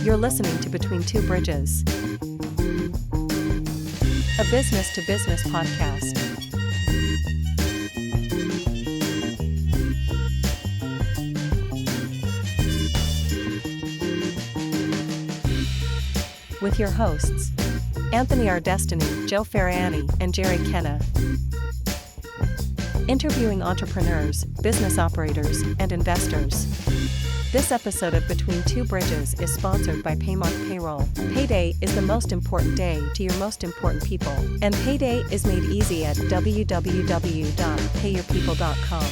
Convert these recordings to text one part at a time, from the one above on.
You're listening to Between Two Bridges, a business-to-business podcast. With your hosts, Anthony R. Destiny, Joe Ferrani, and Jerry Kenna. Interviewing entrepreneurs, business operators, and investors. This episode of Between Two Bridges is sponsored by Paymark Payroll. Payday is the most important day to your most important people, and payday is made easy at www.payyourpeople.com.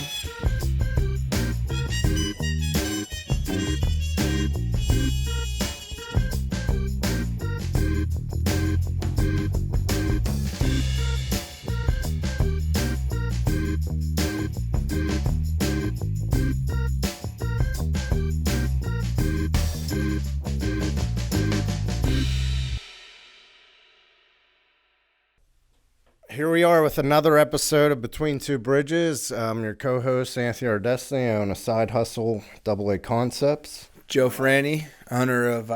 Here we are with another episode of Between Two Bridges. I'm your co-host, Anthony R. Destiny. I own a side hustle, AA Concepts. Joe Ferrani, owner of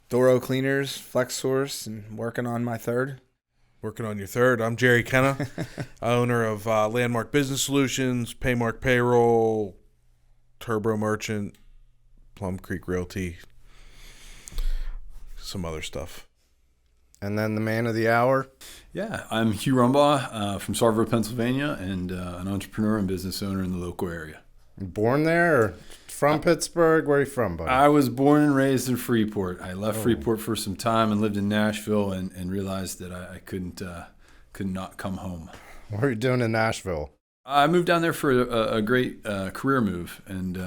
Doro Cleaners, Flex Source, and working on my third. Working on your third. I'm Jerry Kenna, owner of Landmark Business Solutions, Paymark Payroll, Turbo Merchant, Plum Creek Realty, some other stuff. And then the man of the hour. Yeah, I'm Hugh Rumbaugh from Sarver, Pennsylvania, and an entrepreneur and business owner in the local area. Born there or from Pittsburgh? Where are you from, buddy? I was born and raised in Freeport. I left Freeport for some time and lived in Nashville and realized that I could not come home. What are you doing in Nashville? I moved down there for a great career move and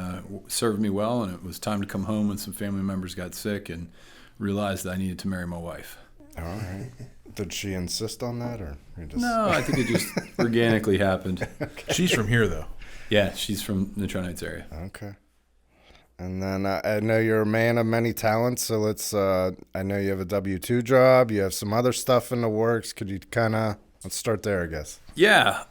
served me well, and it was time to come home when some family members got sick and realized that I needed to marry my wife. All right. Did she insist on that, or you just... No, I think it just organically happened. Okay. She's from here, though. Yeah, she's from the Tri-Nights area. Okay. And then I know you're a man of many talents, so let's. I know you have a W-2 job. You have some other stuff in the works. Could you let's start there, I guess. Yeah.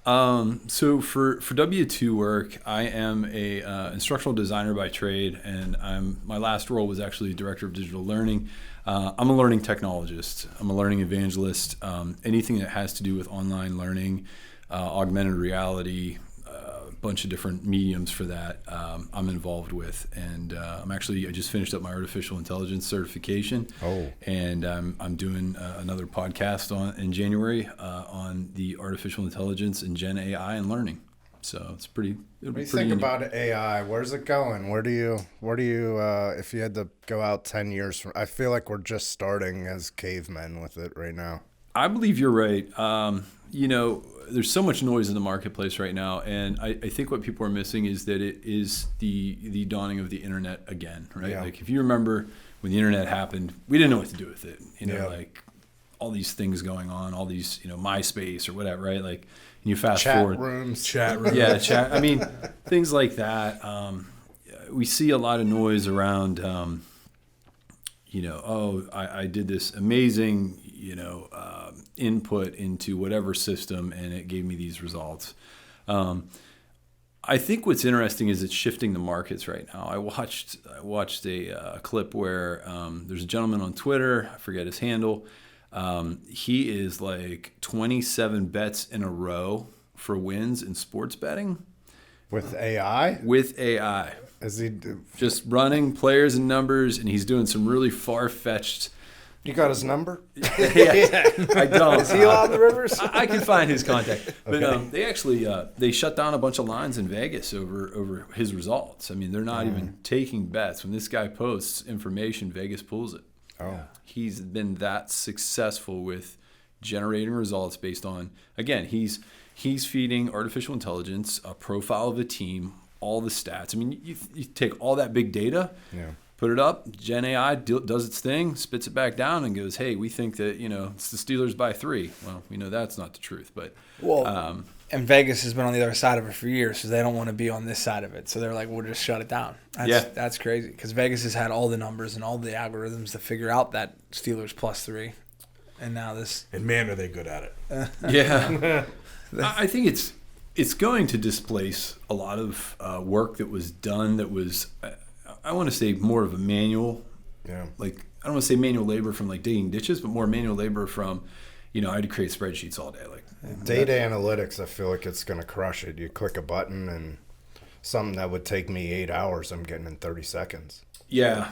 So for W-2 work, I am a instructional designer by trade, and my last role was actually director of digital learning. I'm a learning technologist. I'm a learning evangelist. Anything that has to do with online learning, augmented reality, a bunch of different mediums for that, I'm involved with. And I just finished up my artificial intelligence certification. Oh. And I'm doing another podcast in January on the artificial intelligence and Gen AI and learning. So it's pretty. What do you think about AI? Where's it going? Where do you? If you had to go out 10 years from, I feel like we're just starting as cavemen with it right now. I believe you're right. There's so much noise in the marketplace right now, and I think what people are missing is that it is the dawning of the internet again, right? Yeah. Like if you remember when the internet happened, we didn't know what to do with it. Like all these things going on, all these, MySpace or whatever, right? Like. You fast forward. Chat rooms. Yeah, chat. I mean, things like that. We see a lot of noise around, I did this amazing, input into whatever system, and it gave me these results. I think what's interesting is it's shifting the markets right now. I watched a clip where there's a gentleman on Twitter, I forget his handle. He is like 27 bets in a row for wins in sports betting. With AI? With AI. Is he just running players and numbers, and he's doing some really far-fetched... You got his number? Yeah, I don't. Is he on the rivers? I can find his contact. But Okay. They actually they shut down a bunch of lines in Vegas over his results. I mean, they're not even taking bets. When this guy posts information, Vegas pulls it. Oh. He's been that successful with generating results based on, again, he's feeding artificial intelligence a profile of a team, all the stats. I mean, you take all that big data, put it up, Gen AI does its thing, spits it back down and goes, hey, we think that, it's the Steelers by 3. Well, we know that's not the truth, but... And Vegas has been on the other side of it for years, so they don't want to be on this side of it. So they're like, we'll just shut it down. That's crazy, because Vegas has had all the numbers and all the algorithms to figure out that Steelers +3. And now this... And man, are they good at it. Yeah. I think it's going to displace a lot of work that was done that was, I want to say, more of a manual. Yeah. Like I don't want to say manual labor from like digging ditches, but more manual labor from, I had to create spreadsheets all day. Like Data analytics, I feel like it's going to crush it. You click a button and something that would take me 8 hours, I'm getting in 30 seconds. Yeah,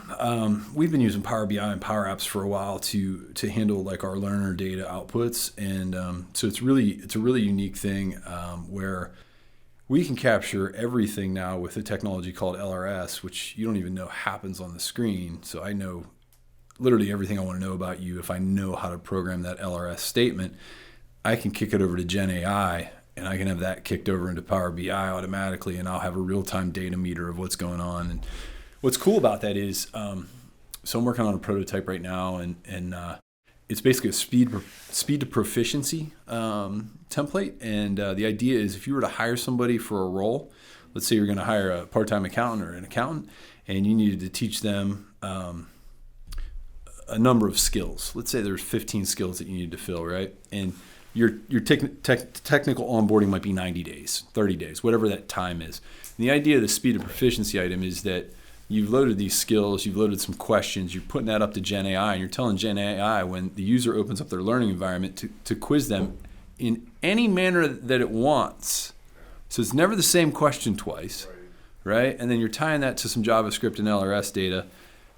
we've been using Power BI and Power Apps for a while to handle like our learner data outputs, and so it's a really unique thing where we can capture everything now with a technology called LRS, which you don't even know happens on the screen. So I know literally everything I want to know about you. If I know how to program that LRS statement, I can kick it over to Gen AI, and I can have that kicked over into Power BI automatically, and I'll have a real-time data meter of what's going on. And what's cool about that is, so I'm working on a prototype right now, and it's basically a speed to proficiency template. And the idea is, if you were to hire somebody for a role, let's say you're going to hire a part-time accountant or an accountant, and you needed to teach them a number of skills. Let's say there's 15 skills that you need to fill, right? And your technical onboarding might be 90 days, 30 days, whatever that time is. And the idea of the speed of proficiency item is that you've loaded these skills, you've loaded some questions, you're putting that up to Gen AI, and you're telling Gen AI when the user opens up their learning environment to quiz them in any manner that it wants. So it's never the same question twice, right? And then you're tying that to some JavaScript and LRS data.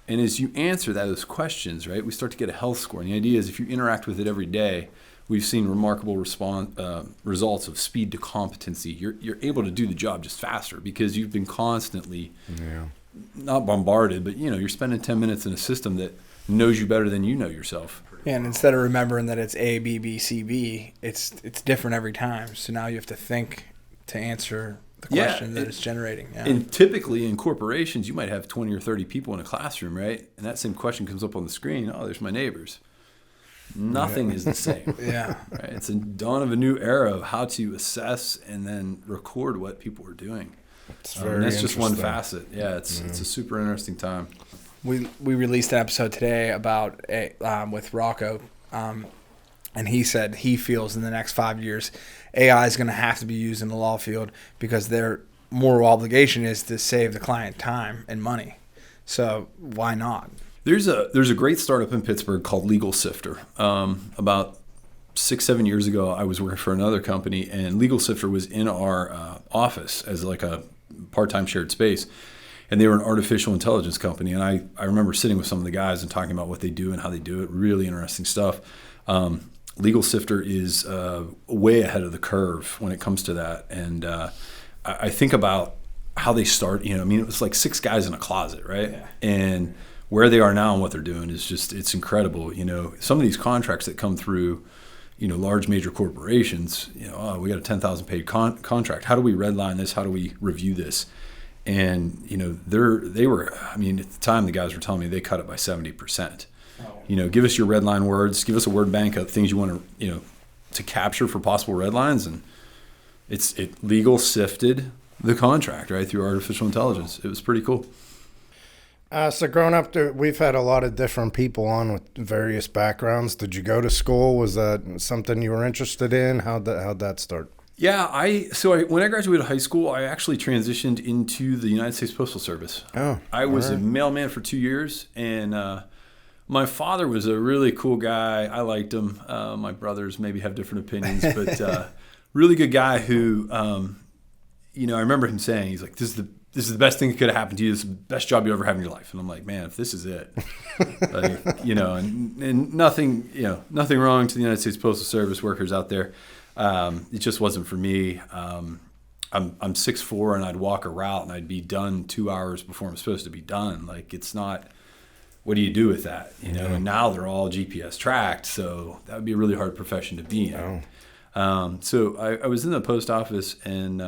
And as you answer those questions, right, we start to get a health score. And the idea is, if you interact with it every day, we've seen remarkable results of speed to competency. You're able to do the job just faster because you've been constantly not bombarded, but you're spending 10 minutes in a system that knows you better than you know yourself. Yeah, and instead of remembering that it's A, B, B, C, B, it's different every time. So now you have to think to answer the question that it's generating. Yeah. And typically in corporations, you might have 20 or 30 people in a classroom, right? And that same question comes up on the screen. Oh, there's my neighbors. Nothing is the same. Yeah. Right? It's a dawn of a new era of how to assess and then record what people are doing. That's just one facet. Yeah, it's a super interesting time. We released an episode today about with Rocco, and he said he feels in the next 5 years AI is going to have to be used in the law field because their moral obligation is to save the client time and money. So why not? There's a great startup in Pittsburgh called Legal Sifter. About 6-7 years ago, I was working for another company, and Legal Sifter was in our office as like a part-time shared space. And they were an artificial intelligence company. And I remember sitting with some of the guys and talking about what they do and how they do it. Really interesting stuff. Legal Sifter is way ahead of the curve when it comes to that. And I think about how they start. It was like 6 guys in a closet, right? Yeah. And where they are now and what they're doing is just, it's incredible. Some of these contracts that come through, large major corporations, we got a 10,000 page contract. How do we redline this? How do we review this? And, they were, at the time the guys were telling me they cut it by 70%. Oh. Give us your red line words, give us a word bank of things you want to capture for possible red lines. And it legal sifted the contract, right, through artificial intelligence. It was pretty cool. So growing up, we've had a lot of different people on with various backgrounds. Did you go to school? Was that something you were interested in? How'd that start? Yeah, when I graduated high school, I actually transitioned into the United States Postal Service. Oh, I was a mailman for 2 years, and my father was a really cool guy. I liked him. My brothers maybe have different opinions, but really good guy who, I remember him saying, he's like, this is the best thing that could have happened to you. This is the best job you ever have in your life. And I'm like, man, if this is it, and nothing wrong to the United States Postal Service workers out there. It just wasn't for me. I'm 6'4", and I'd walk a route and I'd be done 2 hours before I'm supposed to be done. Like, it's not, what do you do with that? And now they're all GPS tracked. So that would be a really hard profession to be in. Oh. So I was in the post office, and,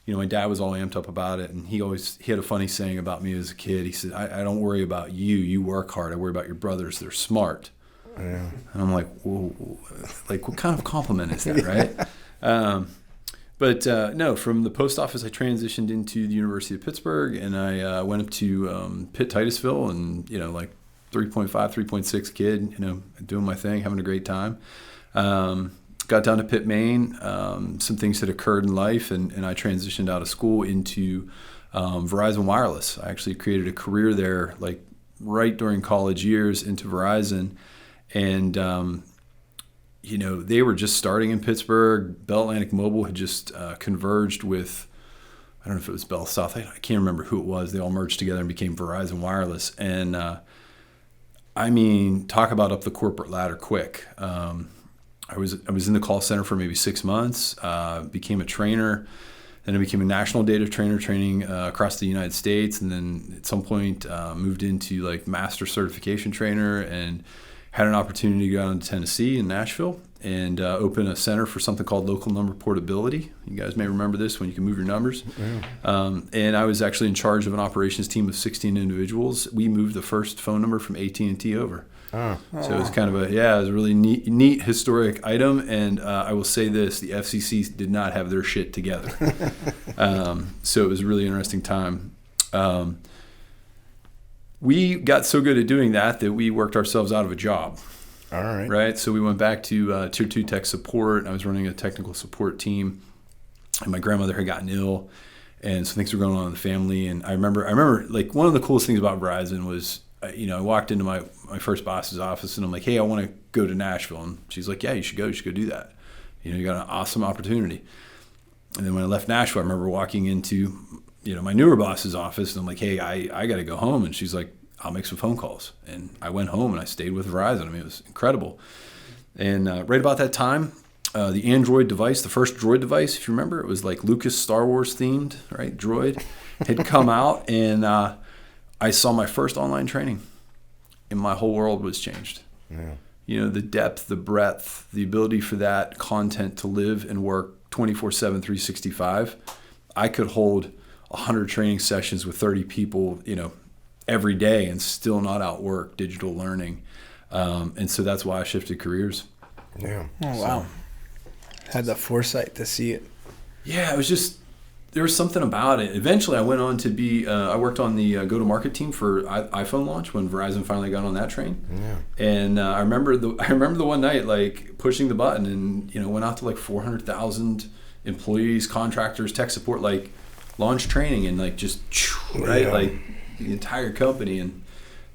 my dad was all amped up about it. And he had a funny saying about me as a kid. He said, I don't worry about you. You work hard. I worry about your brothers. They're smart. Yeah. And I'm like, whoa, like, what kind of compliment is that, right? But no, from the post office, I transitioned into the University of Pittsburgh, and I went up to Pitt Titusville, and, like 3.5, 3.6 kid, doing my thing, having a great time. Got down to Pitt, Maine. Some things had occurred in life, and I transitioned out of school into Verizon Wireless. I actually created a career there, like right during college years into Verizon, and they were just starting in Pittsburgh. Bell Atlantic Mobile had just converged with, I don't know if it was Bell South. I can't remember who it was. They all merged together and became Verizon Wireless. And talk about up the corporate ladder quick. I was in the call center for maybe 6 months. Became a trainer. Then I became a national data trainer, training across the United States. And then at some point moved into like master certification trainer, and had an opportunity to go down to Tennessee in Nashville and open a center for something called local number portability. You guys may remember this, when you can move your numbers. Yeah. And I was actually in charge of an operations team of 16 individuals. We moved the first phone number from AT&T over. So it was kind of it was a really neat historic item. And I will say this, the FCC did not have their shit together. So it was a really interesting time. We got so good at doing that we worked ourselves out of a job. All right. Right. So we went back to Tier 2 tech support. I was running a technical support team, and my grandmother had gotten ill, and so things were going on in the family. And I remember like one of the coolest things about Verizon was, I walked into my first boss's office, and I'm like, hey, I want to go to Nashville. And she's like, yeah, you should go do that. You got an awesome opportunity. And then when I left Nashville, I remember walking into my newer boss's office, and I'm like, hey, I got to go home. And she's like, I'll make some phone calls. And I went home and I stayed with Verizon. It was incredible. And right about that time, the Android device, the first Droid device, if you remember, it was like Lucas Star Wars themed, right? Droid had come out, and I saw my first online training, and my whole world was changed. Yeah. The depth, the breadth, the ability for that content to live and work 24/7, 365. I could hold 100 training sessions with 30 people, every day, and still not outwork digital learning. And so that's why I shifted careers. Yeah. Oh, wow. Had the foresight to see it. Yeah, it was just, there was something about it. Eventually I went on to be, I worked on the go-to-market team for iPhone launch when Verizon finally got on that train. Yeah. And I remember the one night, like, pushing the button, and, went out to like 400,000 employees, contractors, tech support, like, launch training, and like just, right? Yeah. Like, the entire company. And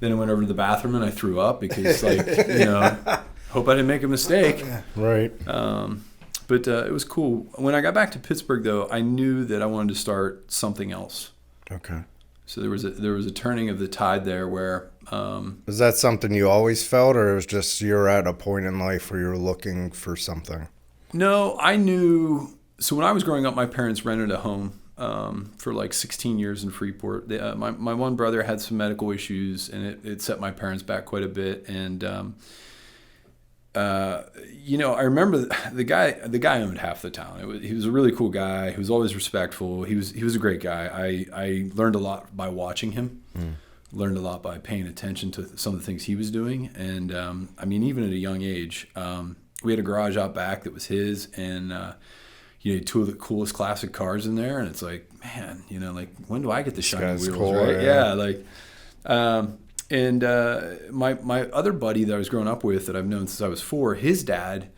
then I went over to the bathroom and I threw up because, like, hope I didn't make a mistake. Right. But it was cool. When I got back to Pittsburgh, though, I knew that I wanted to start something else. Okay. So there was a turning of the tide there where. Was that something you always felt, or it was just you're at a point in life where you're looking for something? No, I knew. So when I was growing up, my parents rented a home. For like 16 years in Freeport. My one brother had some medical issues, and it set my parents back quite a bit. And I remember the guy owned half the town. He was a really cool guy. He was always respectful. He was a great guy. I learned a lot by watching him. Learned a lot by paying attention to some of the things he was doing. And even at a young age, we had a garage out back that was his, and two of the coolest classic cars in there, and it's like, man, like, when do I get the shiny wheels, cool, right? Yeah, like, my other buddy that I was growing up with that I've known since I was 4, his dad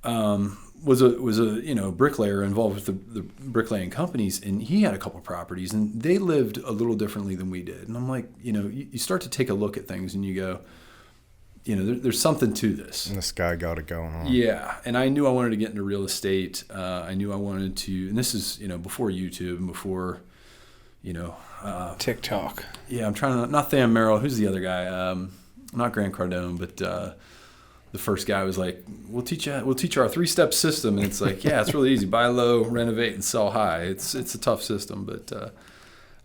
was a bricklayer involved with the bricklaying companies, and he had a couple of properties, and they lived a little differently than we did. And I'm like, you start to take a look at things, and you go, there's something to this. And this guy got it going on. Yeah, and I knew I wanted to get into real estate. I knew I wanted to, and this is, before YouTube and before, TikTok. Yeah, I'm trying to, not Tham Merrill. Who's the other guy? Not Grant Cardone, but the first guy was like, we'll teach our 3-step system. And it's like, yeah, it's really easy. Buy low, renovate, and sell high. It's a tough system. But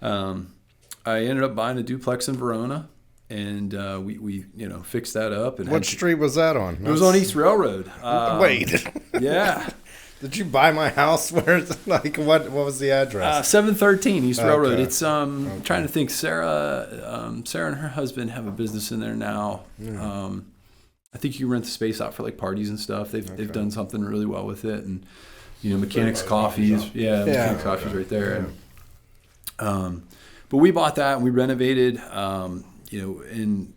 I ended up buying a duplex in Verona. And we fixed that up. And what street was that on? It was on East Railroad. Wait. Yeah. Did you buy my house? Where's like what was the address? 713 East Railroad. It's I'm trying to think. Sarah and her husband have a business in there now. Yeah. I think you rent the space out for like parties and stuff. They've done something really well with it, and Mechanics Coffees. Mechanics Coffee's right there. Yeah. But we bought that and we renovated. And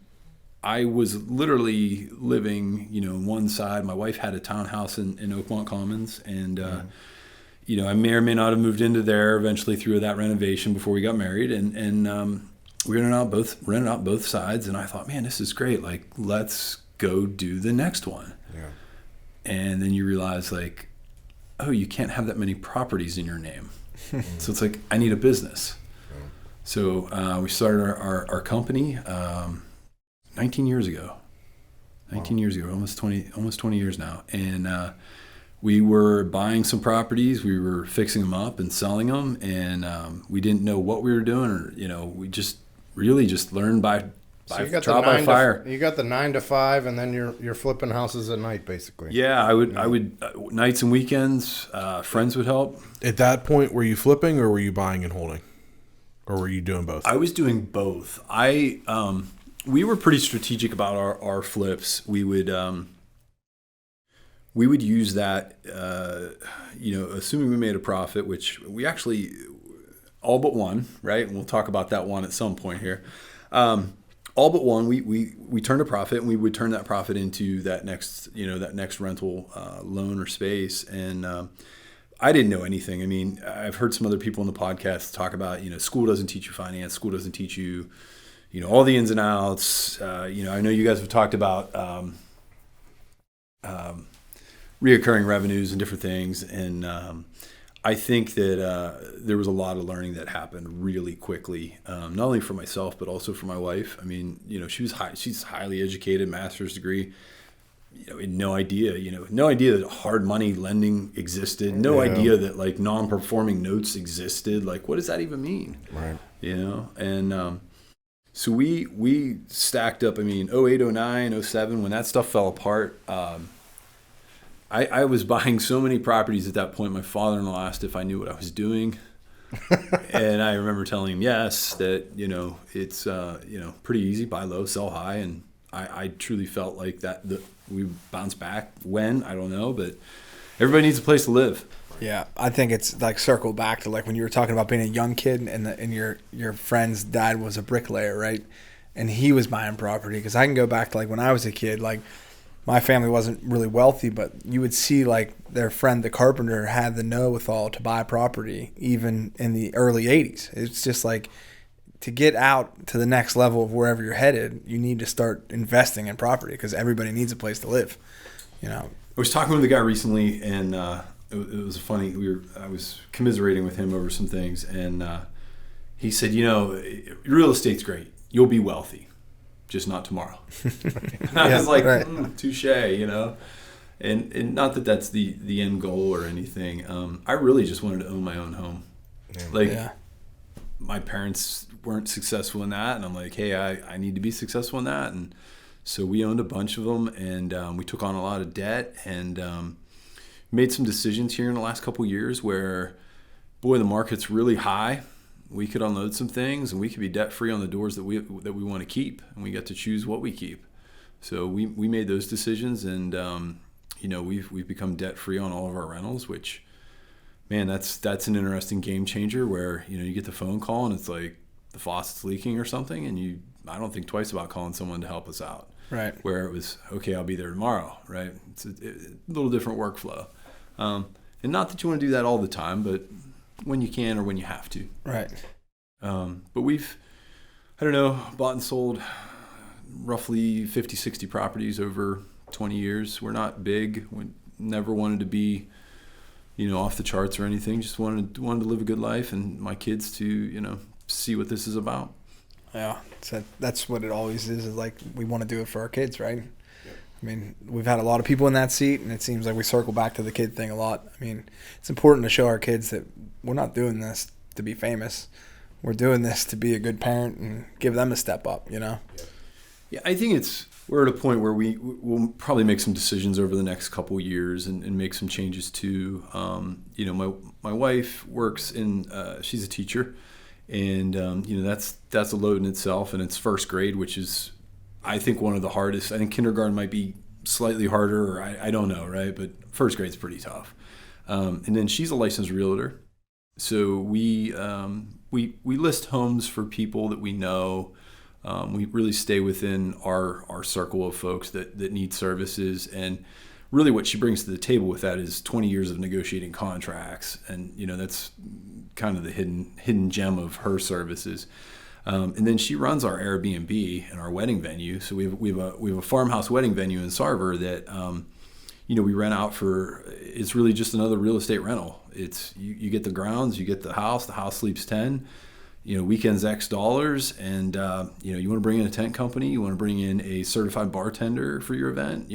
I was literally living, one side. My wife had a townhouse in Oakmont Commons, and I may or may not have moved into there eventually through that renovation before we got married. And we rented out both sides, and I thought, man, this is great. Like, let's go do the next one. Yeah. And then you realize, like, oh, you can't have that many properties in your name. So it's like, I need a business. Yeah. So we started our company 19 years ago. 19 years ago, almost 20 years now. And we were buying some properties, we were fixing them up and selling them, and we didn't know what we were doing, or we just really just learned by trial by fire. You got the 9 to 5, and then you're flipping houses at night, basically. Yeah, I would nights and weekends. Friends would help. At that point, were you flipping or were you buying and holding, or were you doing both? I was doing both. We were pretty strategic about our flips. We would use that, assuming we made a profit, which we actually all but one, right? And we'll talk about that one at some point here. All but one, we turned a profit, and we would turn that profit into that next rental loan or space. And I didn't know anything. I mean, I've heard some other people in the podcast talk about, school doesn't teach you finance, school doesn't teach you, all the ins and outs. I know you guys have talked about reoccurring revenues and different things. And I think that there was a lot of learning that happened really quickly, not only for myself, but also for my wife. I mean, she's highly educated, master's degree. No idea that hard money lending existed. No idea that like non-performing notes existed. Like, what does that even mean? Right. And so we stacked up. I mean, 08, 09, 07, when that stuff fell apart, I was buying so many properties at that point. My father-in-law asked if I knew what I was doing. And I remember telling him yes, that, it's, pretty easy, buy low, sell high. And I truly felt like that we bounced back. When, I don't know, but everybody needs a place to live. Yeah, I think it's like circle back to like when you were talking about being a young kid and your friend's dad was a bricklayer, right? And he was buying property, because I can go back to like when I was a kid, like my family wasn't really wealthy, but you would see like their friend the carpenter had the know-withal to buy property even in the early 80s. It's just like to get out to the next level of wherever you're headed, you need to start investing in property because everybody needs a place to live. I was talking with a guy recently, and it was funny. I was commiserating with him over some things, and he said, real estate's great. You'll be wealthy, just not tomorrow. And I was like, right. Touche, And not that that's the end goal or anything. I really just wanted to own my own home. My parents weren't successful in that, and I'm like, hey, I need to be successful in that. And so we owned a bunch of them, and we took on a lot of debt, and made some decisions here in the last couple of years where, boy, the market's really high. We could unload some things, and we could be debt-free on the doors that we want to keep, and we get to choose what we keep. So we made those decisions, and we've become debt-free on all of our rentals, which, man, that's an interesting game changer where, you get the phone call and it's like the faucet's leaking or something, and I don't think twice about calling someone to help us out. Right. Where it was, okay, I'll be there tomorrow, right? It's a little different workflow. And not that you want to do that all the time, but when you can or when you have to. Right. But we've, bought and sold roughly 50, 60 properties over 20 years. We're not big. We never wanted to be, off the charts or anything. Just wanted to live a good life, and my kids to, see what this is about. Yeah, so that's what it always is like we want to do it for our kids, right? Yep. I mean, we've had a lot of people in that seat, and it seems like we circle back to the kid thing a lot. I mean, it's important to show our kids that we're not doing this to be famous. We're doing this to be a good parent and give them a step up, Yeah, I think we're at a point where we'll probably make some decisions over the next couple of years and make some changes too. My wife works she's a teacher. And, that's a load in itself, and it's first grade, which is, I think, one of the hardest. I think kindergarten might be slightly harder, or I don't know, right? But first grade's pretty tough. And then she's a licensed realtor. So we list homes for people that we know. We really stay within our circle of folks that need services. And really what she brings to the table with that is 20 years of negotiating contracts. And, that's kind of the hidden gem of her services. And then she runs our Airbnb and our wedding venue. So we have a farmhouse wedding venue in Sarver that we rent out for. It's really just another real estate rental. It's you get the grounds, you get the house sleeps 10. Weekends X dollars, and you want to bring in a tent company, you want to bring in a certified bartender for your event.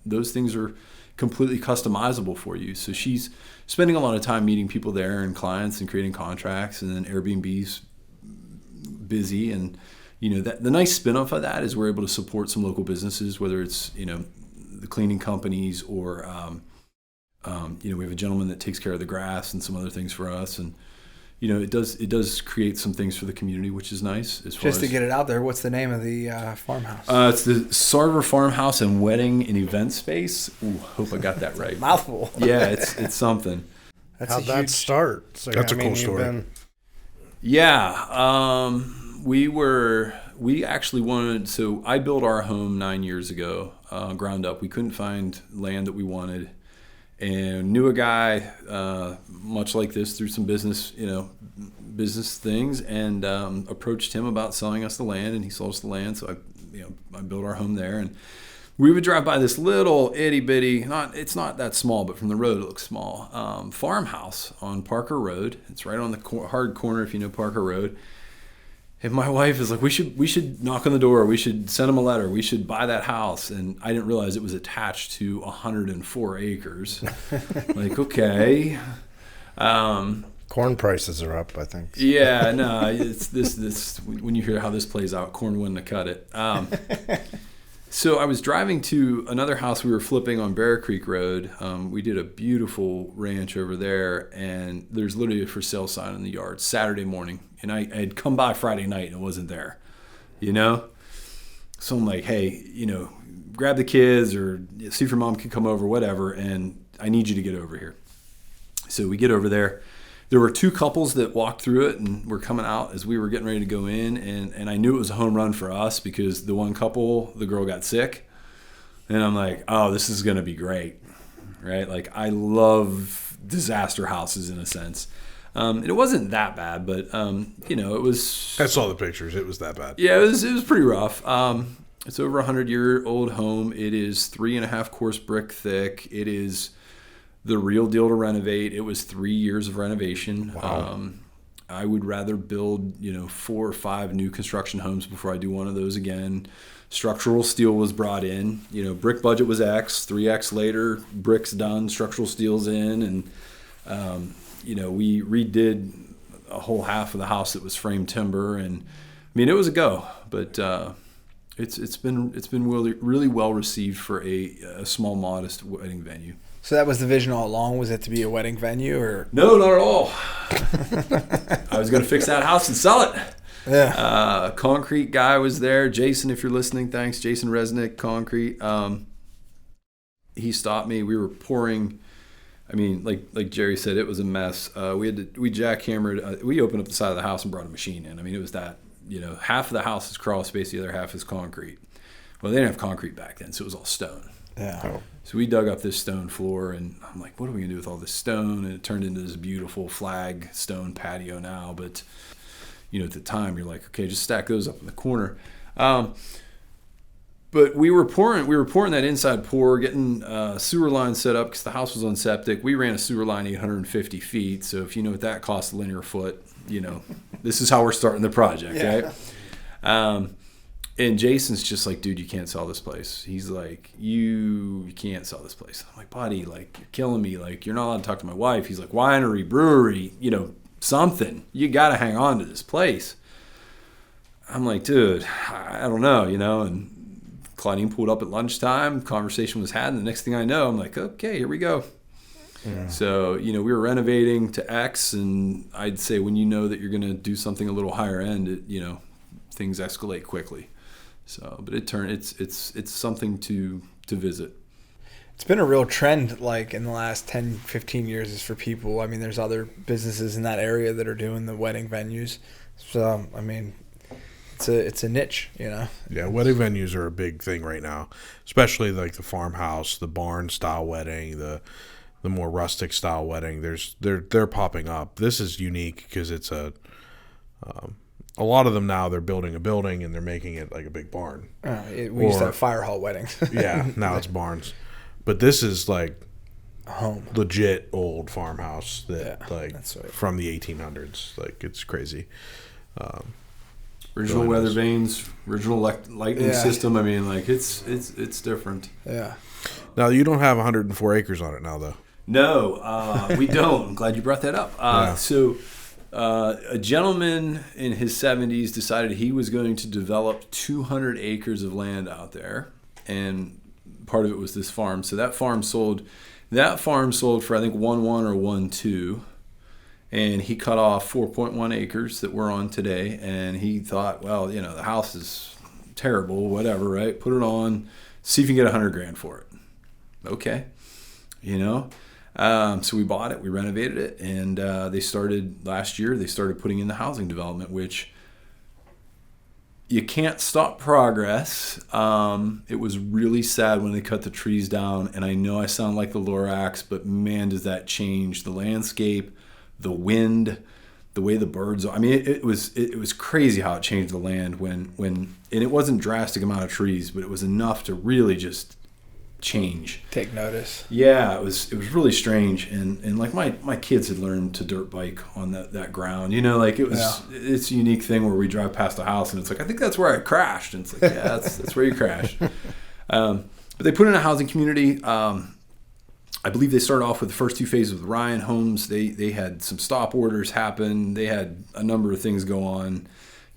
Those things are completely customizable for you. So she's spending a lot of time meeting people there and clients and creating contracts, and then Airbnb's busy. And that the nice spin-off of that is we're able to support some local businesses, whether it's the cleaning companies or we have a gentleman that takes care of the grass and some other things for us. And it does create some things for the community, which is nice. Just to get it out there, what's the name of the farmhouse? It's the Sarver Farmhouse and Wedding and Event Space. Ooh, hope I got that right. Mouthful. Yeah, it's something. How'd that start? So, That's a cool story. Yeah, we actually wanted. So I built our home 9 years ago, ground up. We couldn't find land that we wanted, and knew a guy much like this through some business things, and approached him about selling us the land, and he sold us the land. So I built our home there, and we would drive by this little itty bitty, it's not that small, but from the road it looks small, farmhouse on Parker Road. It's right on the hard corner if you know Parker Road. And my wife is like, we should knock on the door. We should send them a letter. We should buy that house. And I didn't realize it was attached to 104 acres. Like, okay. Corn prices are up, I think. Yeah, no, it's this. When you hear how this plays out, corn wouldn't have cut it. So I was driving to another house we were flipping on Bear Creek Road. We did a beautiful ranch over there, and there's literally a for sale sign in the yard Saturday morning. And I had come by Friday night and it wasn't there, So I'm like, hey, grab the kids or see if your mom can come over, whatever, and I need you to get over here. So we get over there. There were two couples that walked through it and were coming out as we were getting ready to go in. And I knew it was a home run for us because the one couple, the girl got sick. And I'm like, oh, this is going to be great, right? Like, I love disaster houses in a sense. And it wasn't that bad, but, it was... I saw the pictures. It was that bad. Yeah, it was pretty rough. It's over 100-year-old home. It is 3.5 course brick thick. It is the real deal to renovate. It was 3 years of renovation. Wow. I would rather build, 4 or 5 new construction homes before I do one of those again. Structural steel was brought in. Brick budget was X. 3X later, bricks done, structural steel's in, and we redid a whole half of the house that was framed timber, and it was a go. But it's been really well received for a small, modest wedding venue. So that was the vision all along? Was it to be a wedding venue, or? No, not at all. I was going to fix that house and sell it. Yeah. Concrete guy was there. Jason, if you're listening, thanks. Jason Resnick, Concrete. He stopped me. We were pouring. Like Jerry said, it was a mess. We jackhammered. We opened up the side of the house and brought a machine in. It was that, half of the house is crawl space, the other half is concrete. Well, they didn't have concrete back then, so it was all stone. Yeah. Oh. So we dug up this stone floor, and I'm like, what are we going to do with all this stone? And it turned into this beautiful flag stone patio now. But, at the time, you're like, okay, just stack those up in the corner. But we were pouring that inside pour, getting sewer line set up because the house was on septic. We ran a sewer line 850 feet. So if you know what that costs a linear foot, this is how we're starting the project, yeah. Right? And Jason's just like, dude, you can't sell this place. He's like, you can't sell this place. I'm like, buddy, like, you're killing me. Like, you're not allowed to talk to my wife. He's like, winery, brewery, something. You got to hang on to this place. I'm like, dude, I don't know, and Claudine pulled up at lunchtime. Conversation was had, and the next thing I know, I'm like, okay, here we go. Yeah. So, we were renovating to X, and I'd say when you know that you're going to do something a little higher end, things escalate quickly. So, but it's something to visit. It's been a real trend, like in the last 10, 15 years, is for people. There's other businesses in that area that are doing the wedding venues. So, it's a niche, Yeah, wedding venues are a big thing right now, especially like the farmhouse, the barn style wedding, the more rustic style wedding. They're popping up. This is unique because it's a lot of them now, they're building a building and they're making it like a big barn. We used to have fire hall weddings. Yeah, now it's barns. But this is like a home, legit old farmhouse that that's right. from the 1800s. Like, it's crazy. Original really weather nice. vanes, original lightning system. I mean, like it's different. Yeah. Now, you don't have 104 acres on it now, though. No, we don't. I'm glad you brought that up. So a gentleman in his 70s decided he was going to develop 200 acres of land out there, and part of it was this farm. So that farm sold for I think 1.1 or 1.2, and he cut off 4.1 acres that we're on today. And he thought, well, the house is terrible, whatever, right? Put it on, see if you can get $100,000 for it. Okay, so we bought it, we renovated it, and last year they started putting in the housing development, which you can't stop progress. It was really sad when they cut the trees down, and I know I sound like the Lorax, but man, does that change the landscape, the wind, the way the birds are. I mean, it was crazy how it changed the land when and it wasn't drastic amount of trees, but it was enough to really just change. Take notice. Yeah, it was really strange, and like my kids had learned to dirt bike on that ground. Like it was it's a unique thing where we drive past a house and it's like, I think that's where I crashed, and it's like, yeah, that's where you crashed. But they put in a housing community. I believe they started off with the first 2 phases with Ryan Homes. They had some stop orders happen. They had a number of things go on.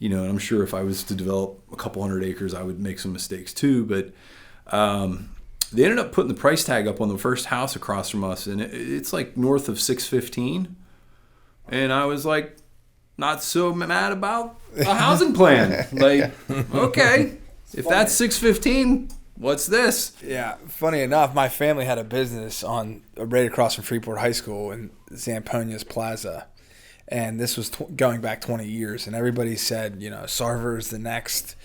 And I'm sure if I was to develop a couple hundred acres, I would make some mistakes too. But they ended up putting the price tag up on the first house across from us, and it's like north of $615. And I was like, not so mad about a housing plan. Like, okay, if that's $615, what's this? Yeah, funny enough, my family had a business right across from Freeport High School in Zamponia's Plaza. And this was going back 20 years, and everybody said, Sarver's the next.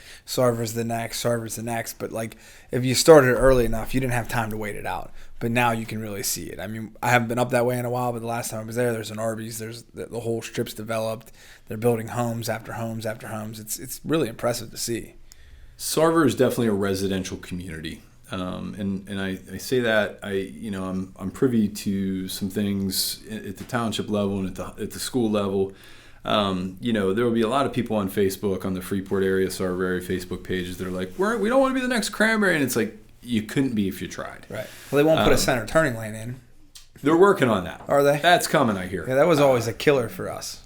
But like, if you started early enough, you didn't have time to wait it out. But now you can really see it. I mean, I haven't been up that way in a while, but the last time I was there's an Arby's. There's the whole strip's developed. They're building homes after homes after homes. It's really impressive to see. Sarver is definitely a residential community. And I say that I'm privy to some things at the township level and at the school level. There will be a lot of people on Facebook, on the Freeport area Sarver area Facebook pages that are like, we don't want to be the next Cranberry, and it's like, you couldn't be if you tried. Right. Well, they won't put a center turning lane in. They're working on that. Are they? That's coming, I hear. Yeah, that was always a killer for us.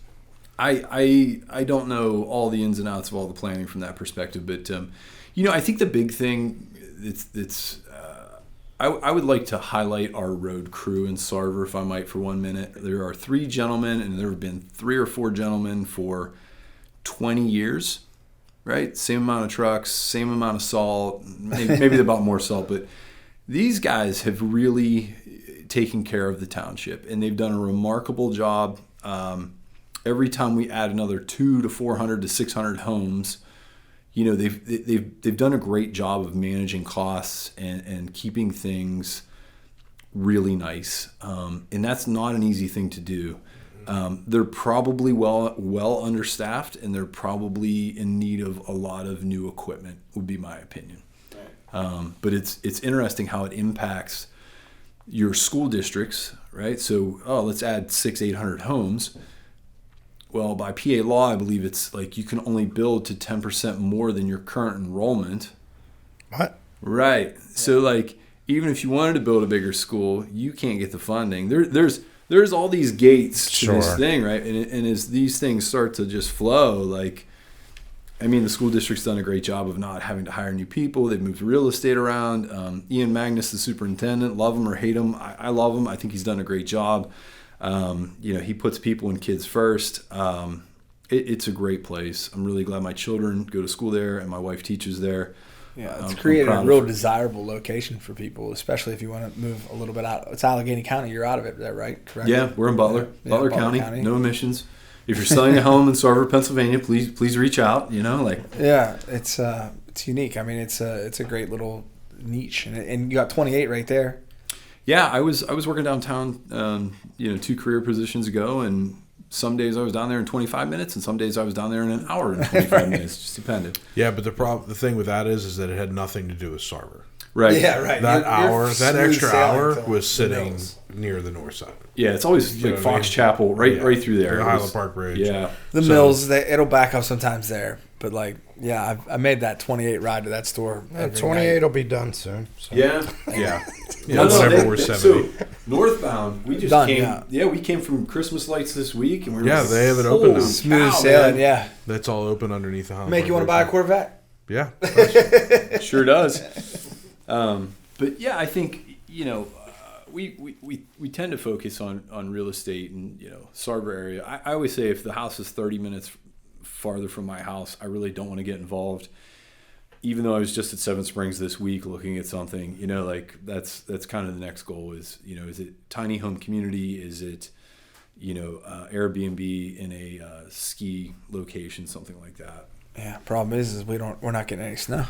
I don't know all the ins and outs of all the planning from that perspective, but I think the big thing. I would like to highlight our road crew in Sarver, if I might, for 1 minute. There are 3 gentlemen, and there have been 3 or 4 gentlemen for 20 years, right? Same amount of trucks, same amount of salt, maybe about more salt, but these guys have really taken care of the township, and they've done a remarkable job. Every time we add another 200 to 400 to 600 homes, they've done a great job of managing costs and keeping things really nice. And that's not an easy thing to do. They're probably well understaffed, and they're probably in need of a lot of new equipment, would be my opinion. But it's interesting how it impacts your school districts, right? So, let's add 600-800 homes. Well, by PA law, I believe it's like you can only build to 10% more than your current enrollment. What? Right. So, like, even if you wanted to build a bigger school, you can't get the funding. There's all these gates to this thing, right? And as these things start to just flow, like, I mean, the school district's done a great job of not having to hire new people. They've moved real estate around. Ian Magnus, the superintendent, love him or hate him. I love him. I think he's done a great job. He puts people and kids first. It's a great place. I'm really glad my children go to school there and my wife teaches there. Yeah, it's created a real desirable location for people, especially if you want to move a little bit out. It's Allegheny County. You're out of it, is that right? Correct? Yeah, we're in Butler. Butler County, no emissions. If you're selling a home in Sarver, Pennsylvania, please reach out. Yeah, it's unique. I mean, it's a great little niche, and you got 28 right there. Yeah, I was working downtown, 2 career positions ago, and Some days I was down there in 25 minutes, and some days I was down there in an hour and 25 minutes. Just depended. Yeah, but the thing with that is that it had nothing to do with Sarver. Right. Yeah, right. That extra hour was sitting Mills. near the north side. Yeah, it's always like Fox Chapel, right through there. The Highland Park Bridge. Yeah. The Mills, it'll back up sometimes there. But, like, yeah, I made that 28 ride to that store. 28 will be done soon. So. Yeah. Yeah. No, 70. so northbound, we just Done, came. Yeah, we came from Christmas lights this week, and we're Yeah, they have it open now. Smooth sailing, yeah. That's all open underneath the Highland Make Park you want to buy a Bridge. Corvette? Yeah. Sure does. But yeah, I think we tend to focus on real estate and Sarver area. I always say if the house is 30 minutes farther from my house, I really don't want to get involved. Even though I was just at Seven Springs this week looking at something, like that's kind of the next goal is it tiny home community? Is it Airbnb in a ski location, something like that? Yeah. Problem is we're not getting any snow.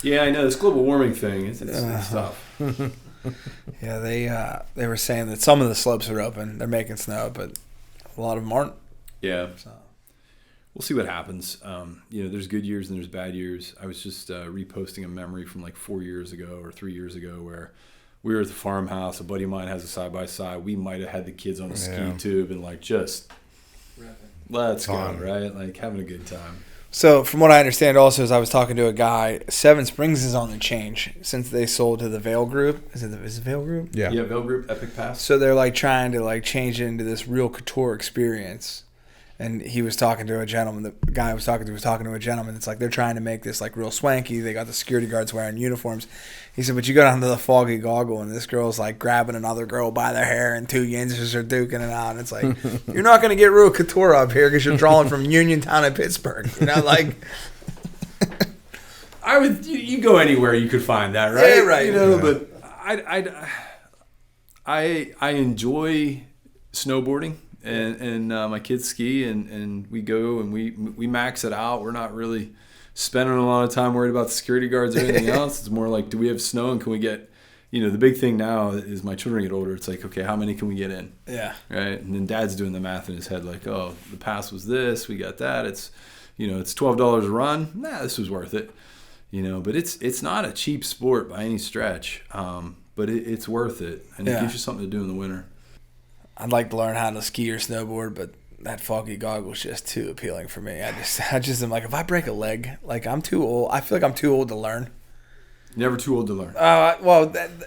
Yeah, I know this global warming thing. It's tough. Yeah, they were saying that some of the slopes are open. They're making snow, but a lot of them aren't. Yeah. So. We'll see what happens. There's good years and there's bad years. I was just reposting a memory from like 4 years ago or 3 years ago where we were at the farmhouse. A buddy of mine has a side-by-side. We might have had the kids on a ski tube and like just let's go, right? Like having a good time. So from what I understand also is I was talking to a guy, Seven Springs is on the change since they sold to the Vail Group. Is it Vail Group? Yeah. Yeah, Vail Group, Epic Pass. So they're like trying to like change it into this real couture experience. And he was talking to a gentleman. The guy I was talking to was talking to a gentleman. It's like they're trying to make this like real swanky. They got the security guards wearing uniforms. He said, but you go down to the Foggy Goggle and this girl's like grabbing another girl by their hair and two yinzers are duking it out. And it's like, you're not going to get real couture up here because you're drawing from Uniontown and Pittsburgh. Like. You go anywhere you could find that, right? Yeah, right. But I enjoy snowboarding. And my kids ski and we go and we max it out. We're not really spending a lot of time worried about the security guards or anything else. It's more like, do we have snow and can we get, the big thing now is my children get older. It's like, okay, how many can we get in? Yeah. Right. And then dad's doing the math in his head like, oh, the pass was this, we got that. It's, it's $12 a run. Nah, this was worth it. But it's not a cheap sport by any stretch. But it's worth it. And it gives you something to do in the winter. I'd like to learn how to ski or snowboard, but that Foggy Goggle is just too appealing for me. I just am like, if I break a leg, like I'm too old. I feel like I'm too old to learn. Never too old to learn.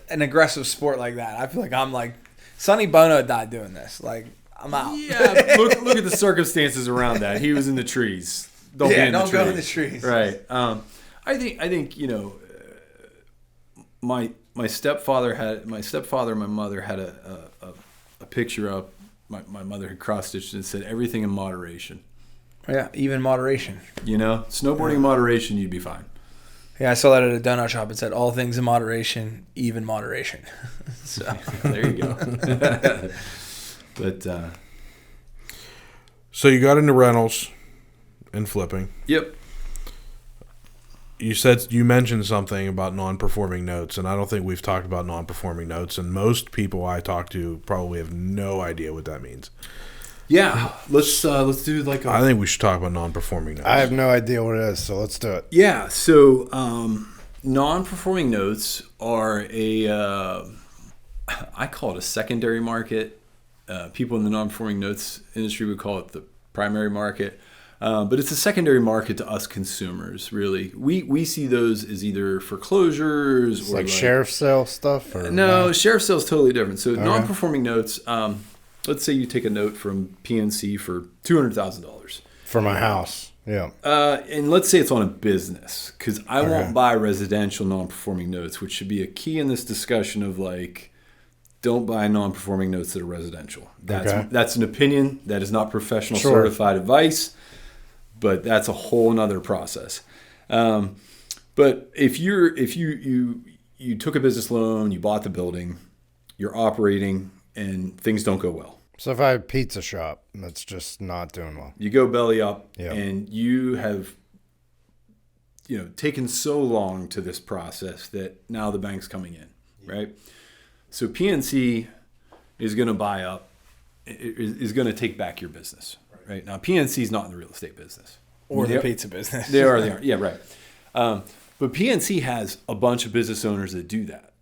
An aggressive sport like that, I feel like I'm like Sonny Bono died doing this. Like I'm out. Yeah, look at the circumstances around that. He was in the trees. Don't go in the trees. Right. I think my stepfather and my mother had a picture up. My mother had cross-stitched and said everything in moderation. Yeah, even moderation. Snowboarding in moderation, you'd be fine. Yeah, I saw that at a donut shop. It said all things in moderation, even moderation. So there you go. But so you got into rentals and flipping. Yep. You mentioned something about non-performing notes, and I don't think we've talked about non-performing notes, and most people I talk to probably have no idea what that means. Yeah, let's do like I think we should talk about non-performing notes. I have no idea what it is, so let's do it. Yeah, so non-performing notes are I call it a secondary market. People in the non-performing notes industry would call it the primary market. But it's a secondary market to us consumers, really. We see those as either foreclosures It's or like sheriff sale stuff? Or no, sheriff sale is totally different. So non-performing notes, let's say you take a note from PNC for $200,000. For my house, yeah. And let's say it's on a business, because I won't buy residential non-performing notes, which should be a key in this discussion of like, don't buy non-performing notes that are residential. That's an opinion. That is not professional certified advice. But that's a whole nother process. But if you took a business loan, you bought the building, you're operating, and things don't go well. So if I have a pizza shop that's just not doing well. You go belly up, and you have taken so long to this process that now the bank's coming in, right? So PNC is going to buy up is going to take back your business. Right now, PNC is not in the real estate business or the pizza business. They are. Yeah, right. But PNC has a bunch of business owners that do that.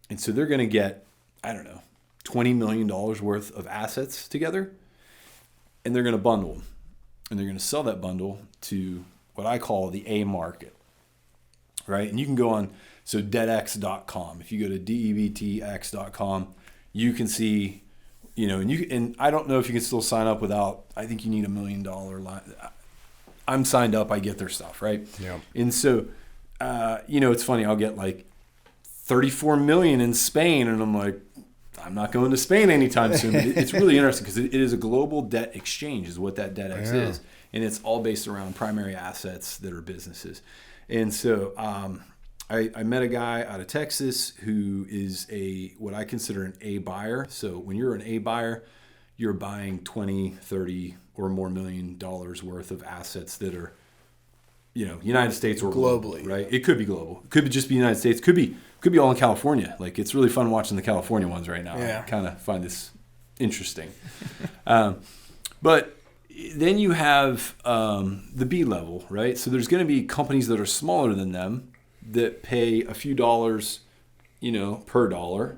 And so they're going to get, I don't know, $20 million worth of assets together, and they're going to bundle them. And they're going to sell that bundle to what I call the A market, right? And you can go on, so debtx.com. If you go to debtx.com, you can see, and I don't know if you can still sign up without, I think you need $1 million line. I'm signed up, I get their stuff, right? Yeah. And so, it's funny, I'll get like 34 million in Spain, and I'm like, I'm not going to Spain anytime soon. But it's really interesting because it is a global debt exchange is what that DebtX is. And it's all based around primary assets that are businesses. And so I met a guy out of Texas who is what I consider an A buyer. So when you're an A buyer, you're buying 20, 30 or more $1 million worth of assets that are, United States or globally, right? It could be global. It could just be United States. Could be all in California. Like, it's really fun watching the California ones right now. Yeah. I kind of find this interesting. But then you have the B level, right? So there's going to be companies that are smaller than them that pay a few dollars, per dollar,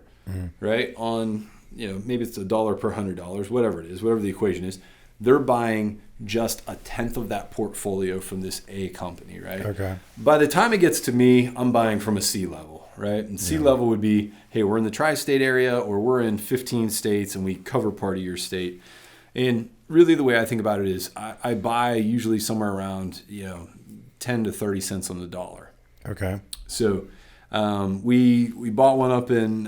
right? On, maybe it's $1 per $100, whatever it is, whatever the equation is. They're buying just a tenth of that portfolio from this A company, right? Okay. By the time it gets to me, I'm buying from a C level, right? And C level would be, hey, we're in the tri-state area, or we're in 15 states and we cover part of your state. And really the way I think about it is I buy usually somewhere around, 10 to 30 cents on the dollar. Okay. So we bought one up in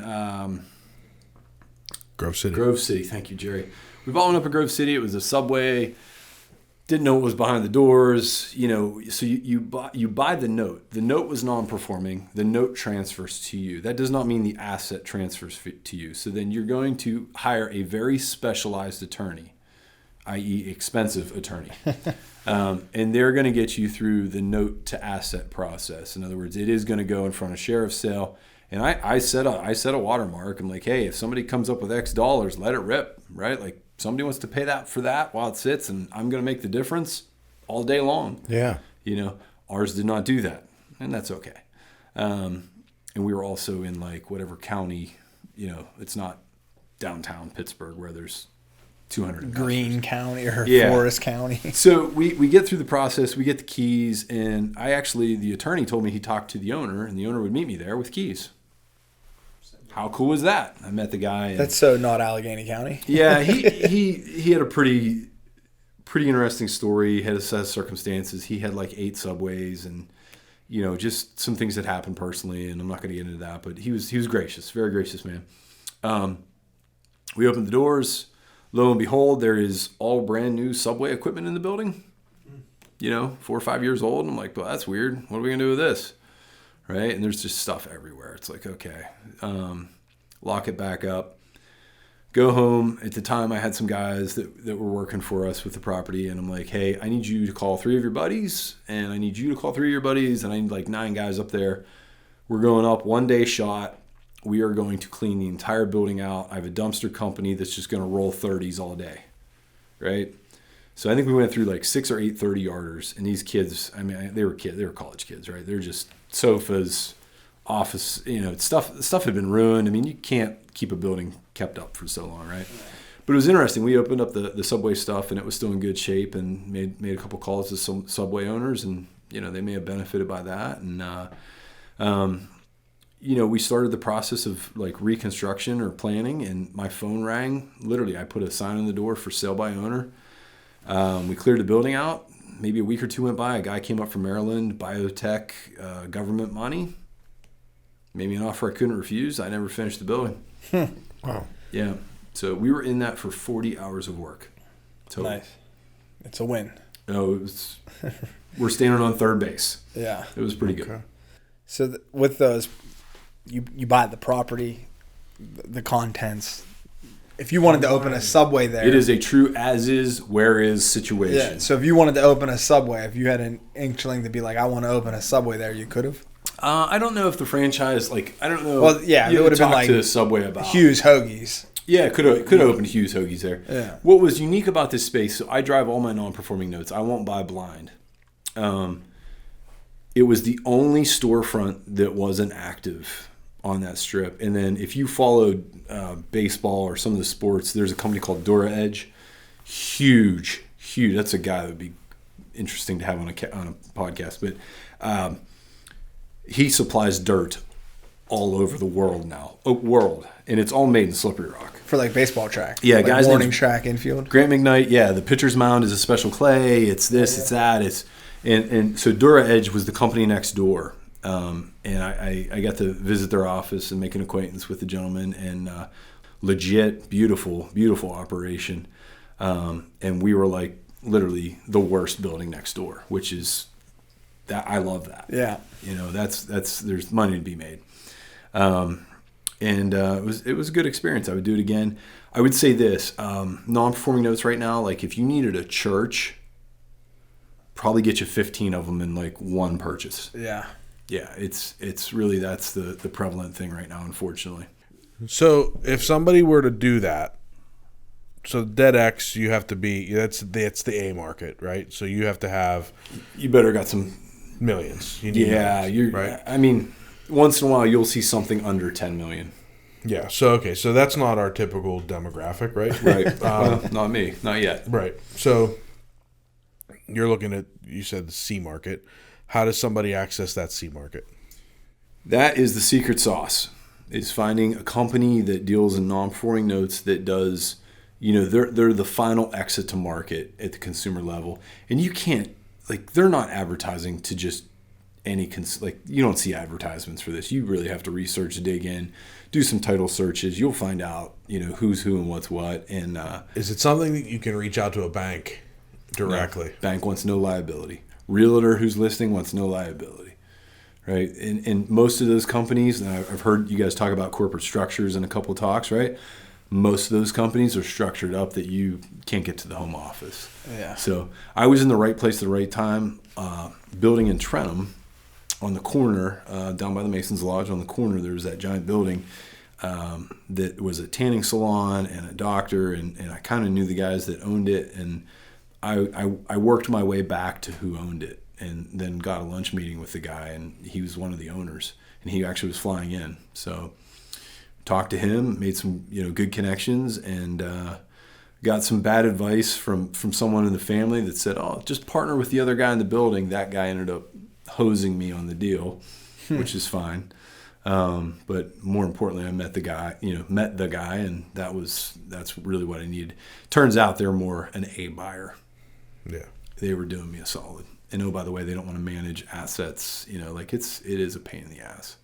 Grove City. Grove City. Thank you, Jerry. We bought one up in Grove City. It was a Subway. Didn't know what was behind the doors. So you buy the note. The note was non-performing. The note transfers to you. That does not mean the asset transfers to you. So then you're going to hire a very specialized attorney, i.e. expensive attorney. And they're going to get you through the note to asset process. In other words, it is going to go in front of sheriff's sale. And I set a watermark. I'm like, hey, if somebody comes up with X dollars, let it rip, right? Like, somebody wants to pay that for that while it sits, and I'm going to make the difference all day long. Yeah. Ours did not do that, and that's okay. And we were also in like whatever county, it's not downtown Pittsburgh where there's 200 Greene County or Yeah. Forest County. So we get through the process, we get the keys, and the attorney told me he talked to the owner, and the owner would meet me there with keys. How cool was that? I met the guy. And, That's so not Allegheny County. yeah, he had a pretty interesting story. He had a set of circumstances. He had like 8 Subways and, just some things that happened personally, and I'm not going to get into that, but he was gracious, very gracious man. We opened the doors. Lo and behold, there is all brand new Subway equipment in the building, 4 or 5 years old. And I'm like, well, that's weird. What are we going to do with this? Right? And there's just stuff everywhere. It's like, okay, lock it back up. Go home. At the time, I had some guys that were working for us with the property. And I'm like, hey, I need you to call 3 of your buddies. And I need you to call 3 of your buddies. And I need like 9 guys up there. We're going up 1 day shot. We are going to clean the entire building out. I have a dumpster company that's just going to roll 30s all day. Right? So I think we went through like 6 or 8 30-yarders. And these kids, they were college kids, right? They're just sofas, office, stuff had been ruined. You can't keep a building kept up for so long, right? But it was interesting. We opened up the Subway stuff, and it was still in good shape, and made a couple calls to some Subway owners, and they may have benefited by that. And we started the process of like reconstruction or planning, and my phone rang. Literally, I put a sign on the door for sale by owner. We cleared the building out. Maybe a week or 2 went by. A guy came up from Maryland, biotech, government money. Maybe an offer I couldn't refuse. I never finished the building. Wow. Yeah. So we were in that for 40 hours of work. Total. Nice. It's a win. No, it was. We're standing on third base. Yeah. It was pretty good. So with those, you buy the property, the contents. If you wanted to open a Subway there. It is a true as is, where is situation. Yeah. So if you wanted to open a Subway, if you had an inkling to be like, I want to open a Subway there, you could have? I don't know if the franchise, I don't know. Well, yeah, You it would have been talk like to Subway about Hughes Hoagies. Yeah, could have opened Hughes Hoagies there. Yeah. What was unique about this space, so I drive all my non-performing notes. I won't buy blind. It was the only storefront that wasn't active on that strip. And then if you followed baseball or some of the sports, there's a company called Dura Edge. Huge. That's a guy that would be interesting to have on a podcast. But he supplies dirt all over the world now. And it's all made in Slippery Rock. For like baseball track. Yeah, like guys. Morning track infield. Grant McKnight, yeah, the pitcher's mound is a special clay. It's this, it's that. And so Dura Edge was the company next door. And I got to visit their office and make an acquaintance with the gentleman, and legit, beautiful opperation. And we were like literally the worst building next door, which is that I love that. Yeah. That's there's money to be made. And it was a good experience. I would do it again. I would say this, non-performing notes right now, like if you needed a church, probably get you 15 of them in like one purchase. Yeah. Yeah, it's really, that's the prevalent thing right now, unfortunately. So if somebody were to do that, so dead X, you have to be, that's the A market, right? So you have to have, You better got some millions. You need millions, right? I mean, once in a while you'll see something under 10 million. Yeah. So that's not our typical demographic, right? Right. Not me, not yet. Right. So you're looking at, you said the C market. How does somebody access that C market? That is the secret sauce, is finding a company that deals in non-performing notes that does, they're the final exit to market at the consumer level. And you can't, like, they're not advertising to just you don't see advertisements for this. You really have to research, dig in, do some title searches. You'll find out, who's who and what's what. And is it something that you can reach out to a bank directly? No, bank wants no liability. Realtor who's listing wants no liability, right? And most of those companies, and I've heard you guys talk about corporate structures in a couple of talks, right? Most of those companies are structured up that you can't get to the home office. Yeah. So I was in the right place at the right time. Building in Trenton, on the corner, down by the Masons Lodge, on the corner, there was that giant building that was a tanning salon and a doctor, and I kind of knew the guys that owned it, and I worked my way back to who owned it, and then got a lunch meeting with the guy, and he was one of the owners, and he actually was flying in. So talked to him, made some good connections, and got some bad advice from someone in the family that said, "Oh, just partner with the other guy in the building." That guy ended up hosing me on the deal, which is fine. But more importantly, I met the guy, and that's really what I needed. Turns out they're more an A buyer. Yeah. They were doing me a solid. And oh, by the way, they don't want to manage assets, it is a pain in the ass.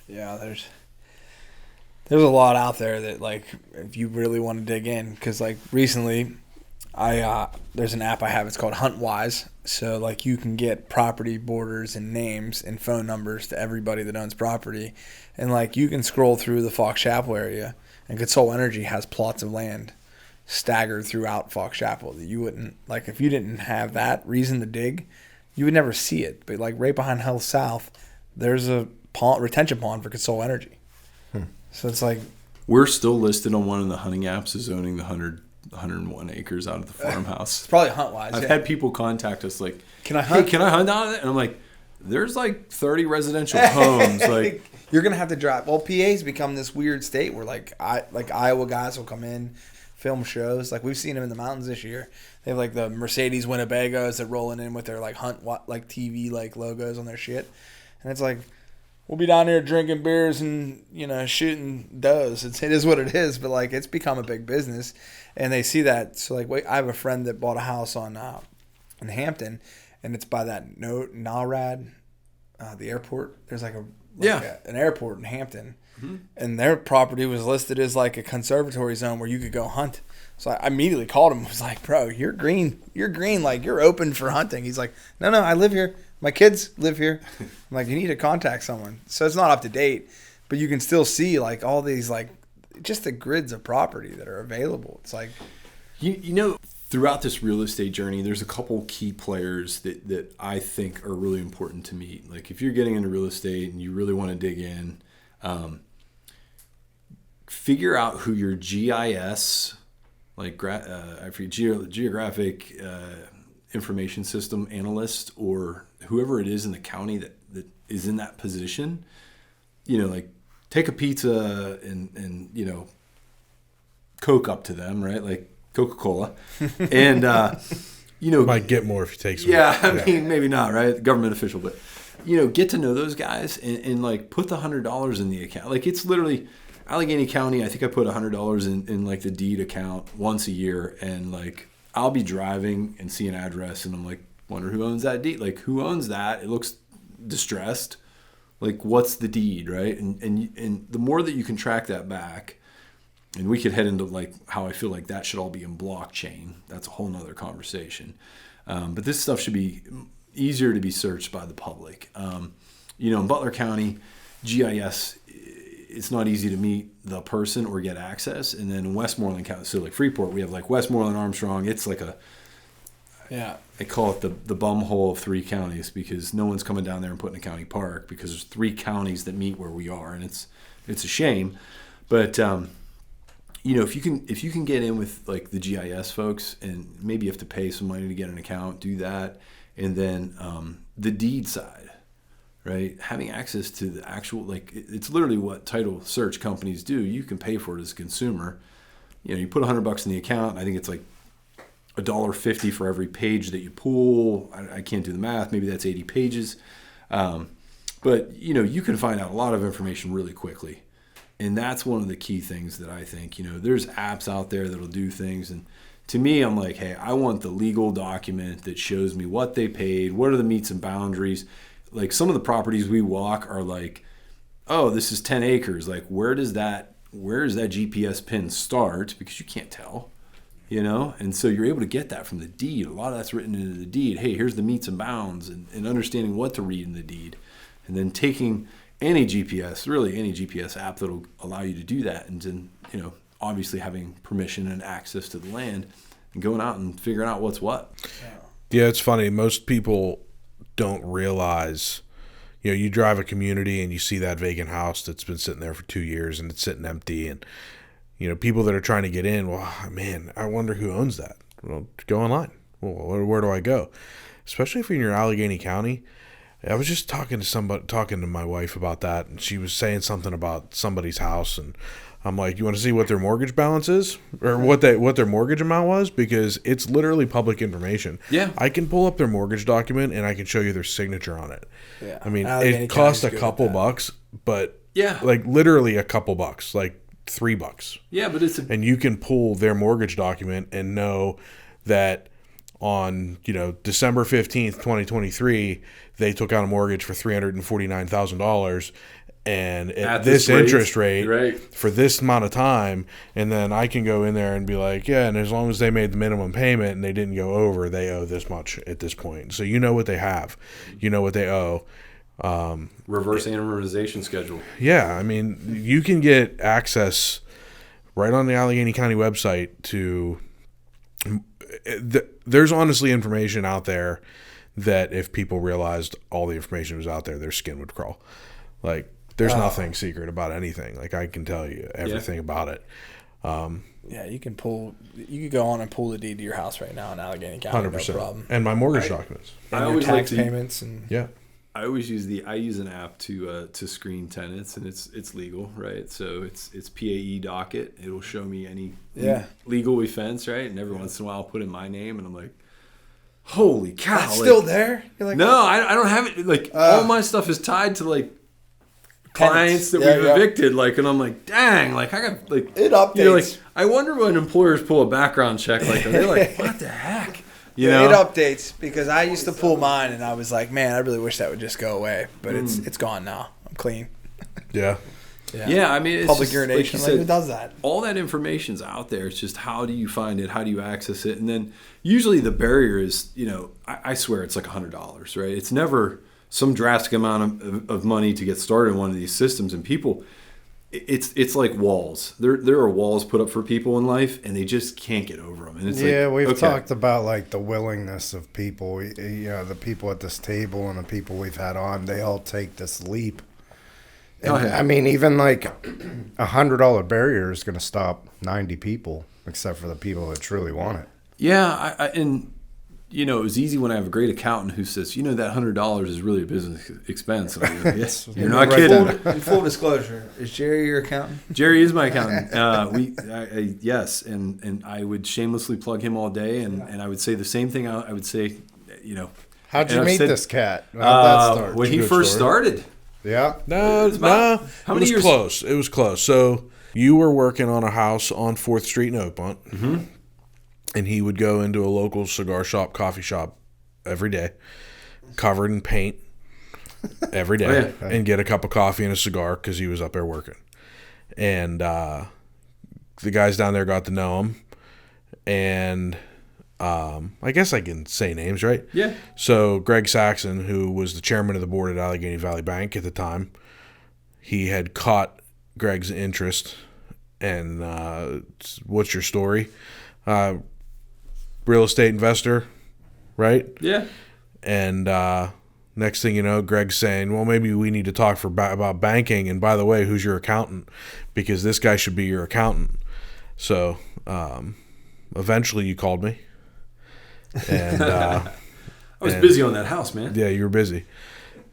Yeah, there's a lot out there that, like, if you really want to dig in, because like recently there's an app I have, it's called HuntWise. So like you can get property borders and names and phone numbers to everybody that owns property, and like you can scroll through the Fox Chapel area, and Consol Energy has plots of land staggered throughout Fox Chapel that you wouldn't, like, if you didn't have that reason to dig, you would never see it. But like right behind Hell South, there's a retention pond for Consol Energy. So it's like, we're still listed on one of the hunting apps as owning the 101 acres out of the farmhouse. it's probably HuntWise. I've had people contact us like, can I hunt? Hey, can I hunt out of it? And I'm like, there's like 30 residential homes. Like, you're gonna have to drive. Well, PA's become this weird state where like Iowa guys will come in, film shows. Like we've seen them in the mountains this year. They have like the Mercedes Winnebagos that rolling in with their like like TV like logos on their shit, and it's like, we'll be down here drinking beers and shooting does. It is what it is, but like it's become a big business, and they see that. So like, I have a friend that bought a house on in Hampton, and it's by that NARAD, the airport. There's like an airport in Hampton, and their property was listed as like a conservatory zone where you could go hunt. So I immediately called him. I was like, "Bro, you're green. Like you're open for hunting." He's like, "No, I live here. My kids live here." I'm like, "You need to contact someone." So it's not up to date, but you can still see like all these like just the grids of property that are available. It's like, throughout this real estate journey, there's a couple key players that I think are really important to meet. Like if you're getting into real estate and you really want to dig in, figure out who your GIS, like I forget, geographic information system analyst, or whoever it is in the county that is in that position, like take a pizza and Coke up to them, right? Like Coca-Cola. And, might get more if you take some. Yeah, I mean, maybe not, right? Government official, but, get to know those guys and like put the $100 in the account. Like it's literally Allegheny County. I think I put $100 in like the deed account once a year. And like, I'll be driving and see an address and I'm like, wonder who owns that deed? Like who owns that? It looks distressed. Like what's the deed, right? And the more that you can track that back, and we could head into like how I feel like that should all be in blockchain. That's a whole nother conversation. But this stuff should be easier to be searched by the public. In Butler County, GIS, it's not easy to meet the person or get access. And then in Westmoreland County, so like Freeport, we have like Westmoreland, Armstrong. It's like I call it the bum hole of 3 counties because no one's coming down there and putting a county park because there's 3 counties that meet where we are. And it's a shame. But, if you can get in with like the GIS folks and maybe you have to pay some money to get an account, do that. And then the deed side, right? Having access to the actual, like it's literally what title search companies do. You can pay for it as a consumer. You put $100 in the account. I think it's like $1.50 for every page that you pull. I can't do the math. Maybe that's 80 pages. But you can find out a lot of information really quickly. And that's one of the key things that I think, there's apps out there that'll do things. And to me, I'm like, hey, I want the legal document that shows me what they paid, what are the meets and boundaries. Like some of the properties we walk are like, oh, this is 10 acres. Like where does that GPS pin start? Because you can't tell, And so you're able to get that from the deed. A lot of that's written into the deed. Hey, here's the meets and bounds and understanding what to read in the deed. And then taking any GPS app that'll allow you to do that, and then obviously having permission and access to the land, and going out and figuring out what's what. Yeah, it's funny. Most people don't realize, you drive a community and you see that vacant house that's been sitting there for 2 years and it's sitting empty, and people that are trying to get in. Well, man, I wonder who owns that. Well, go online. Well, where do I go? Especially if you're in Allegheny County. I was just talking to my wife about that, and she was saying something about somebody's house, and I'm like, you want to see what their mortgage balance is, or what their mortgage amount was, because it's literally public information. Yeah, I can pull up their mortgage document and I can show you their signature on it. Yeah, I mean, it cost a couple bucks, but like literally a couple bucks, like $3. Yeah, but and you can pull their mortgage document and know that on December 15th, 2023, they took out a mortgage for $349,000, and at this interest rate right, for this amount of time, and then I can go in there and be like, yeah, and as long as they made the minimum payment and they didn't go over, they owe this much at this point. So what they have, what they owe. Reverse amortization schedule. Yeah, I mean, you can get access right on the Allegheny County website to. There's honestly information out there that if people realized all the information was out there, their skin would crawl. Like there's nothing secret about anything. Like I can tell you everything about it. You can go on and pull the deed to your house right now in Allegheny County. 100%. No problem. And my mortgage documents. And your tax payments and I always use an app to screen tenants, and it's legal, right? So it's PAE docket. It'll show me any legal offense, right? And every once in a while I'll put in my name, and I'm like, holy cow. That's still there? You're like, no, I don't have it. Like all my stuff is tied to like clients that we've evicted, like, and I'm like, dang, like I got like it updates. Like I wonder when employers pull a background check, like are they like, what the heck? It updates because I used to pull mine and I was like, man, I really wish that would just go away, but it's gone now. I'm clean. Yeah. I mean, it's public just, urination. Like, who does that? All that information's out there. It's just how do you find it? How do you access it? And then usually the barrier is, I swear it's like $100, right? It's never some drastic amount of money to get started in one of these systems. And people, it's like walls. There are walls put up for people in life, and they just can't get over them. And it's we've talked about like the willingness of people. The people at this table and the people we've had on, they all take this leap Oh, yeah. I mean, even like $100 barrier is going to stop 90 people, except for the people that truly want it. Yeah, and it was easy when I have a great accountant who says, that $100 is really a business expense. And I go, yes, you're not kidding. In full disclosure, is Jerry your accountant? Jerry is my accountant. Yes, and I would shamelessly plug him all day, and I would say the same thing. I would say, How'd you meet this cat? How'd that start? When he first started. Yeah. No. How many years? Close. It was close. So you were working on a house on 4th Street in Oakmont, and he would go into a local cigar shop, coffee shop every day, covered in paint every day, and get a cup of coffee and a cigar because he was up there working. And the guys down there got to know him, and I guess I can say names, right? Yeah. So Greg Saxon, who was the chairman of the board at Allegheny Valley Bank at the time, he had caught Greg's interest. And what's your story? Real estate investor, right? Yeah. And next thing you know, Greg's saying, well, maybe we need to talk about banking. And by the way, who's your accountant? Because this guy should be your accountant. So eventually you called me. And I was busy on that house, man. Yeah, you were busy.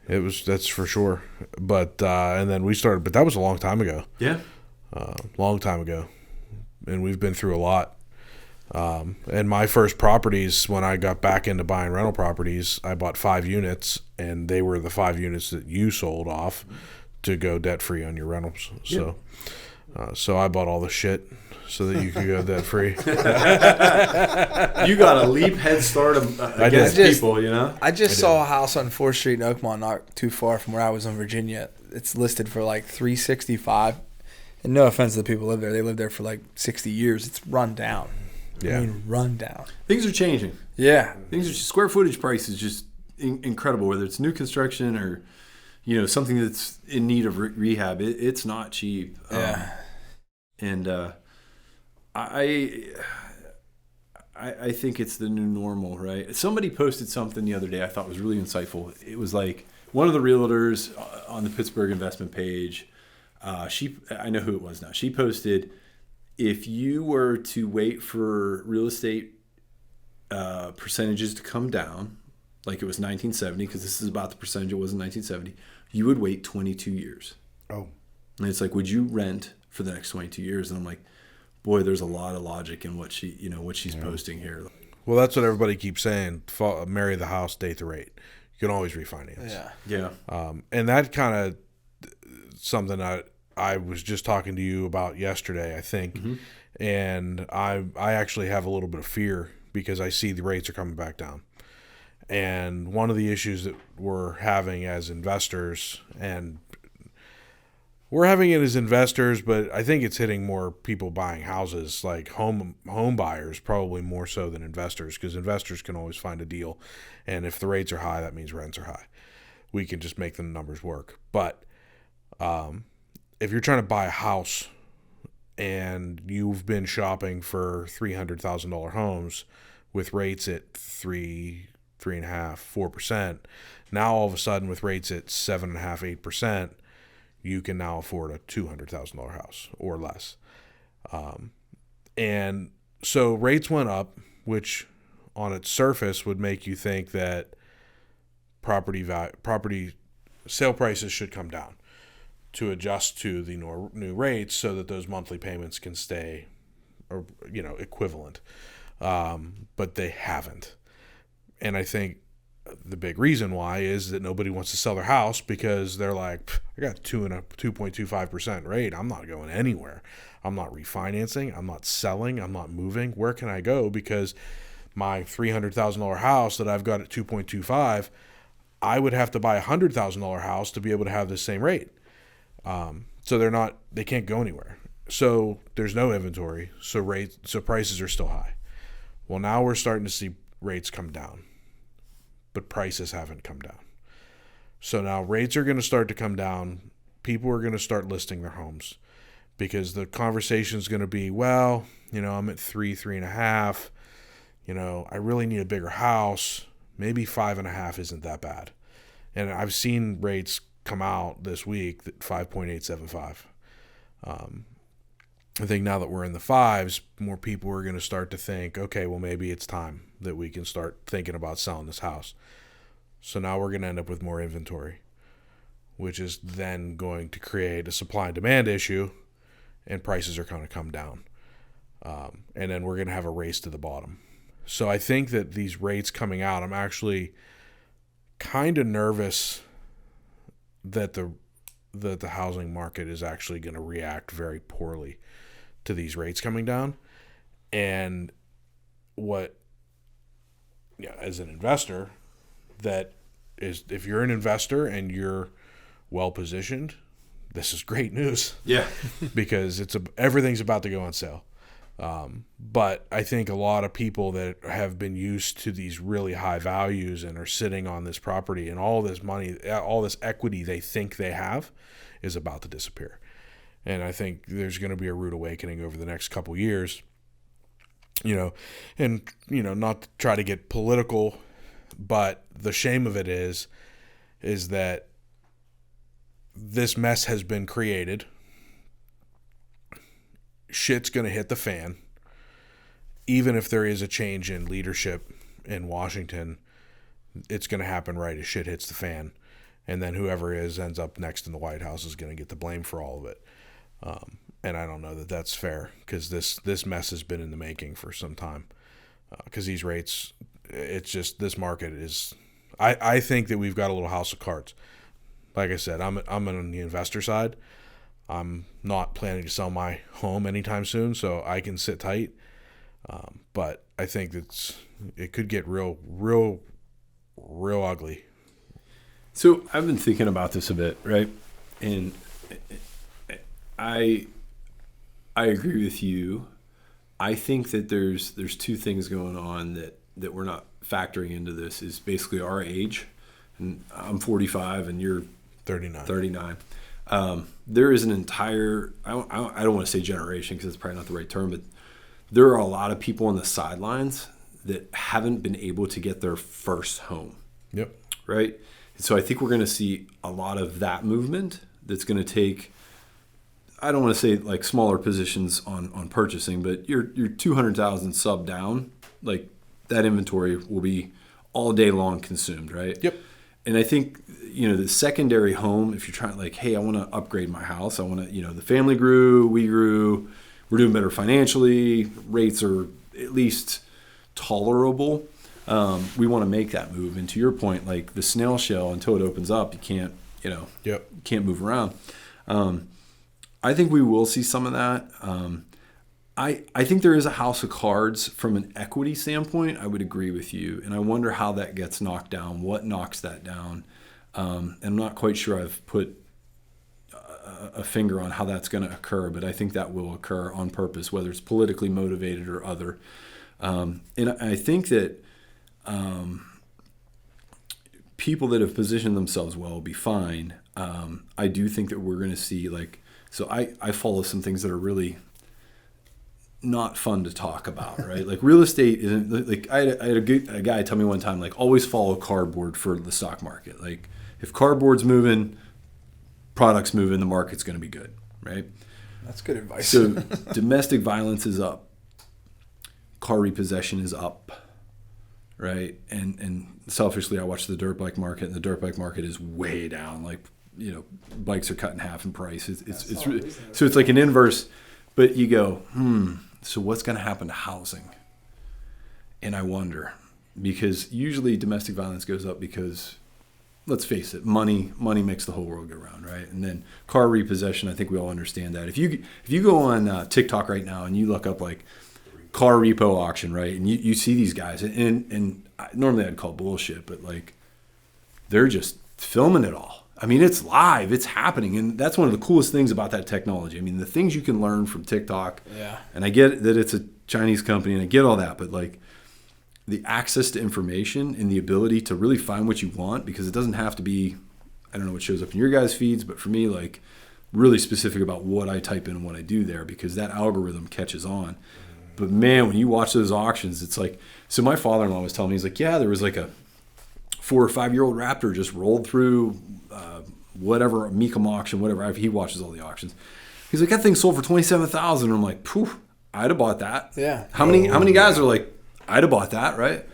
That's for sure. But and then we started, but that was a long time ago. Yeah. Long time ago. And we've been through a lot. And my first properties, when I got back into buying rental properties, I bought 5 units, and they were the 5 units that you sold off to go debt free on your rentals. So, so I bought all the shit so that you could go debt free. You got a leap head start against people, I just saw a house on 4th Street in Oakmont, not too far from where I was in Virginia. It's listed for like $365. And no offense to the people who live there, they lived there for like 60 years. It's run down. Yeah. I mean, run down. Things are changing. Yeah. Square footage price is just incredible, whether it's new construction or, something that's in need of rehab. It's not cheap. Yeah. And I think it's the new normal, right? Somebody posted something the other day I thought was really insightful. It was like one of the realtors on the Pittsburgh investment page, I know who it was now. She posted, if you were to wait for real estate percentages to come down, like it was 1970, because this is about the percentage it was in 1970, you would wait 22 years. Oh. And it's like, would you rent for the next 22 years? And I'm like, boy, there's a lot of logic in what she's posting here. Well, that's what everybody keeps saying. Marry the house, date the rate. You can always refinance. Yeah. And that kind of something I was just talking to you about yesterday, I think. Mm-hmm. And I actually have a little bit of fear because I see the rates are coming back down. And one of the issues that we're having as investors, and we're having it as investors, but I think it's hitting more people buying houses, like home buyers, probably more so than investors, because investors can always find a deal. And if the rates are high, that means rents are high. We can just make the numbers work. But if you're trying to buy a house and you've been shopping for $300,000 homes with rates at 3.5%, 4%, now all of a sudden with rates at 7.5%, 8%, you can now afford a $200,000 house or less. And so rates went up, which on its surface would make you think that property sale prices should come down to adjust to the new rates so that those monthly payments can stay, or equivalent. But they haven't. And I think the big reason why is that nobody wants to sell their house because they're like, I got 2.25% rate. I'm not going anywhere. I'm not refinancing. I'm not selling. I'm not moving. Where can I go? Because my $300,000 house that I've got at 2.25, I would have to buy a $100,000 house to be able to have the same rate. So they can't go anywhere. So there's no inventory. So prices are still high. Well, now we're starting to see rates come down, but prices haven't come down. So now rates are going to start to come down. People are going to start listing their homes because the conversation is going to be, well, I'm at 3.5. I really need a bigger house. Maybe 5.5 isn't that bad. And I've seen rates come out this week that 5.875. I think now that we're in the fives, more people are going to start to think, okay, well, maybe it's time that we can start thinking about selling this house. So now we're going to end up with more inventory, which is then going to create a supply and demand issue, and prices are going to come down. And then we're going to have a race to the bottom. So I think that these rates coming out, I'm actually kind of nervous that the housing market is actually going to react very poorly to these rates coming down. And as an investor, that is, if you're an investor and you're well positioned, this is great news. Yeah. Because everything's about to go on sale. But I think a lot of people that have been used to these really high values and are sitting on this property and all this money, all this equity they think they have is about to disappear. And I think there's going to be a rude awakening over the next couple years, and, not to try to get political, but the shame of it is that this mess has been created. Shit's going to hit the fan. Even if there is a change in leadership in Washington, it's going to happen right as shit hits the fan. And then whoever ends up next in the White House is going to get the blame for all of it. And I don't know that that's fair, because this mess has been in the making for some time. Because these rates, it's just, this market is, I think that we've got a little house of cards. Like I said, I'm on the investor side. I'm not planning to sell my home anytime soon, so I can sit tight. But I think it could get real ugly. So I've been thinking about this a bit, right? And I agree with you. I think that there's two things going on that we're not factoring into this, is basically our age. And I'm 45 and you're 39. There is an entire, I don't want to say generation, because it's probably not the right term, but there are a lot of people on the sidelines that haven't been able to get their first home. Yep. Right? So I think we're going to see a lot of that movement that's going to take, I don't want to say like smaller positions on purchasing, but your 200,000 sub down, like that inventory will be all day long consumed, right? Yep. And I think, the secondary home, if you're trying, like, hey, I want to upgrade my house. I want to, the family grew, we grew, we're doing better financially, rates are at least tolerable. We want to make that move. And to your point, like the snail shell, until it opens up, you can't, Yep. can't move around. I think we will see some of that. I think there is a house of cards from an equity standpoint. I would agree with you. And I wonder how that gets knocked down, what knocks that down. And I'm not quite sure I've put a finger on how that's going to occur, but I think that will occur on purpose, whether it's politically motivated or other. And I think that people that have positioned themselves well will be fine. I do think that we're going to see, so I follow some things that are really not fun to talk about, right? Like real estate isn't, like I had a guy tell me one time, like, always follow cardboard for the stock market. Like if cardboard's moving, products moving, the market's going to be good, right? That's good advice. So domestic violence is up, car repossession is up, right? And selfishly, I watch the dirt bike market, and the dirt bike market is way down. Like, bikes are cut in half in price. It's really, so it's like an inverse. But you go, so what's going to happen to housing? And I wonder, because usually domestic violence goes up because, let's face it, money makes the whole world go round, right? And then car repossession, I think we all understand that. If you go on TikTok right now and you look up like car repo auction, right, and you see these guys, and normally I'd call bullshit, but like they're just filming it all. I mean, it's live, it's happening, and that's one of the coolest things about that technology. I mean, the things you can learn from TikTok. Yeah. And I get that it's a Chinese company, and I get all that, but like the access to information and the ability to really find what you want, because it doesn't have to be, I don't know what shows up in your guys' feeds, but for me, like really specific about what I type in and what I do there, because that algorithm catches on. But man, when you watch those auctions, it's like, so my father-in-law was telling me, he's like, yeah, there was like a 4 or 5 year old Raptor just rolled through whatever Mecum auction, whatever. He watches all the auctions. He's like, that thing sold for $27,000. I'm like, poof, I'd have bought that. Yeah. How many guys are like, I'd have bought that, right?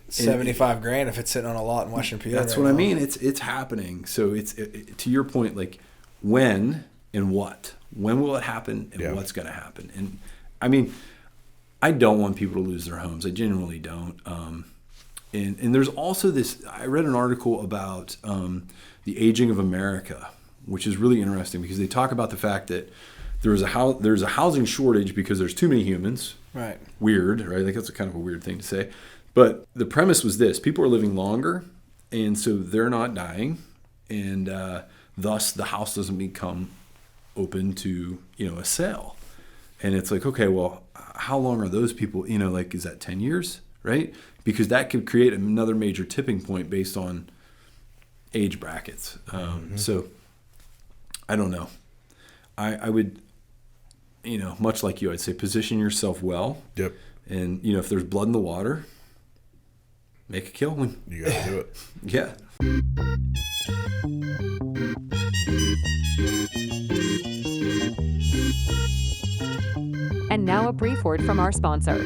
$75,000 if it's sitting on a lot in Western PA. That's right what now. I mean. It's happening. So it's to your point, like when and what? When will it happen and what's going to happen? And I mean, I don't want people to lose their homes. I genuinely don't. And there's also this, I read an article about the aging of America, which is really interesting because they talk about the fact that there's a housing shortage because there's too many humans. Right. Weird, right? Like that's kind of a weird thing to say. But the premise was this: people are living longer, and so they're not dying, and thus the house doesn't become open to a sale. And it's like, okay, well, how long are those people? Like, is that 10 years, right? Because that could create another major tipping point based on age brackets. So I don't know. I would, much like you, I'd say position yourself well. Yep. And, if there's blood in the water, make a killing. You got to do it. Yeah. And now a brief word from our sponsor.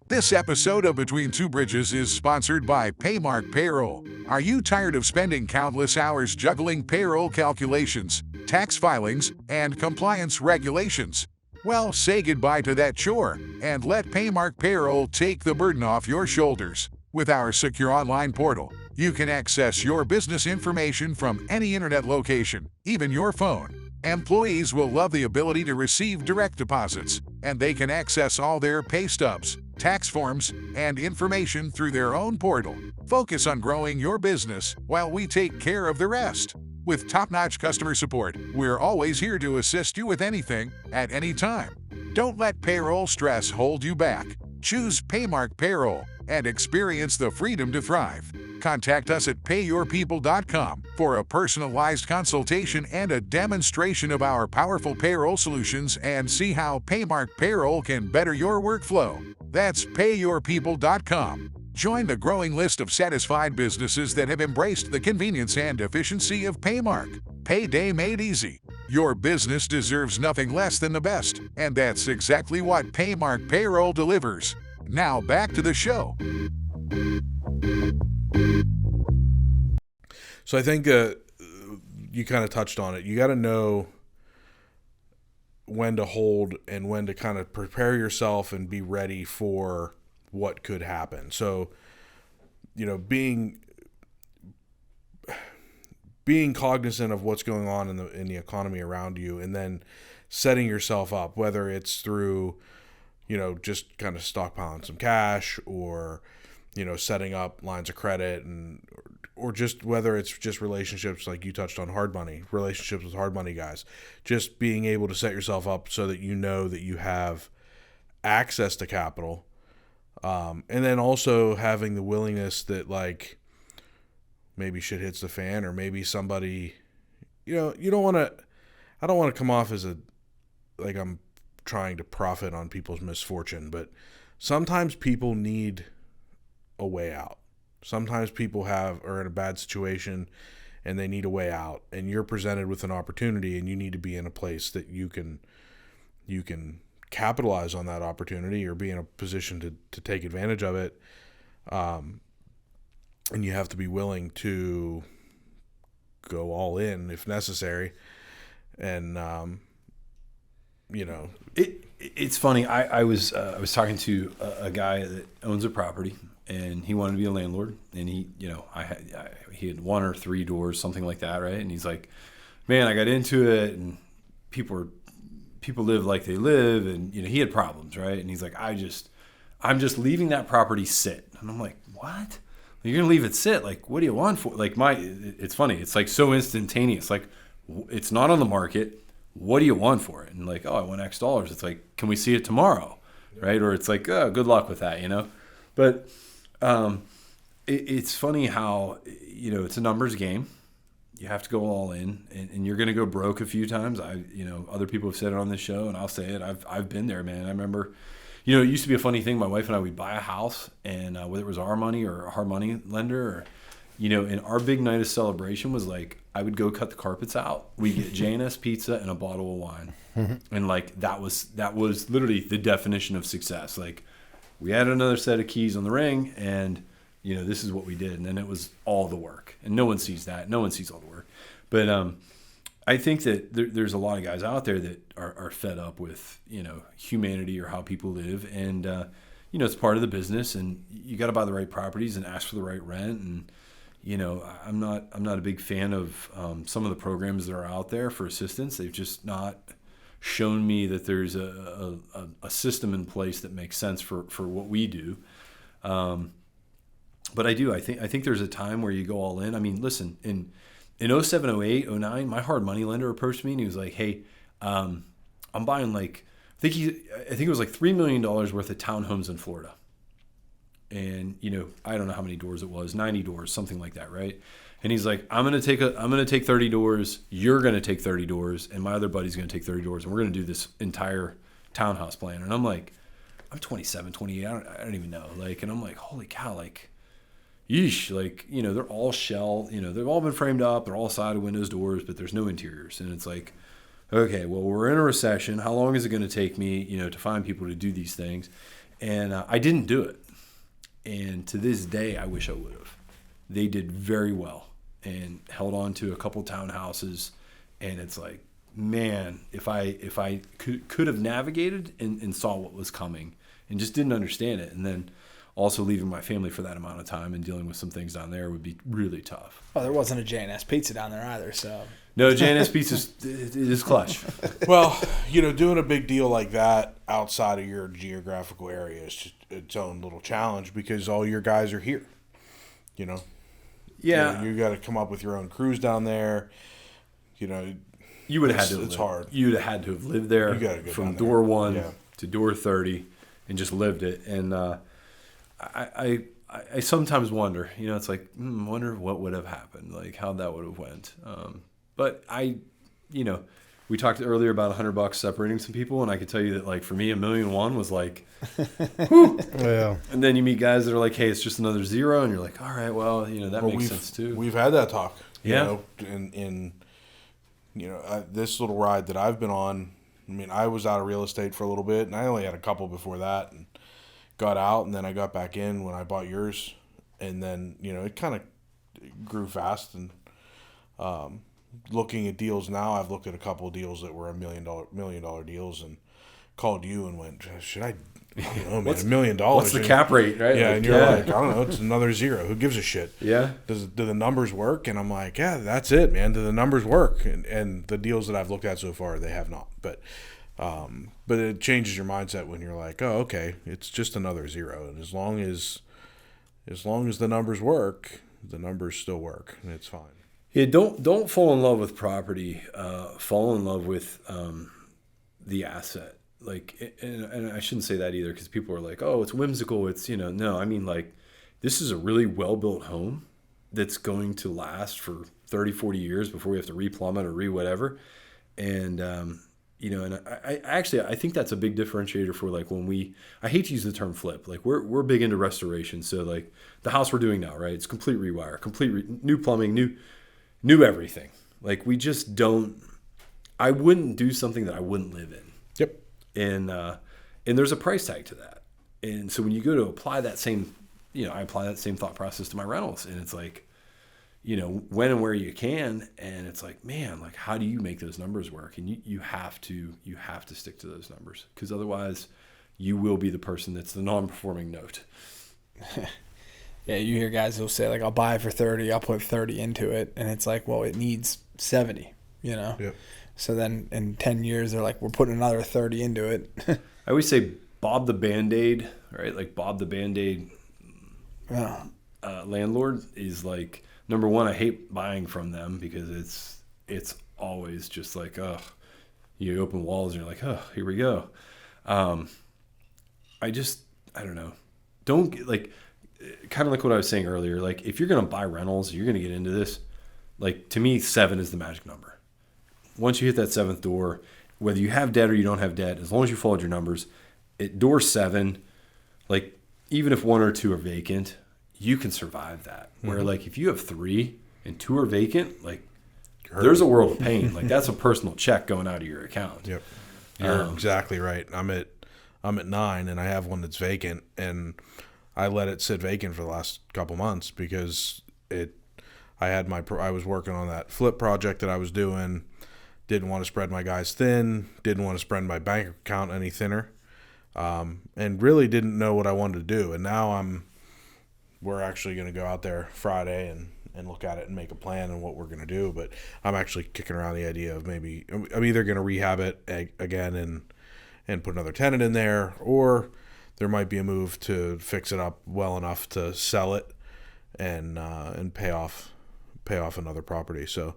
This episode of Between Two Bridges is sponsored by Paymark Payroll. Are you tired of spending countless hours juggling payroll calculations, tax filings, and compliance regulations? Well, say goodbye to that chore and let Paymark Payroll take the burden off your shoulders. With our secure online portal, you can access your business information from any internet location, even your phone. Employees will love the ability to receive direct deposits, and they can access all their pay stubs, tax forms, and information through their own portal. Focus on growing your business while we take care of the rest. With top-notch customer support, we're always here to assist you with anything, at any time. Don't let payroll stress hold you back. Choose Paymark Payroll and experience the freedom to thrive. Contact us at payyourpeople.com for a personalized consultation and a demonstration of our powerful payroll solutions, and see how Paymark Payroll can better your workflow. That's payyourpeople.com. Join the growing list of satisfied businesses that have embraced the convenience and efficiency of Paymark. Payday made easy. Your business deserves nothing less than the best, and that's exactly what Paymark Payroll delivers. Now back to the show. So I think you kind of touched on it. You got to know when to hold and when to kind of prepare yourself and be ready for what could happen. So, being cognizant of what's going on in the economy around you, and then setting yourself up, whether it's through, just kind of stockpiling some cash, or, setting up lines of credit, or just whether it's just relationships, like you touched on, relationships with hard money guys, just being able to set yourself up so that that you have access to capital. And then also having the willingness that, like, maybe shit hits the fan, or maybe somebody, I don't want to come off as like I'm trying to profit on people's misfortune, but sometimes people need a way out. Sometimes people are in a bad situation and they need a way out, and you're presented with an opportunity, and you need to be in a place that you can capitalize on that opportunity, or be in a position to take advantage of it. And you have to be willing to go all in if necessary. And, It's funny. I was talking to a guy that owns a property, and he wanted to be a landlord, and he had 1 or 3 doors, something like that. Right. And he's like, man, I got into it, and people live like they live, and he had problems, right? And he's like, I'm just leaving that property sit. And I'm like, what? You're gonna leave it sit? Like, what do you want for? Like, it's funny. It's like so instantaneous. Like, it's not on the market. What do you want for it? And like, oh, I want X dollars. It's like, can we see it tomorrow, right? Or it's like, oh, good luck with that, But it's funny how it's a numbers game. You have to go all in, and you're going to go broke a few times. Other people have said it on this show, and I'll say it. I've been there, man. I remember, it used to be a funny thing. My wife and I, we'd buy a house, and whether it was our money or a hard money lender, And our big night of celebration was like, I would go cut the carpets out. We get J&S pizza and a bottle of wine. And like, that was literally the definition of success. Like, we had another set of keys on the ring, and this is what we did. And then it was all the work, and no one sees that. No one sees all the work. But I think that there's a lot of guys out there that are fed up with, humanity or how people live. And, it's part of the business, and you got to buy the right properties and ask for the right rent. And, I'm not a big fan of some of the programs that are out there for assistance. They've just not shown me that there's a system in place that makes sense for what we do. But I think there's a time where you go all in. I mean, listen, in 07, 08, 09, my hard money lender approached me and he was like, hey, I'm buying I think it was like $3 million worth of townhomes in Florida. And, I don't know how many doors it was, 90 doors, something like that. Right. And he's like, I'm going to take 30 doors. You're going to take 30 doors. And my other buddy's going to take 30 doors. And we're going to do this entire townhouse plan. And I'm like, I'm 27, 28. I don't even know. And I'm like, holy cow, yeesh, they're all shell, they've all been framed up. They're all sided windows, doors, but there's no interiors. And it's like, okay, well, we're in a recession. How long is it going to take me, to find people to do these things? And I didn't do it. And to this day, I wish I would have. They did very well and held on to a couple townhouses. And it's like, man, if I could have navigated and saw what was coming and just didn't understand it. And then also leaving my family for that amount of time and dealing with some things down there would be really tough. Oh, there wasn't a J&S pizza down there either, so. No, J&S pizza is clutch. Well, doing a big deal like that outside of your geographical area is just its own little challenge because all your guys are here. Yeah. You got to come up with your own crews down there. You would have had to. It's hard. You'd have had to have lived there from door 1 to door 30 and just lived it. And I sometimes wonder, it's like, wonder what would have happened, how that would have went. But we talked earlier about $100 separating some people, and I could tell you that, for me, $1.1 million was whew. Yeah. And then you meet guys that are like, hey, it's just another zero, and you're like, all right, well, that makes sense too. We've had that talk. Yeah. In this little ride that I've been on, I mean, I was out of real estate for a little bit, and I only had a couple before that, and got out, and then I got back in when I bought yours, and then it kind of grew fast. And looking at deals now, I've looked at a couple of deals that were $1 million deals, and called you and went, should I? Man, $1 million. What's the cap rate, right? Yeah, and you're like, I don't know, it's another zero. Who gives a shit? Yeah. Do the numbers work? And I'm like, yeah, that's it, man. Do the numbers work? And the deals that I've looked at so far, they have not. But it changes your mindset when you're like, oh, okay, it's just another zero. And as long as the numbers work, the numbers still work, and it's fine. Yeah, don't fall in love with property. Fall in love with the asset. And I shouldn't say that either, because people are like, oh, it's whimsical. It's no. I mean, this is a really well built home that's going to last for 30, 40 years before we have to replumb it or whatever. And and I think that's a big differentiator for when I hate to use the term flip. We're big into restoration. So the house we're doing now, right? It's complete rewire, new plumbing, new everything. We just don't. I wouldn't do something that I wouldn't live in. Yep. And there's a price tag to that. And so when you go to apply that same, I apply that same thought process to my rentals, and it's when and where you can, and it's man, how do you make those numbers work? And you have to stick to those numbers, because otherwise you will be the person that's the non-performing note. Yeah, you hear guys who'll say I'll buy it for 30, I'll put 30 into it, and it's well, it needs 70, Yep. So then in 10 years they're we're putting another 30 into it. I always say Bob the Band-Aid, right? Bob the Band-Aid landlord is number one, I hate buying from them, because it's always just you open walls and you're oh, here we go. I don't know. Don't get kind of what I was saying earlier. If you're going to buy rentals, you're going to get into this. To me, 7 is the magic number. Once you hit that 7th door, whether you have debt or you don't have debt, as long as you followed your numbers, at door 7, even if 1 or 2 are vacant, you can survive that. Where like if you have 3 and 2 are vacant, like there's a world of pain. Like that's a personal check going out of your account. Yep. You're exactly right. I'm at 9 and I have one that's vacant, and I let it sit vacant for the last couple months because I was working on that flip project that I was doing. Didn't want to spread my guys thin. Didn't want to spread my bank account any thinner. And really didn't know what I wanted to do. And now we're actually going to go out there Friday and look at it and make a plan on what we're going to do. But I'm actually kicking around the idea of maybe I'm either going to rehab it again and put another tenant in there, or there might be a move to fix it up well enough to sell it and pay off another property. So,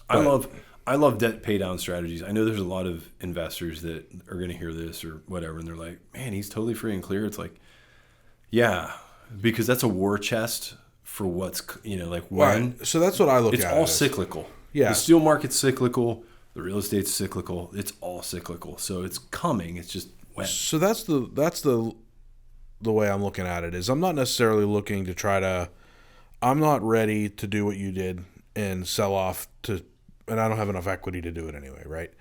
I love debt pay down strategies. I know there's a lot of investors that are going to hear this or whatever, and they're like, man, he's totally free and clear. It's like, yeah, because that's a war chest for what's, like when. Right. So that's what I look at. It's all cyclical. Yeah. The steel market's cyclical. The real estate's cyclical. It's all cyclical. So it's coming. It's just when. So that's the way I'm looking at it is I'm not necessarily looking to I'm not ready to do what you did and sell off and I don't have enough equity to do it anyway, right?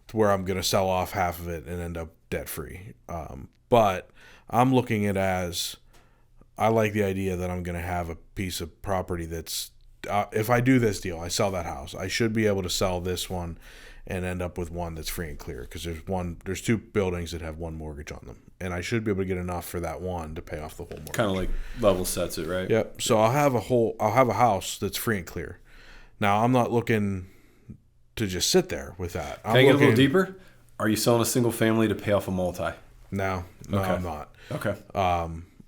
To where I'm going to sell off half of it and end up debt free. But I'm looking at as I like the idea that I'm going to have a piece of property that's if I do this deal, I sell that house, I should be able to sell this one and end up with one that's free and clear, because there's 2 buildings that have 1 mortgage on them, and I should be able to get enough for that one to pay off the whole mortgage. Kind of like level sets it, right? Yep. So I'll have a house that's free and clear. Now, I'm not looking to just sit there with that. Can I get a little deeper? Are you selling a single family to pay off a multi? No, Okay. I'm not. Okay.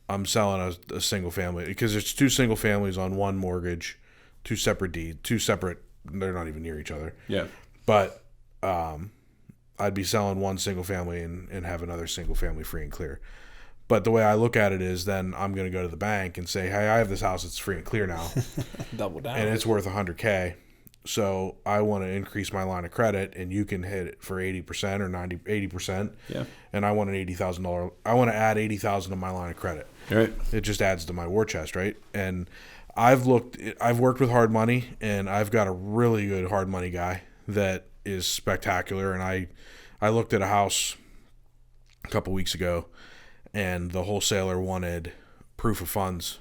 I'm selling a single family because there's 2 single families on 1 mortgage, 2 separate deeds, 2 separate. They're not even near each other. Yeah. But I'd be selling 1 single family and have another single family free and clear. But the way I look at it is then I'm going to go to the bank and say, hey, I have this house that's free and clear now. Double down. And it's worth $100K. So I want to increase my line of credit, and you can hit it for 80% or 80%. Yeah. And I want an $80,000. I want to add $80,000 to my line of credit. Right. It just adds to my war chest, right? And I've worked with hard money, and I've got a really good hard money guy that is spectacular. And I looked at a house a couple weeks ago, and the wholesaler wanted proof of funds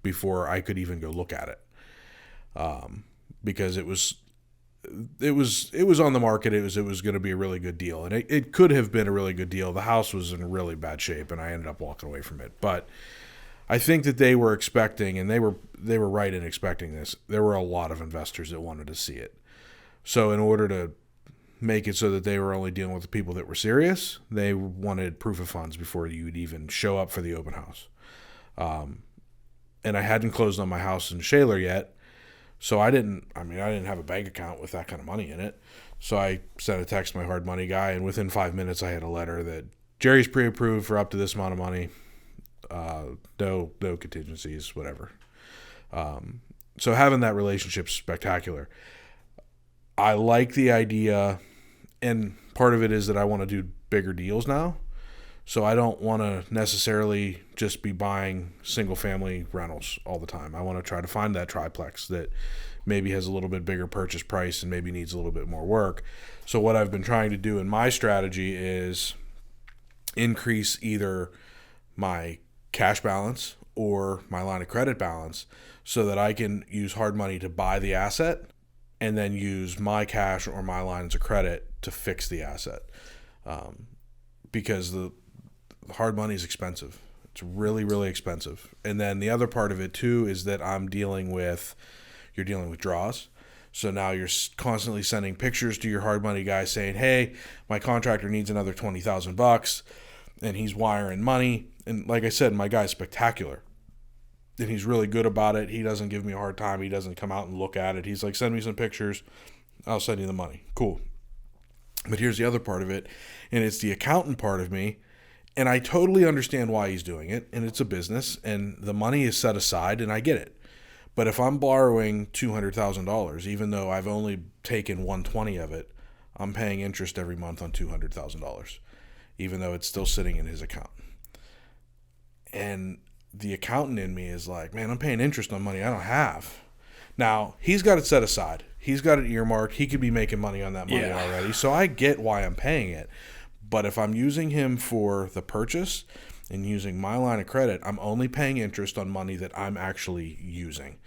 before I could even go look at it, because it was on the market. It was going to be a really good deal, and it could have been a really good deal. The house was in really bad shape, and I ended up walking away from it. But I think that they were expecting, and they were right in expecting this. There were a lot of investors that wanted to see it. So in order to make it so that they were only dealing with the people that were serious, they wanted proof of funds before you would even show up for the open house. And I hadn't closed on my house in Shaler yet, so I didn't have a bank account with that kind of money in it. So I sent a text to my hard money guy, and within 5 minutes I had a letter that Jerry's pre-approved for up to this amount of money. No contingencies, whatever. So having that relationship is spectacular. I like the idea, and part of it is that I want to do bigger deals now. So I don't want to necessarily just be buying single family rentals all the time. I want to try to find that triplex that maybe has a little bit bigger purchase price and maybe needs a little bit more work. So what I've been trying to do in my strategy is increase either my cash balance or my line of credit balance so that I can use hard money to buy the asset and then use my cash or my lines of credit to fix the asset. Because the hard money is expensive. It's really, really expensive. And then the other part of it too is that you're dealing with draws. So now you're constantly sending pictures to your hard money guy saying, hey, my contractor needs another $20,000, and he's wiring money. And like I said, my guy's spectacular. And he's really good about it. He doesn't give me a hard time. He doesn't come out and look at it. He's like, send me some pictures. I'll send you the money. Cool. But here's the other part of it, and it's the accountant part of me. And I totally understand why he's doing it, and it's a business, and the money is set aside, and I get it. But if I'm borrowing $200,000, even though I've only taken $120,000 of it, I'm paying interest every month on $200,000, even though it's still sitting in his account. And the accountant in me is like, man, I'm paying interest on money I don't have. Now, he's got it set aside. He's got it earmarked. He could be making money on that money already. So I get why I'm paying it. But if I'm using him for the purchase and using my line of credit, I'm only paying interest on money that I'm actually using.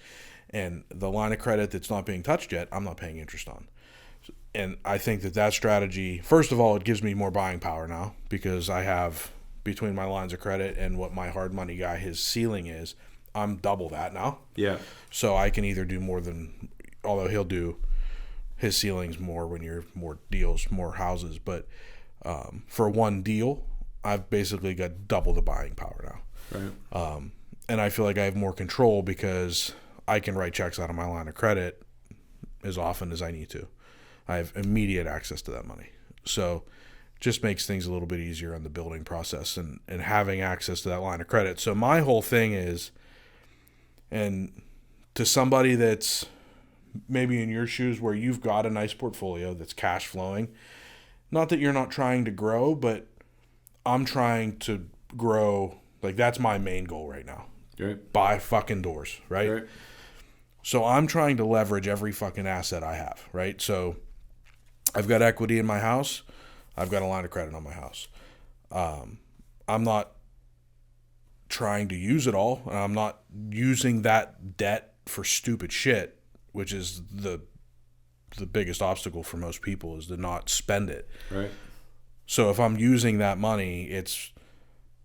And the line of credit that's not being touched yet, I'm not paying interest on. And I think that strategy, first of all, it gives me more buying power now because I have, between my lines of credit and what my hard money guy, his ceiling is, I'm double that now. Yeah. So I can either do more than, although he'll do his ceilings more when you're more deals, more houses. But for one deal, I've basically got double the buying power now. Right. And I feel like I have more control because I can write checks out of my line of credit as often as I need to. I have immediate access to that money. So just makes things a little bit easier on the building process and having access to that line of credit. So my whole thing is, and to somebody that's maybe in your shoes where you've got a nice portfolio that's cash flowing, not that you're not trying to grow, but I'm trying to grow. Like, that's my main goal right now. Right. Buy fucking doors, right? So I'm trying to leverage every fucking asset I have, right? So I've got equity in my house. I've got a line of credit on my house. I'm not trying to use it all, and I'm not using that debt for stupid shit, which is the biggest obstacle for most people, is to not spend it. Right. So if I'm using that money, it's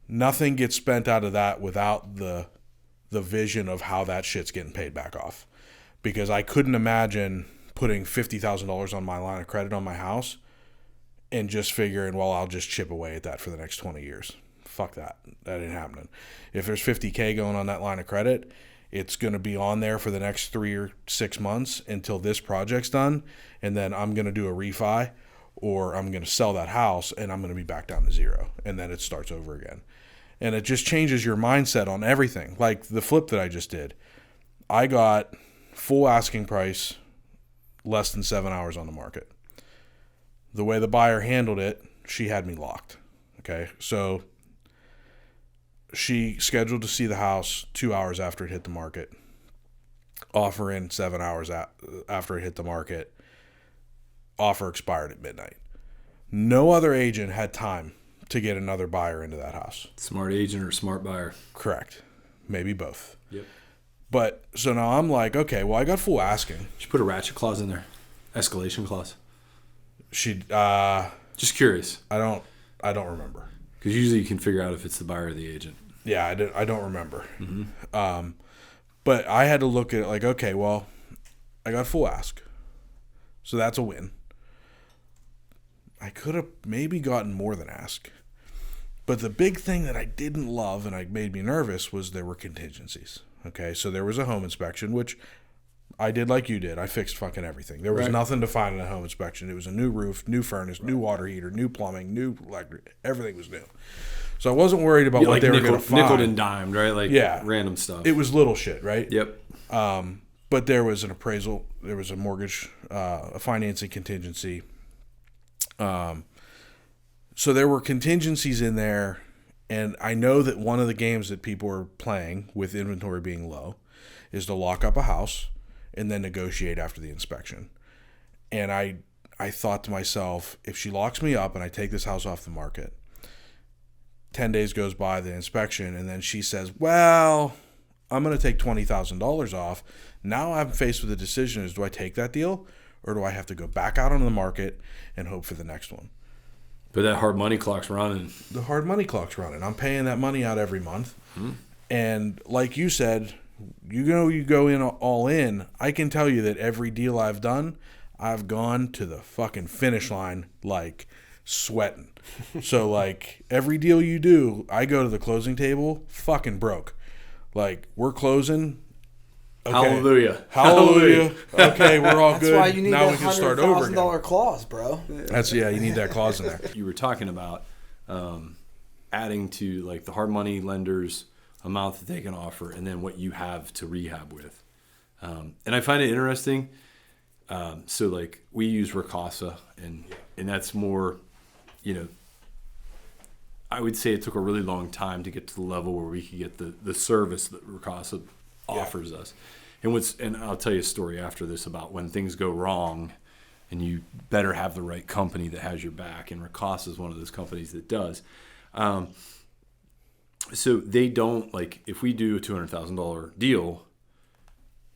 nothing gets spent out of that without the vision of how that shit's getting paid back off. Because I couldn't imagine putting $50,000 on my line of credit on my house and just figuring, well, I'll just chip away at that for the next 20 years. Fuck that. That ain't happening. If there's $50K going on that line of credit, it's going to be on there for the next 3 or 6 months until this project's done. And then I'm going to do a refi, or I'm going to sell that house and I'm going to be back down to zero. And then it starts over again. And it just changes your mindset on everything. Like the flip that I just did. I got full asking price, less than 7 hours on the market. The way the buyer handled it, she had me locked. Okay, so she scheduled to see the house 2 hours after it hit the market. Offer in 7 hours after it hit the market. Offer expired at midnight. No other agent had time to get another buyer into that house. Smart agent or smart buyer. Correct. Maybe both. Yep. But so now I'm like, okay, well, I got full asking. Should put a ratchet clause in there. Escalation clause. She just curious. I don't remember. Because usually you can figure out if it's the buyer or the agent. Yeah, I don't remember. Mm-hmm. But I had to look at it like, okay, well, I got full ask. So that's a win. I could have maybe gotten more than ask. But the big thing that I didn't love and it made me nervous was there were contingencies. Okay, so there was a home inspection, which I did like you did. I fixed fucking everything. There was nothing to find in a home inspection. It was a new roof, new furnace, new water heater, new plumbing, new electric. Everything was new. So I wasn't worried about what they were going to find. Nickeled and dimed, right? Like random stuff. It was little shit, right? Yep. But there was an appraisal. There was a mortgage, a financing contingency. So there were contingencies in there. And I know that one of the games that people are playing with inventory being low is to lock up a house and then negotiate after the inspection. And I thought to myself, if she locks me up and I take this house off the market, 10 days goes by the inspection, and then she says, well, I'm going to take $20,000 off. Now I'm faced with a decision is, do I take that deal or do I have to go back out on the market and hope for the next one? But that hard money clock's running. The hard money clock's running. I'm paying that money out every month. Mm-hmm. And like you said, you go in all in. I can tell you that every deal I've done, I've gone to the fucking finish line like sweating. So like every deal you do, I go to the closing table fucking broke. Like we're closing. Okay. Hallelujah. Okay, we're all good. That's why you need now that we can start over again. $100,000 clause, bro. You need that clause in there. You were talking about adding to like the hard money lenders amount that they can offer and then what you have to rehab with. And I find it interesting. So like we use Ricasa and that's more, I would say it took a really long time to get to the level where we could get the service that Ricasa offers us. And I'll tell you a story after this about when things go wrong, and you better have the right company that has your back. And Ricasa is one of those companies that does. So they don't, like, if we do a $200,000 deal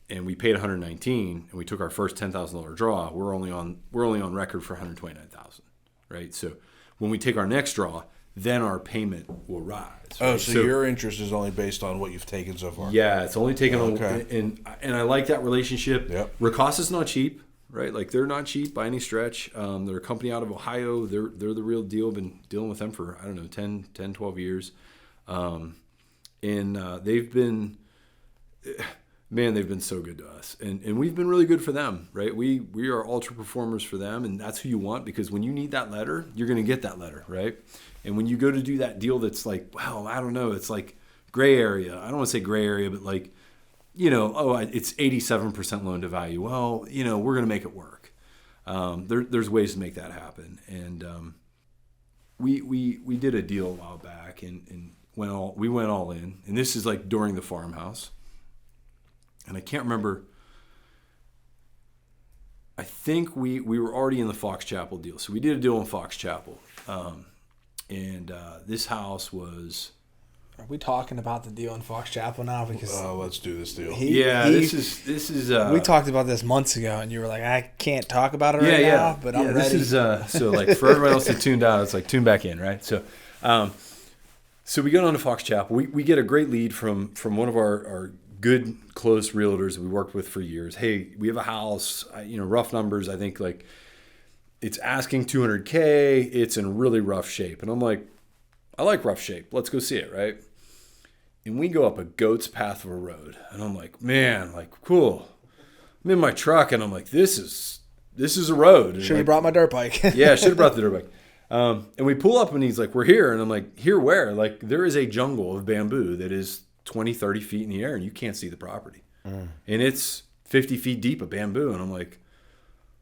and we paid $119,000 and we took our first $10,000 draw, we're only on record for $129,000, right? So when we take our next draw, then our payment will rise. Right? Oh, so your interest is only based on what you've taken so far? Yeah, it's only taken and I like that relationship. Yep. Ricasa's not cheap, right? Like, they're not cheap by any stretch. They're a company out of Ohio. They're the real deal. I've been dealing with them for, 10, 12 years. They've been, man, they've been so good to us, and we've been really good for them, right? We are ultra performers for them, and that's who you want, because when you need that letter, you're going to get that letter, right? And when you go to do that deal that's like, wow, I don't know, it's like gray area. I don't want to say gray area, but like, it's 87% loan to value. Well, we're going to make it work. There's ways to make that happen, and we did a deal a while back, and we went all in, and this is like during the farmhouse, and I can't remember. I think we were already in the Fox Chapel deal, so we did a deal in Fox Chapel, and this house was. Are we talking about the deal in Fox Chapel now? Because let's do this deal. This is. We talked about this months ago, and you were like, "I can't talk about it now," but I'm ready. This is so like for everyone else that tuned out, it's like tune back in, right? So, so we go on to Fox Chapel. We get a great lead from one of our good close realtors we worked with for years. Hey, we have a house. Rough numbers. I think like it's asking $200K. It's in really rough shape, and I'm like, I like rough shape. Let's go see it, right? And we go up a goat's path of a road, and I'm like, man, like cool. I'm in my truck, and I'm like, this is a road. Should have brought my dirt bike. Yeah, should have brought the dirt bike. And we pull up, and he's like, we're here. And I'm like, here where? Like, there is a jungle of bamboo that is 20, 30 feet in the air, and you can't see the property. And it's 50 feet deep of bamboo. And I'm like,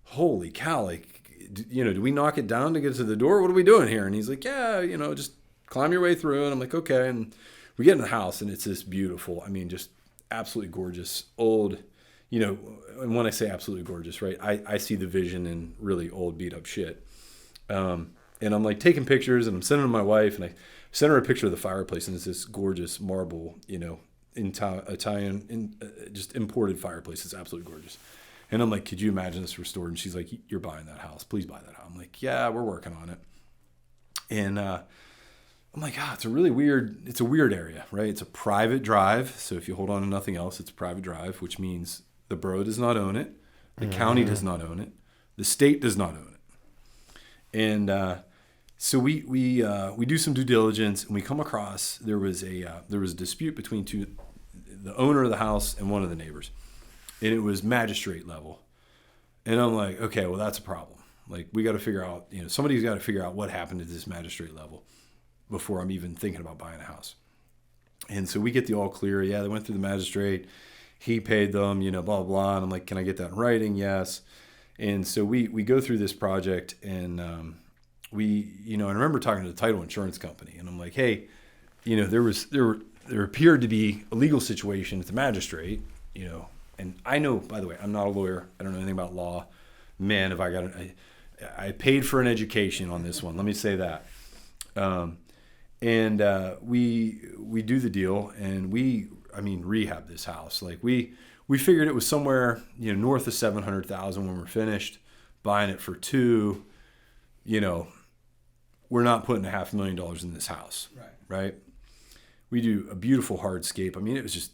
holy cow, like, do we knock it down to get to the door? What are we doing here? And he's like, yeah, just climb your way through. And I'm like, okay. And we get in the house, and it's this beautiful, just absolutely gorgeous, old, and when I say absolutely gorgeous, right, I see the vision in really old, beat up shit. And I'm like taking pictures, and I'm sending them to my wife, and I sent her a picture of the fireplace, and it's this gorgeous marble, Italian, just imported fireplace. It's absolutely gorgeous. And I'm like, could you imagine this restored? And she's like, you're buying that house. Please buy that house. I'm like, yeah, we're working on it. And I'm like, it's a weird area, right? It's a private drive. So if you hold on to nothing else, it's a private drive, which means the borough does not own it. The county does not own it. The state does not own it. And so we do some due diligence, and we come across there was a dispute between the owner of the house and one of the neighbors, and it was magistrate level. And I'm like, okay, well, that's a problem. Like, we got to figure out, somebody's got to figure out what happened at this magistrate level before I'm even thinking about buying a house. And so we get the all clear. Yeah, they went through the magistrate. He paid them, blah, blah, blah. And I'm like, can I get that in writing? Yes. And so we go through this project, and I remember talking to the title insurance company, and I'm like, hey, there appeared to be a legal situation at the magistrate, and I know, by the way, I'm not a lawyer. I don't know anything about law. Man, if I paid for an education on this one. Let me say that. We do the deal, and we rehab this house. Like we figured it was somewhere, north of $700,000 when we're finished. Buying it for $2 million, we're not putting $500,000 in this house. Right. We do a beautiful hardscape.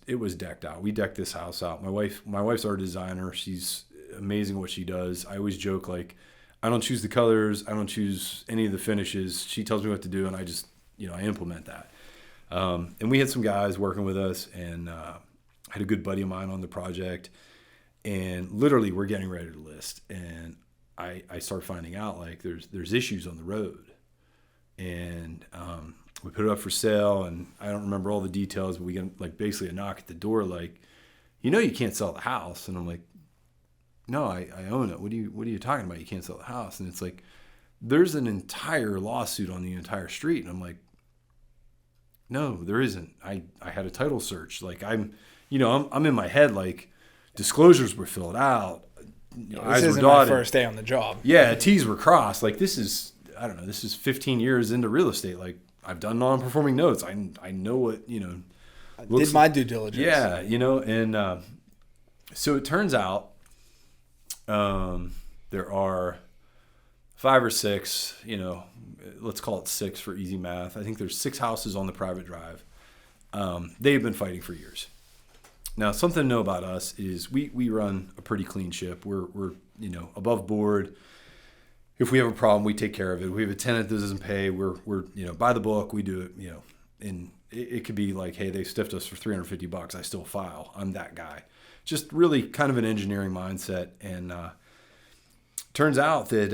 It was decked out. We decked this house out. My wife's our designer. She's amazing what she does. I always joke, like, I don't choose the colors. I don't choose any of the finishes. She tells me what to do, and I just, I implement that. And we had some guys working with us, and I had a good buddy of mine on the project, and literally we're getting ready to list, and I start finding out, like, there's issues on the road, and we put it up for sale, and I don't remember all the details, but we get, like, basically a knock at the door, like, you can't sell the house. And I'm like, no, I own it. What are you talking about? You can't sell the house. And it's like, there's an entire lawsuit on the entire street. And I'm like, No, there isn't. I had a title search. Like I'm in my head, like disclosures were filled out. This isn't my first day on the job. Yeah, T's were crossed. Like this is 15 years into real estate. Like I've done non-performing notes. I know what, I did my due diligence. Yeah, and so it turns out there are 5 or 6, let's call it 6 for easy math. I think there's 6 houses on the private drive. They've been fighting for years. Now, something to know about us is we run a pretty clean ship. We're above board. If we have a problem, we take care of it. We have a tenant that doesn't pay. We're by the book. We do it. And it could be like, hey, they stiffed us for $350. I still file. I'm that guy. Just really kind of an engineering mindset. And turns out that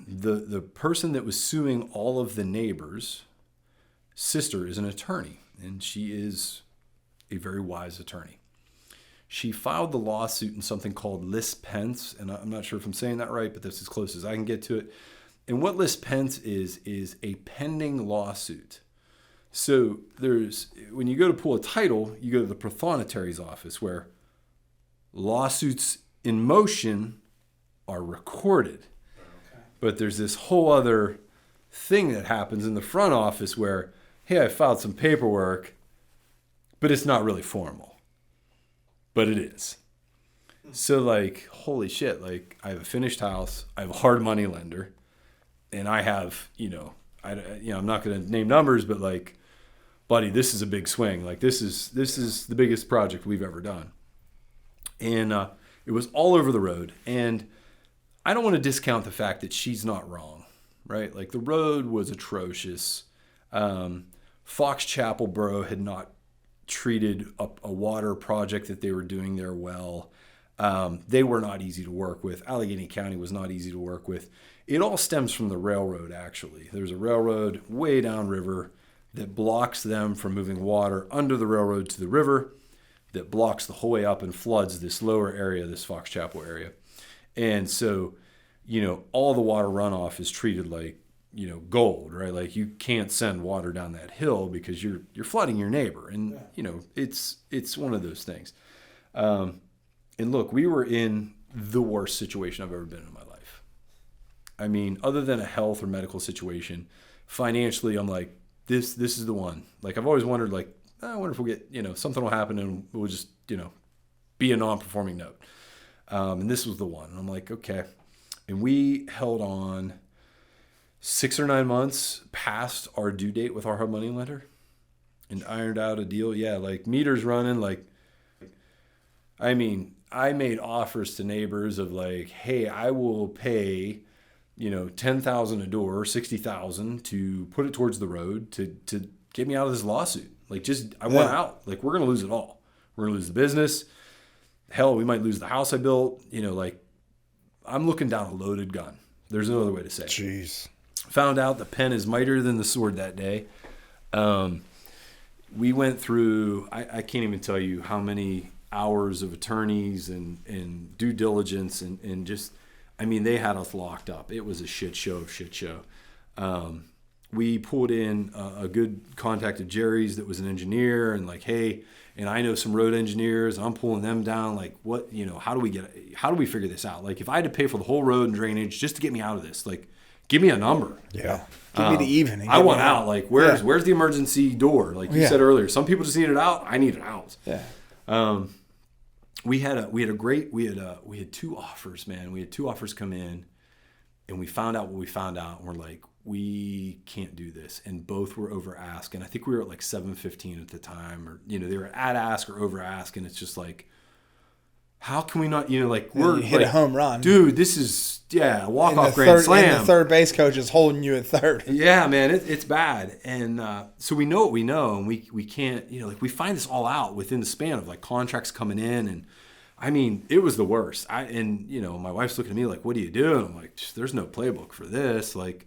the person that was suing all of the neighbors' sister is an attorney, and she is a very wise attorney. She filed the lawsuit in something called lis pens, and I'm not sure if I'm saying that right, but that's as close as I can get to it. And what lis pens is a pending lawsuit. So when you go to pull a title, you go to the prothonotari's office where lawsuits in motion are recorded. Okay. But there's this whole other thing that happens in the front office where, hey, I filed some paperwork, but it's not really formal. But it is. So like, holy shit, like I have a finished house, I have a hard money lender, and I have, I'm not going to name numbers, but like, buddy, this is a big swing. Like this is the biggest project we've ever done. And it was all over the road. And I don't want to discount the fact that she's not wrong, right? Like the road was atrocious. Fox Chapel Borough had not treated a water project that they were doing there well. They were not easy to work with. Allegheny County was not easy to work with. It all stems from the railroad, actually. There's a railroad way downriver that blocks them from moving water under the railroad to the river, that blocks the whole way up and floods this lower area, this Fox Chapel area. And so, all the water runoff is treated like, gold, right? Like you can't send water down that hill because you're flooding your neighbor. And, it's one of those things. And look, we were in the worst situation I've ever been in my life. I mean, other than a health or medical situation, financially, I'm like, this is the one. Like I've always wondered, like, I wonder if we'll get, something will happen and we'll just, be a non-performing note. And this was the one. And I'm like, okay. And we held on 6 or 9 months past our due date with our hard money lender and ironed out a deal. Yeah, like meters running. Like, I mean, I made offers to neighbors of like, hey, I will pay, $10,000 a door, $60,000 to put it towards the road to get me out of this lawsuit. Like, I want out. Like, we're going to lose it all. We're going to lose the business. Hell, we might lose the house I built. Like, I'm looking down a loaded gun. There's no other way to say it. Jeez. Found out the pen is mightier than the sword that day. We went through, I can't even tell you how many hours of attorneys and due diligence and just, I mean, they had us locked up. It was a shit show. We pulled in a good contact of Jerry's that was an engineer and like, hey, and I know some road engineers. I'm pulling them down. Like, what, how do we figure this out? Like, if I had to pay for the whole road and drainage just to get me out of this, like, give me a number. Yeah. Give me the even. I want out. Like, where's the emergency door? Like you said earlier, some people just need it out. I need it out. Yeah. We had 2 offers, man. We had 2 offers come in, and we found out what we found out, and we're like, we can't do this. And both were over ask, and I think we were at like 715 at the time, or they were at ask or over ask, and it's just like, how can we not? We're hit like, a home run, dude. This is a walk-off grand slam. And the third base coach is holding you at third. Yeah, man, it's bad. And so we know what we know, and we can't. We find this all out within the span of like contracts coming in, and I mean, it was the worst. My wife's looking at me like, "What do you do?" And I'm like, "There's no playbook for this." Like,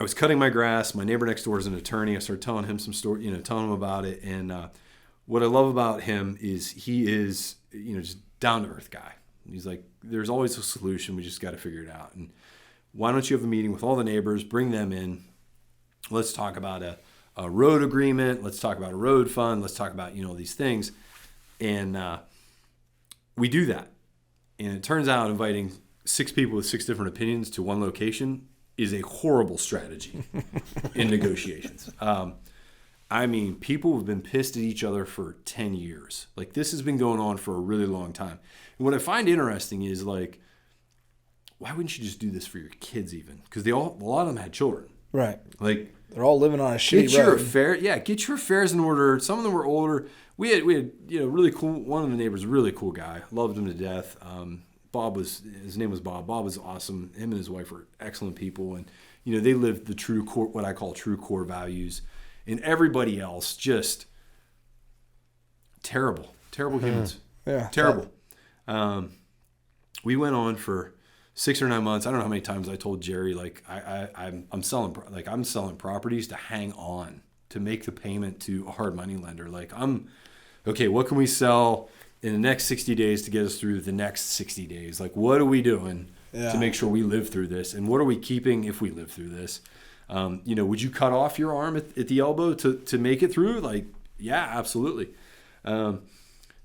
I was cutting my grass. My neighbor next door is an attorney. I started telling him some story, telling him about it. And what I love about him is he is, just down to earth guy. He's like, there's always a solution. We just got to figure it out. And why don't you have a meeting with all the neighbors, bring them in. Let's talk about a road agreement. Let's talk about a road fund. Let's talk about, these things. And we do that. And it turns out inviting 6 people with 6 different opinions to one location is a horrible strategy in negotiations. People have been pissed at each other for 10 years. Like, this has been going on for a really long time. And what I find interesting is, like, why wouldn't you just do this for your kids even? Because a lot of them had children. Right. Like, they're all living on a shitty road. Get your affairs in order. Some of them were older. We had really cool. One of the neighbors, really cool guy, loved him to death. His name was Bob. Bob was awesome. Him and his wife were excellent people, and they lived the true core, what I call true core values. And everybody else, just terrible humans. Yeah, terrible. We went on for 6 or 9 months. I don't know how many times I told Jerry, like, I'm selling properties to hang on, to make the payment to a hard money lender. Like, okay, what can we sell in the next 60 days to get us through the next 60 days? Like, what are we doing to make sure we live through this? And what are we keeping if we live through this? Would you cut off your arm at the elbow to make it through? Like, yeah, absolutely.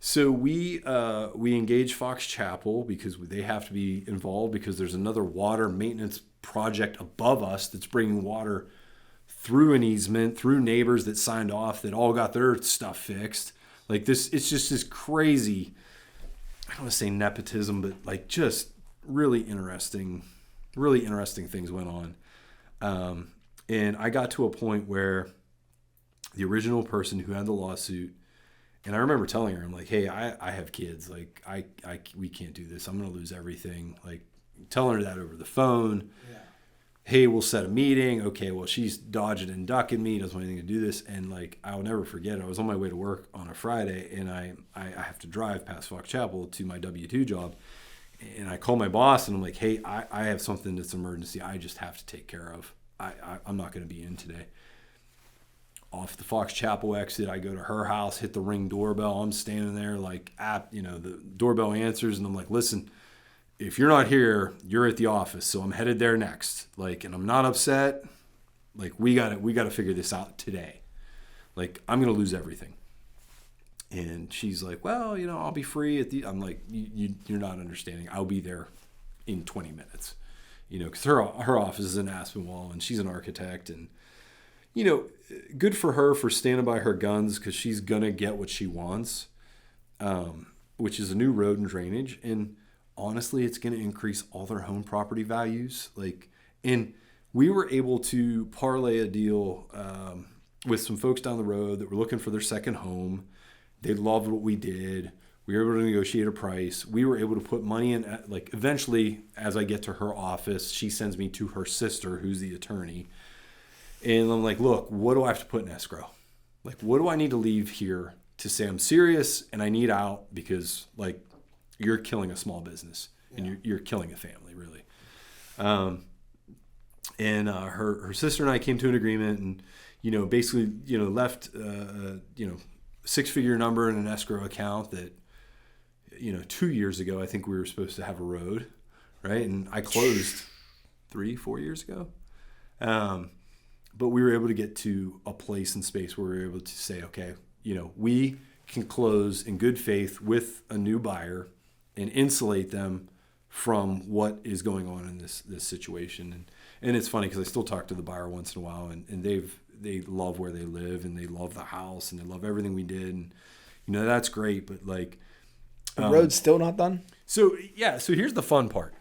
So we engage Fox Chapel because they have to be involved, because there's another water maintenance project above us that's bringing water through an easement, through neighbors that signed off that all got their stuff fixed. Like, this, it's just this crazy, I don't want to say nepotism, but like just really interesting things went on. And I got to a point where the original person who had the lawsuit, and I remember telling her, I'm like, hey, I have kids. Like, we can't do this. I'm going to lose everything. Like, telling her that over the phone. Yeah. Hey, we'll set a meeting. Okay, well, she's dodging and ducking me, doesn't want anything to do this. And like, I'll never forget, I was on my way to work on a Friday, and I have to drive past Fox Chapel to my W-2 job. And I call my boss, and I'm like, hey, I have something that's emergency. I just have to take care of. I'm not going to be in today. Off the Fox Chapel exit, I go to her house, hit the Ring doorbell. I'm standing there like, the doorbell answers, and I'm like, listen, if you're not here, you're at the office. So I'm headed there next. Like, and I'm not upset. Like, we got to figure this out today. Like, I'm going to lose everything. And she's like, well, I'll be free at the, I'm like, you're not understanding. I'll be there in 20 minutes. Because her office is in Aspinwall, and she's an architect, and good for her for standing by her guns, because she's gonna get what she wants, which is a new road and drainage. And honestly, it's gonna increase all their home property values. Like, and we were able to parlay a deal with some folks down the road that were looking for their second home. They loved what we did. We were able to negotiate a price. We were able to put money in. Like, eventually, as I get to her office, she sends me to her sister, who's the attorney. And I'm like, look, what do I have to put in escrow? Like, what do I need to leave here to say I'm serious and I need out, because, like, you're killing a small business and you're killing a family, really. And her sister and I came to an agreement, and, basically, left, 6-figure number in an escrow account that, 2 years ago, I think we were supposed to have a road, right? And I closed 3-4 years ago. But we were able to get to a place and space where we were able to say, okay, we can close in good faith with a new buyer and insulate them from what is going on in this situation. And it's funny, because I still talk to the buyer once in a while, and they love where they live, and they love the house, and they love everything we did. And, that's great. But like, the road's still not done? So here's the fun part.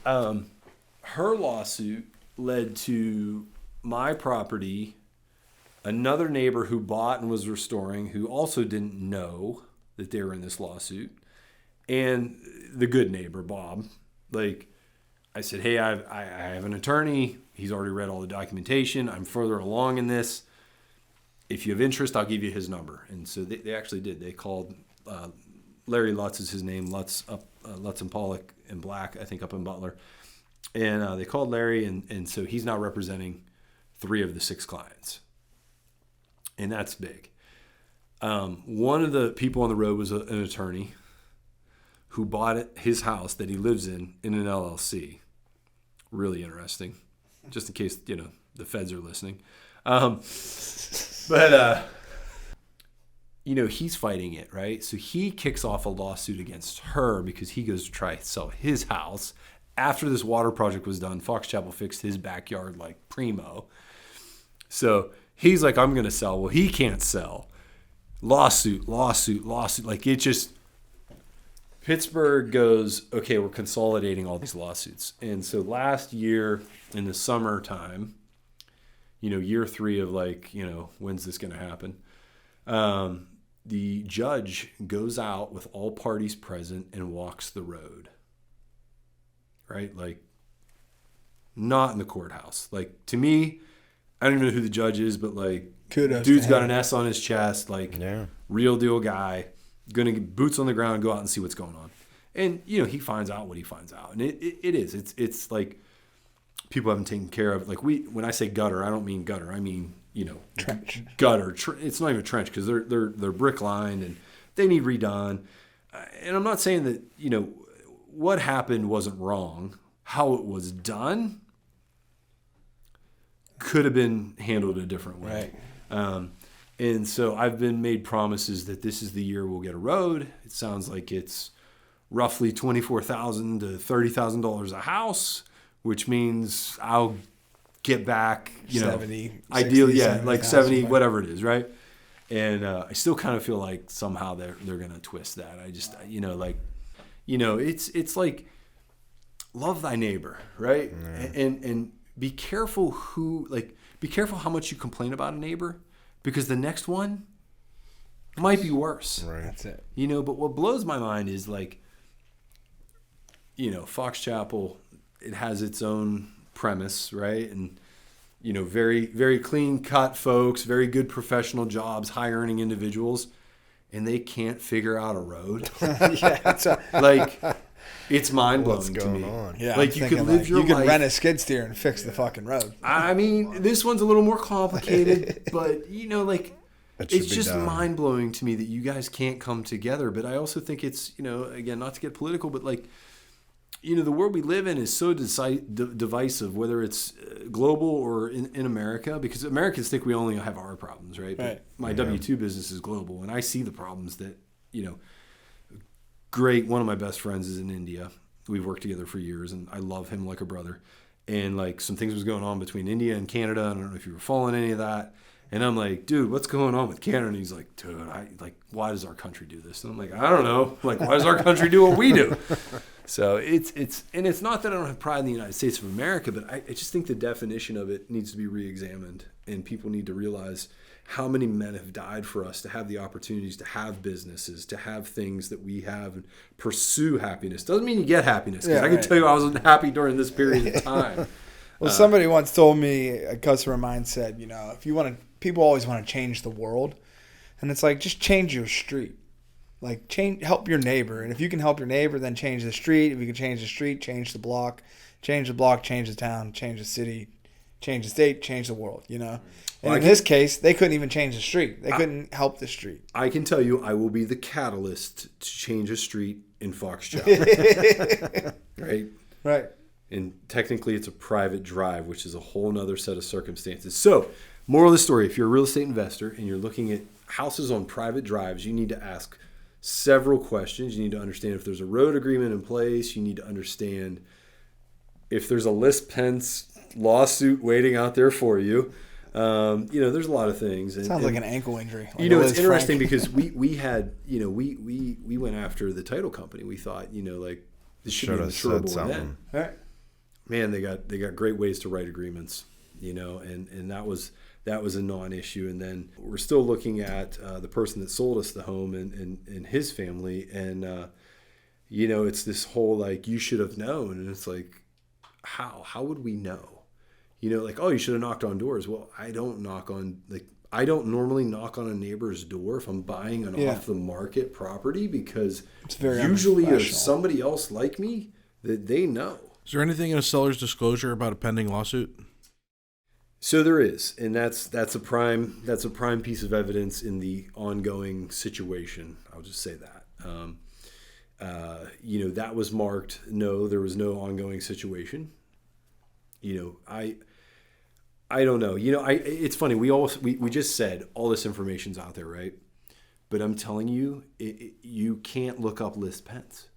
Her lawsuit led to my property, another neighbor who bought and was restoring, who also didn't know that they were in this lawsuit, and the good neighbor, Bob. Like, I said, hey, I have an attorney. He's already read all the documentation. I'm further along in this. If you have interest, I'll give you his number. And so they actually did. They called, Larry Lutz is his name, Lutz and Pollock and Black, I think, up in Butler. And they called Larry, and so he's now representing 3 of the 6 clients. And that's big. One of the people on the road was an attorney who bought his house that he lives in an LLC. Really interesting. Just in case, the feds are listening. But he's fighting it, right? So he kicks off a lawsuit against her because he goes to try to sell his house. After this water project was done, Fox Chapel fixed his backyard like primo. So he's like, I'm going to sell. Well, he can't sell. Lawsuit. Like, it just, Pittsburgh goes, okay, we're consolidating all these lawsuits. And so last year in the summertime, year 3 of like, when's this going to happen? The judge goes out with all parties present and walks the road. Right? Like, not in the courthouse. Like, to me, I don't even know who the judge is, but like, kudos. Dude's got an S on his chest, like, real deal guy, gonna get boots on the ground, go out and see what's going on. And he finds out what he finds out, and it's like people haven't taken care of it. Like, when I say gutter, I don't mean gutter, I mean trench. Gutter. It's not even a trench because they're brick lined and they need redone. And I'm not saying that what happened wasn't wrong. How it was done could have been handled a different way. Right. And so I've been made promises that this is the year we'll get a road. It sounds like it's roughly $24,000 to $30,000 a house, which means I'll get back, 70, ideally, 60, like 70, whatever it is, right? And I still kind of feel like somehow they're going to twist that. I just, it's like, love thy neighbor, right? And be careful be careful how much you complain about a neighbor, because the next one might be worse. Right. That's it. But what blows my mind is like, Fox Chapel, it has its own premise, right? And, very, very clean cut folks, very good professional jobs, high earning individuals, and they can't figure out a road. It's mind blowing to me. On? Yeah, like, you could live your life. You can rent a skid steer and fix the fucking road. I mean, this one's a little more complicated, but it's just mind blowing to me that you guys can't come together. But I also think it's, again, not to get political, but like, the world we live in is so divisive, whether it's global or in America, because Americans think we only have our problems, right? But my W-2 business is global, and I see the problems that, great. One of my best friends is in India. We've worked together for years, and I love him like a brother. And like, some things was going on between India and Canada. I don't know if you were following any of that. And I'm like, dude, what's going on with Canada? And he's like, dude, why does our country do this? And I'm like, I don't know. Like, why does our country do what we do? So it's not that I don't have pride in the United States of America, but I just think the definition of it needs to be reexamined, and people need to realize how many men have died for us to have the opportunities to have businesses, to have things that we have, and pursue happiness. Doesn't mean you get happiness. I can tell you I wasn't happy during this period of time. Well, somebody once told me, a customer of mine said, if you want to, people always want to change the world. And it's like, just change your street. Like, help your neighbor. And if you can help your neighbor, then change the street. If you can change the street, change the block, change the town, change the city, change the state, change the world, And in this case, they couldn't even change the street. They couldn't help the street. I can tell you, I will be the catalyst to change a street in Fox Chapel. Right? Right. And technically, it's a private drive, which is a whole other set of circumstances. So, moral of the story, if you're a real estate investor and you're looking at houses on private drives, you need to ask several questions. You need to understand if there's a road agreement in place. You need to understand if there's a List Pence lawsuit waiting out there for you. There's a lot of things. Sounds like an ankle injury. It's interesting because we had, we went after the title company. We thought, this should be insurable then. Right. Man, they got great ways to write agreements, and that was a non-issue. And then we're still looking at the person that sold us the home and his family, and it's this whole like, you should have known, and it's like, how would we know? Oh, you should have knocked on doors. Well, I don't normally knock on a neighbor's door if I'm buying an off the market property, because it's very usually there's somebody else like me that they know. Is there anything in a seller's disclosure about a pending lawsuit? So there is, and that's a prime piece of evidence in the ongoing situation. I'll just say that. That was marked. No, there was no ongoing situation. I don't know. It's funny. We just said all this information's out there, right? But I'm telling you, you can't look up list pens.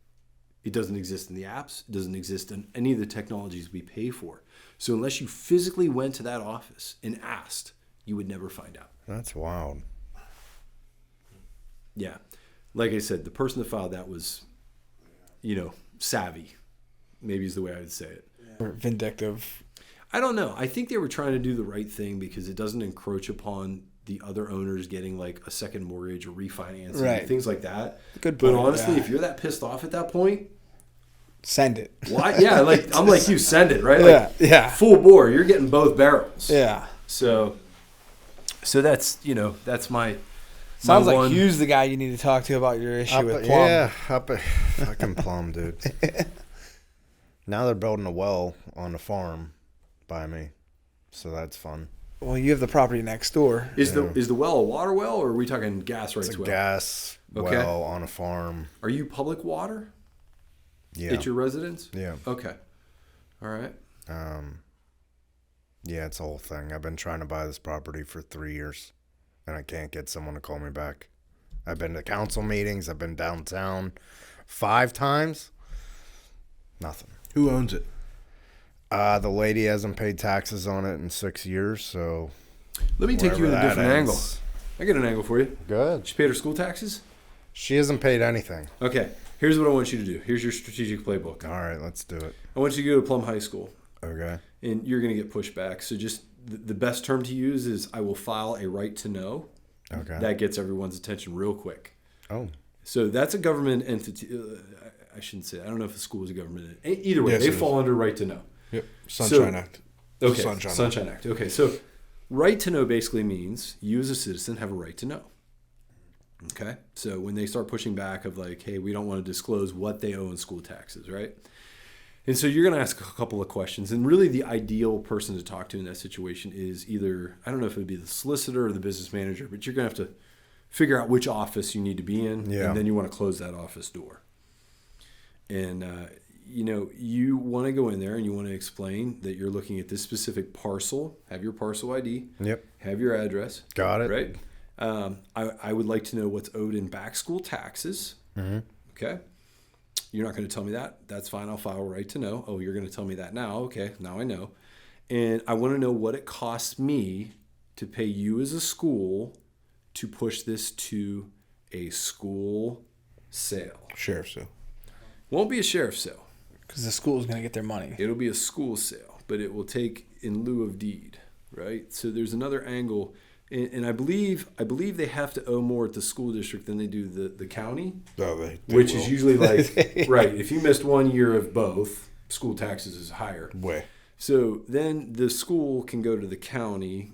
It doesn't exist in the apps. It doesn't exist in any of the technologies we pay for. So unless you physically went to that office and asked, you would never find out. That's wild. Yeah. Like I said, the person that filed that was, savvy. Maybe is the way I would say it. Or vindictive. I don't know. I think they were trying to do the right thing because it doesn't encroach upon the other owners getting like a second mortgage or refinancing, right. Things like that. Good point. But honestly, if you're that pissed off at that point, send it. Why? Yeah, I'm like you, send it, right? Yeah. Full bore. You're getting both barrels. Yeah. So that's that's my. Sounds my like Hugh's the guy you need to talk to about your issue with Plum. Yeah, fucking Plum, dude. Now they're building a well on the farm by me, so that's fun. Well, you have the property next door. Is the well a water well, or are we talking gas rights? It's a well? gas well on a farm. Are you public water? Yeah. At your residence? Yeah. Okay. All right. Yeah, it's a whole thing. I've been trying to buy this property for 3 years, and I can't get someone to call me back. I've been to council meetings. I've been downtown 5 times. Nothing. Who owns it? The lady hasn't paid taxes on it in 6 years, so... Let me take you in a different angle. I got an angle for you. Good. She paid her school taxes? She hasn't paid anything. Okay. Here's what I want you to do. Here's your strategic playbook. All right, let's do it. I want you to go to Plum High School. Okay. And you're going to get pushback. So just the best term to use is I will file a right to know. Okay. That gets everyone's attention real quick. Oh. So that's a government entity. I shouldn't say. I don't know if the school is a government entity. Either way, Yes, they fall under right to know. Yep. Sunshine Act. Okay. Sunshine Act. Okay. So right to know basically means you as a citizen have a right to know. Okay. So when they start pushing back of like, hey, we don't want to disclose what they owe in school taxes, right? And so you're going to ask a couple of questions. And really the ideal person to talk to in that situation is either, I don't know if it would be the solicitor or the business manager, but you're going to have to figure out which office you need to be in. Yeah. And then you want to close that office door. And, you want to go in there and you want to explain that you're looking at this specific parcel, have your parcel ID, Yep. have your address. Got it. Right? I would like to know what's owed in back school taxes. Mm-hmm. Okay. You're not going to tell me that. That's fine. I'll file right to know. Oh, you're going to tell me that now. Okay. Now I know. And I want to know what it costs me to pay you as a school to push this to a school sale. Sheriff's sale. Won't be a sheriff's sale. Because the school's going to get their money. It'll be a school sale, but it will take in lieu of deed, right? So there's another angle. And I believe they have to owe more at the school district than they do the county, They which will. is usually like, right, if you missed 1 year of both, school taxes is higher. Way. So then the school can go to the county,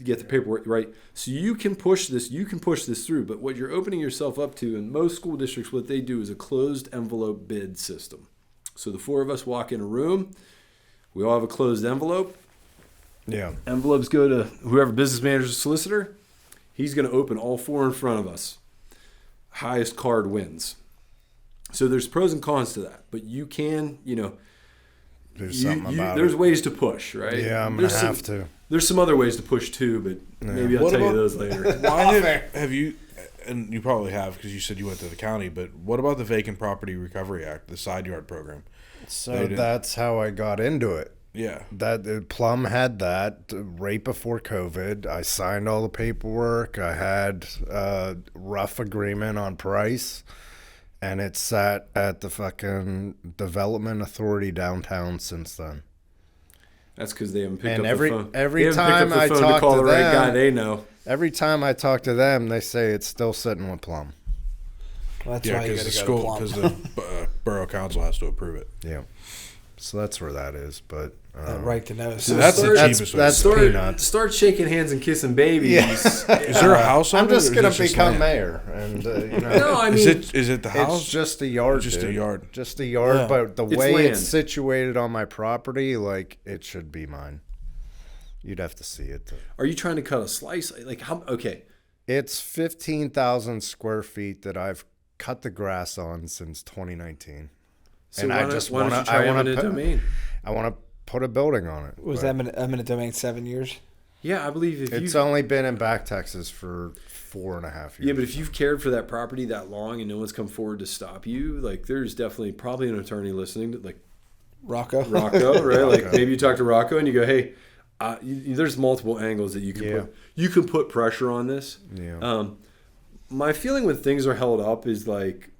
get the paperwork, right? So you can push this through, but what you're opening yourself up to in most school districts, what they do is a closed envelope bid system. So the 4 of us walk in a room, we all have a closed envelope. Yeah. Envelopes go to whoever business manager or solicitor. He's going to open all 4 in front of us. Highest card wins. So there's pros and cons to that, but you can, There's something about there's it. ways to push, right? Yeah, I'm going to have to. There's some other ways to push too, but maybe I'll What tell you about- those later. Why have you, and you probably have because you said you went to the county, but what about the Vacant Property Recovery Act, the side yard program? So that's how I got into it. Yeah. That Plum had that right before COVID. I signed all the paperwork. I had a rough agreement on price, and it sat at the fucking development authority downtown since then. That's because they haven't picked And up the phone. every They haven't picked time up the I phone talk to call to the right them- guy, they know. Every time I talk to them, they say it's still sitting with Plum. Well, that's Yeah, why you because got the to go to school, Plum. because the borough council has to approve it. Yeah. So that's where that is. But Right to know. So that's the cheapest way. that's peanuts. Start shaking hands and kissing babies. Yeah. Is there a house on I'm it, just or is gonna it just become land? mayor, and No, I mean, Is it the house? it's just a yard. Just a dude. yard. Just a yard. Yeah. But the It's way land. it's situated on my property, like it should be mine. You'd have to see it. are you trying to cut a slice? Like how? Okay, It's 15,000 square feet that I've cut the grass on since 2019. so And why I don't, just why don't wanna- you try I wanna eminent put- domain? I want to put a building on it. Was eminent domain 7 years? Yeah, I believe It's only been in back Texas for 4.5 years. Yeah, but if you've cared for that property that long and no one's come forward to stop you, like there's definitely probably an attorney listening to like Rocco, right? Like maybe you talk to Rocco and you go, hey, there's multiple angles that you can put. You can put pressure on this. Yeah. My feeling when things are held up is like,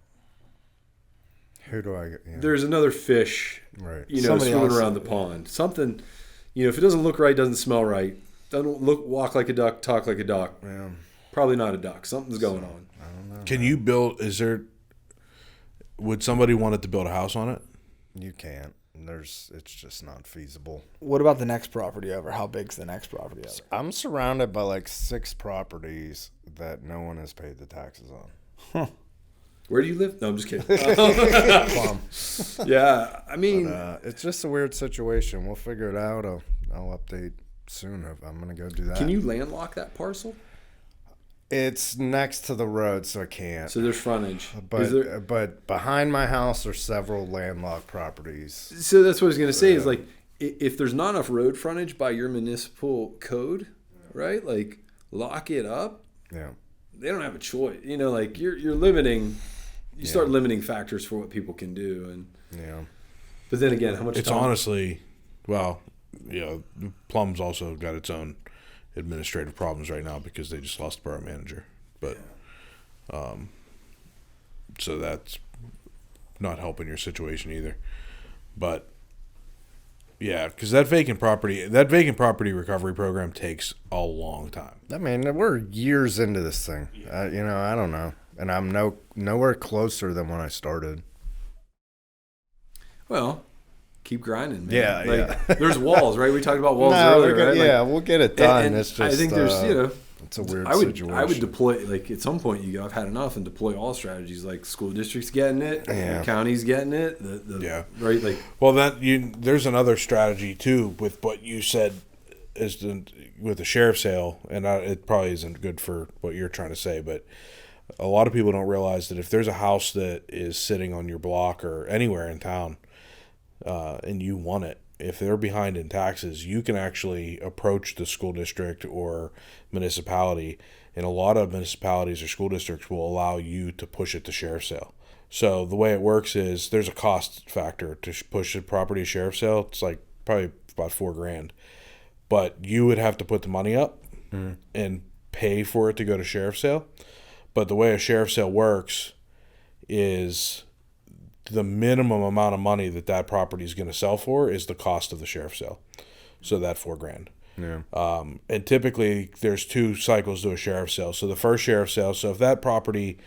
who do I get? Yeah. There's another fish, right? Swimming around the pond. Something, if it doesn't look right, doesn't smell right, doesn't walk like a duck, talk like a duck. Yeah. Probably not a duck. Something's going on. I don't know. Can you build? Would somebody want it to build a house on it? You can't. It's just not feasible. What about the next property over? How big's the next property over? I'm surrounded by like 6 properties that no one has paid the taxes on. Huh. Where do you live? No, I'm just kidding. Plum. Yeah, I mean, it's just a weird situation. We'll figure it out. I'll update soon. I'm gonna go do that. Can you landlock that parcel? It's next to the road, so I can't. So there's frontage. But behind my house are several landlocked properties. So that's what I was going to say is like, if there's not enough road frontage by your municipal code, right? Like, lock it up. Yeah. They don't have a choice. Like you're limiting. You start limiting factors for what people can do, and But then again, how much? It's time? honestly, Plum's also got its own administrative problems right now because they just lost the borough manager, but so that's not helping your situation either. But yeah, because that vacant property recovery program takes a long time. I mean, we're years into this thing. I don't know, and I'm nowhere closer than when I started. Well, keep grinding, man. Yeah. There's walls, right? We talked about walls earlier, right? Yeah, we'll get it done. And it's just, I think there's, it's a weird situation. I would deploy, like, at some point, I've had enough and deploy all strategies. Like, school districts getting it, the county's getting it, right? Like, well, there's another strategy too with what you said with the sheriff's sale, and it probably isn't good for what you're trying to say, but a lot of people don't realize that if there's a house that is sitting on your block or anywhere in town, and you want it, if they're behind in taxes, you can actually approach the school district or municipality, and a lot of municipalities or school districts will allow you to push it to sheriff's sale. So the way it works is there's a cost factor to push a property to sheriff's sale. It's like probably about $4,000, but you would have to put the money up and pay for it to go to sheriff's sale. But the way a sheriff's sale works is the minimum amount of money that property is going to sell for is the cost of the sheriff's sale. So that $4,000. Yeah. And typically there's 2 cycles to a sheriff's sale. So the first sheriff's sale, so if that property,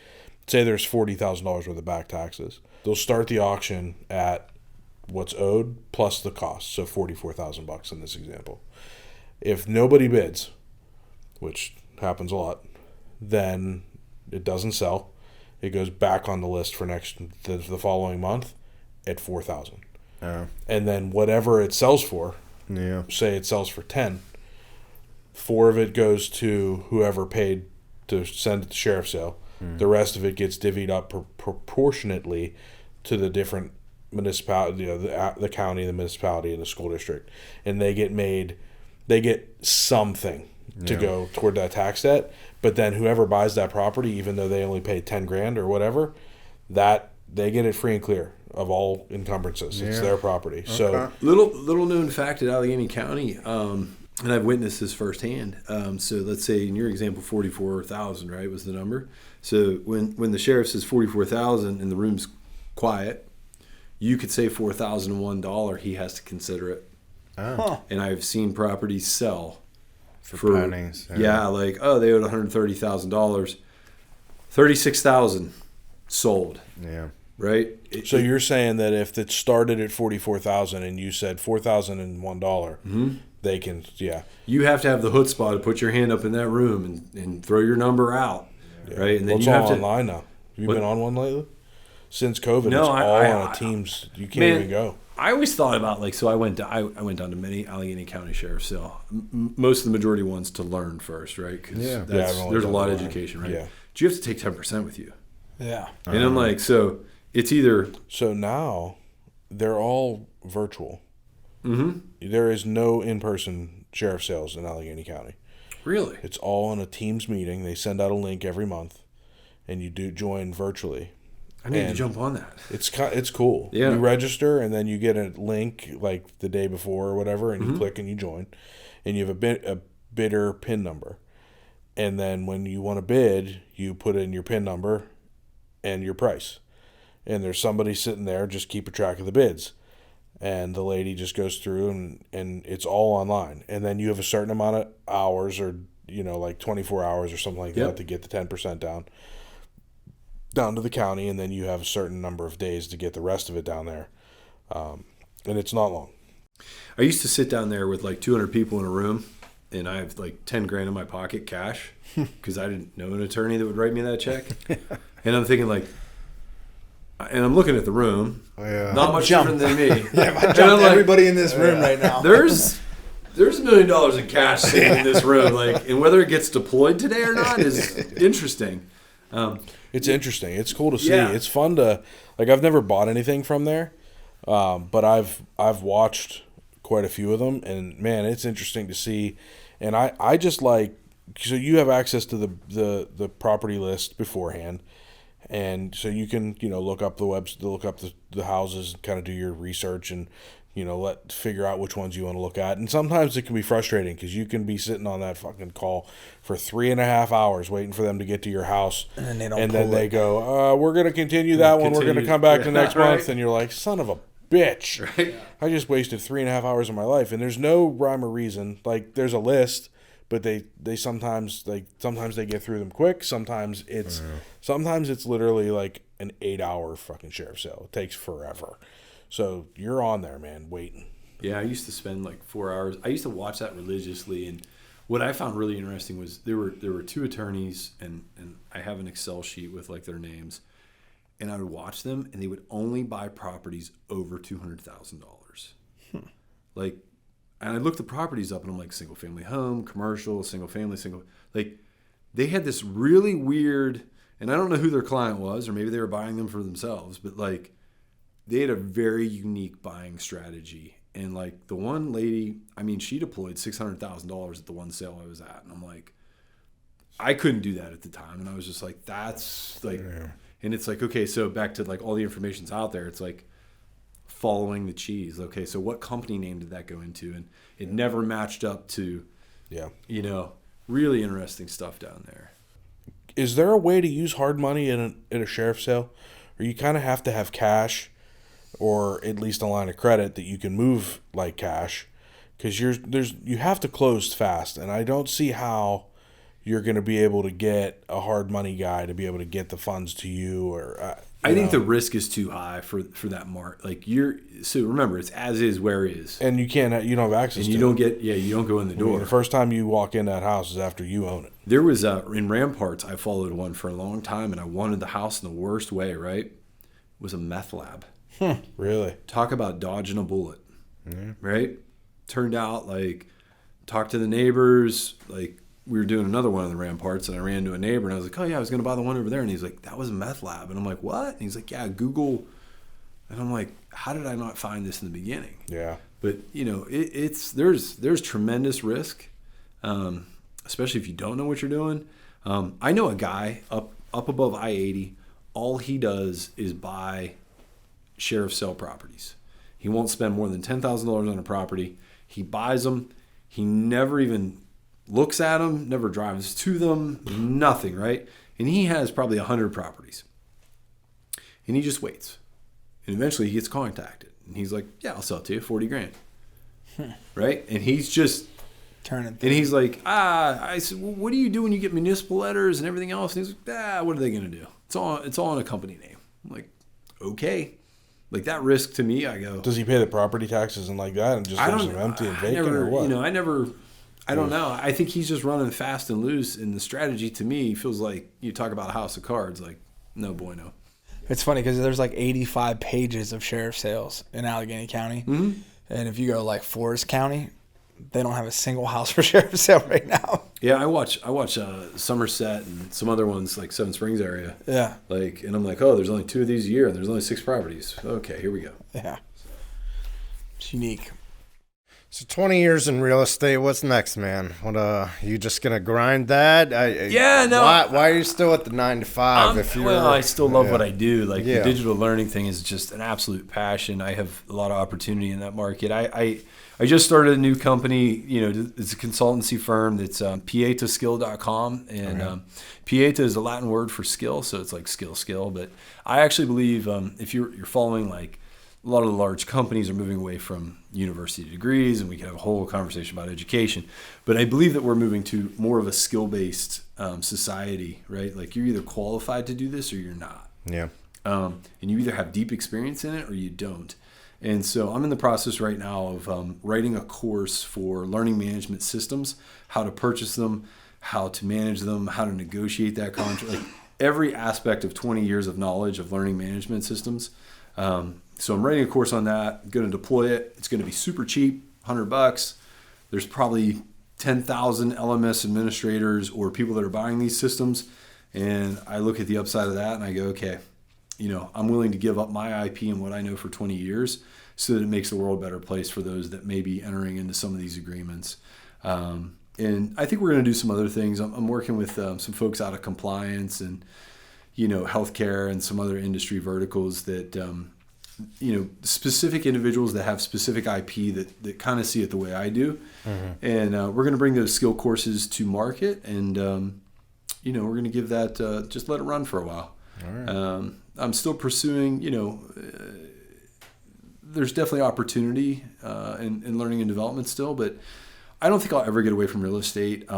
say there's $40,000 worth of back taxes, they'll start the auction at what's owed plus the cost. So $44,000 in this example. If nobody bids, which happens a lot, then it doesn't sell. It goes back on the list for the following month at $4,000. And then whatever it sells for, say it sells for 10, 4 of it goes to whoever paid to send it to sheriff's sale. The rest of it gets divvied up proportionately to the different municipality, the county, the municipality, and the school district, and they get something to go toward that tax debt. But then whoever buys that property, even though they only paid $10,000 or whatever, that they get it free and clear of all encumbrances. It's their property. Okay. So little known fact at Allegheny County, and I've witnessed this firsthand. So let's say in your example, 44,000, right, was the number. So when the sheriff says 44,000 and the room's quiet, you could say $4,001. He has to consider it. And I've seen properties sell. For pennies. Like, they owed $130,000. $36,000 sold. Yeah. Right? So you're saying that if it started at $44,000 and you said $4,001, they can, you have to have the chutzpah to put your hand up in that room and throw your number out. Right? And then you have online now. Have you been on one lately? Since COVID, it's all on Teams. You can't even go. I always thought about I went down to many Allegheny County sheriff's sale. Most of the majority ones to learn first, right? Because there's a lot of education, right? Yeah. Do you have to take 10% with you? Yeah. And I'm so it's either. So now they're all virtual. There is no in-person sheriff sales in Allegheny County. Really? It's all in a Teams meeting. They send out a link every month, and you do join virtually. I need to jump on that. It's cool. Yeah. You register, and then you get a link like the day before or whatever, and you click and you join, and you have a bidder PIN number. And then when you want to bid, you put in your PIN number and your price. And there's somebody sitting there just keeping track of the bids. And the lady just goes through and it's all online. And then you have a certain amount of hours or, like 24 hours or something like that to get the 10% down to the county. And then you have a certain number of days to get the rest of it down there. And it's not long. I used to sit down there with like 200 people in a room, and I have like 10 grand in my pocket cash because I didn't know an attorney that would write me that check. And I'm thinking like, and I'm looking at the room, not much different than me. If I jumped everybody in this room right now. There's $1 million in cash sitting in this room, like, and whether it gets deployed today or not is interesting. It's interesting. It's cool to see. Yeah. It's fun to I've never bought anything from there, but I've watched quite a few of them, and man, it's interesting to see. And I just so you have access to the property list beforehand. And so you can, look up the houses and kind of do your research and, figure out which ones you want to look at. And sometimes it can be frustrating because you can be sitting on that fucking call for 3.5 hours waiting for them to get to your house. And then they go, we're going to continue that one. We're going to come back the next month. And you're like, son of a bitch. Right. I just wasted 3.5 hours of my life. And there's no rhyme or reason. Like, there's a list. But they sometimes they get through them quick. Sometimes it's literally like an 8-hour fucking sheriff's sale. It takes forever. So you're on there, man, waiting. Yeah, I used to spend like 4 hours. I used to watch that religiously, and what I found really interesting was there were 2 attorneys, and I have an Excel sheet with like their names, and I would watch them, and they would only buy properties over $200,000. Like. And I looked the properties up, and I'm like, single family home, commercial, single family, like they had this really weird, and I don't know who their client was, or maybe they were buying them for themselves, but like they had a very unique buying strategy. And like the one lady, I mean, she deployed $600,000 at the one sale I was at. And I'm like, I couldn't do that at the time. And I was just like, that's like, and it's like, okay, so back to like all the information's out there. It's like, following the cheese. Okay, so what company name did that go into? And it never matched up to, really interesting stuff down there. Is there a way to use hard money in a sheriff's sale? Or you kind of have to have cash or at least a line of credit that you can move like cash? Because you have to close fast. And I don't see how you're going to be able to get a hard money guy to be able to get the funds to you. Or I think the risk is too high for that mark. Like so remember, it's as is where is, and you don't have access. And you don't go in the door. The first time you walk in that house is after you own it. There was in Ramparts, I followed one for a long time, and I wanted the house in the worst way. Right, it was a meth lab. Really? Talk about dodging a bullet. Right? Turned out talked to the neighbors like. We were doing another one of the Ramparts, and I ran into a neighbor, and I was like, oh, yeah, I was going to buy the one over there. And he's like, that was a meth lab. And I'm like, what? And he's like, yeah, Google. And I'm like, how did I not find this in the beginning? Yeah. But, there's tremendous risk, especially if you don't know what you're doing. I know a guy up above I-80. All he does is buy sheriff's sale properties. He won't spend more than $10,000 on a property. He buys them. He never even looks at them, never drives to them, nothing, right? And he has probably 100 properties. And he just waits. And eventually he gets contacted. And he's like, yeah, I'll sell it to you, 40 grand. Right? And he's just turning. And he's like, I said, well, what do you do when you get municipal letters and everything else? And he's like, what are they going to do? It's all in a company name. I'm like, okay. Like that risk to me, I go. Does he pay the property taxes and like that and just leaves them empty and vacant or what? I don't know. I think he's just running fast and loose, and the strategy to me feels like you talk about a house of cards, like no bueno. It's funny because there's like 85 pages of sheriff sales in Allegheny County, and if you go like Forest County, they don't have a single house for sheriff sale right now. Yeah, I watch Somerset and some other ones like Seven Springs area. Yeah, and I'm like, oh, there's only 2 of these a year, and there's only 6 properties. Okay, here we go. Yeah, it's unique. So 20 years in real estate. What's next, man? What you just gonna grind that? Why are you still at the 9 to 5? I still love what I do. Like Yeah. the digital learning thing is just an absolute passion. I have a lot of opportunity in that market. I just started a new company. It's a consultancy firm that's pietaskill.com, and pieta is a Latin word for skill, so it's like skill. But I actually believe if you're following, like, a lot of the large companies are moving away from university degrees, and we can have a whole conversation about education. But I believe that we're moving to more of a skill-based society, right? Like, you're either qualified to do this or you're not. Yeah. And you either have deep experience in it or you don't. And so I'm in the process right now of writing a course for learning management systems, how to purchase them, how to manage them, how to negotiate that contract, like every aspect of 20 years of knowledge of learning management systems. So I'm writing a course on that. I'm going to deploy it. It's going to be super cheap, $100. There's probably 10,000 LMS administrators or people that are buying these systems. And I look at the upside of that and I go, okay, I'm willing to give up my IP and what I know for 20 years so that it makes the world a better place for those that may be entering into some of these agreements. And I think we're going to do some other things. I'm working with some folks out of compliance and, healthcare and some other industry verticals that, specific individuals that have specific IP that kind of see it the way I do. Mm-hmm. And we're going to bring those skill courses to market, and, we're going to give that, just let it run for a while. All right. I'm still pursuing, there's definitely opportunity in learning and development still, but I don't think I'll ever get away from real estate.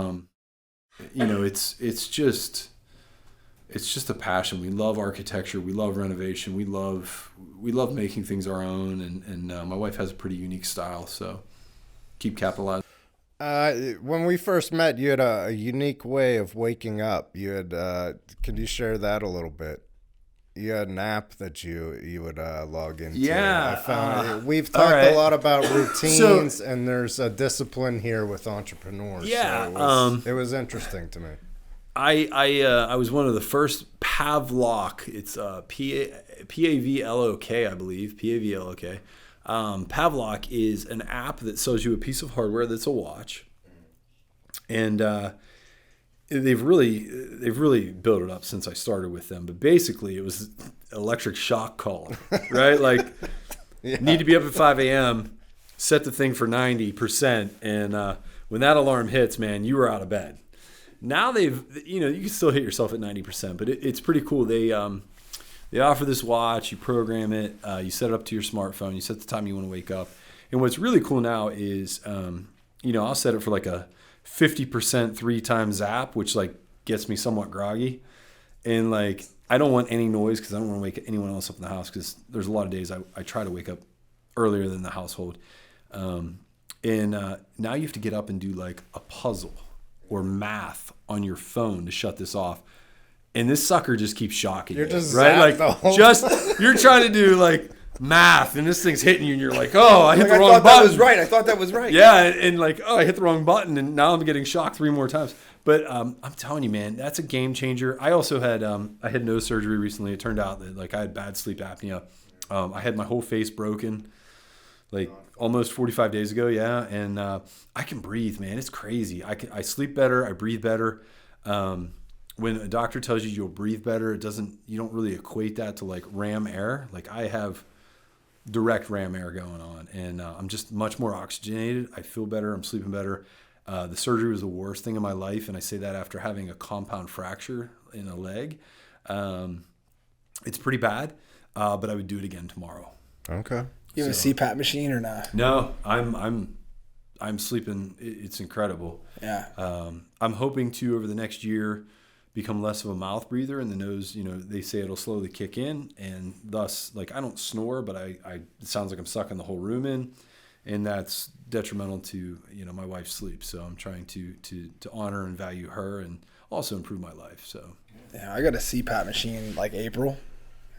It's just a passion. We love architecture. We love renovation. We love making things our own. And my wife has a pretty unique style, so keep capitalizing. When we first met, you had a unique way of waking up. You had, could you share that a little bit? You had an app that you would log into. Yeah. I found we've talked a lot about routines, and there's a discipline here with entrepreneurs. Yeah. So it was interesting to me. I was one of the first Pavlok. It's Pavlok, I believe. Pavlok. Pavlok is an app that sells you a piece of hardware that's a watch, and they've really built it up since I started with them. But basically, it was electric shock collar, right? Like, need to be up at 5 a.m., set the thing for 90%, and when that alarm hits, man, you were out of bed. Now you can still hit yourself at 90%, but it's pretty cool. They offer this watch, you program it, you set it up to your smartphone, you set the time you want to wake up. And what's really cool now is, I'll set it for like a 50% 3 times zap, which like gets me somewhat groggy. And like, I don't want any noise because I don't want to wake anyone else up in the house, because there's a lot of days I try to wake up earlier than the household. And now you have to get up and do like a puzzle or math on your phone to shut this off. And this sucker just keeps shocking you, right? Like, you're trying to do like math, and this thing's hitting you, and you're like, oh, I hit the wrong button. I thought that was right. Yeah, and like, oh, I hit the wrong button, and now I'm getting shocked 3 more times. But I'm telling you, man, that's a game changer. I also had I had nose surgery recently. It turned out that like I had bad sleep apnea. I had my whole face broken, like almost 45 days ago. Yeah, and I can breathe, man. It's crazy. I sleep better. I breathe better. When a doctor tells you you'll breathe better, you don't really equate that to like ram air. Like, I have direct ram air going on, and I'm just much more oxygenated. I feel better. I'm sleeping better. The surgery was the worst thing in my life, and I say that after having a compound fracture in a leg. It's pretty bad, but I would do it again tomorrow. Okay. You have a CPAP machine or not? No, I'm sleeping. It's incredible. Yeah. I'm hoping to, over the next year, become less of a mouth breather, and the nose, they say it'll slowly kick in, and thus, like, I don't snore, but it sounds like I'm sucking the whole room in, and that's detrimental to, my wife's sleep. So I'm trying to honor and value her, and also improve my life. So yeah, I got a CPAP machine like April,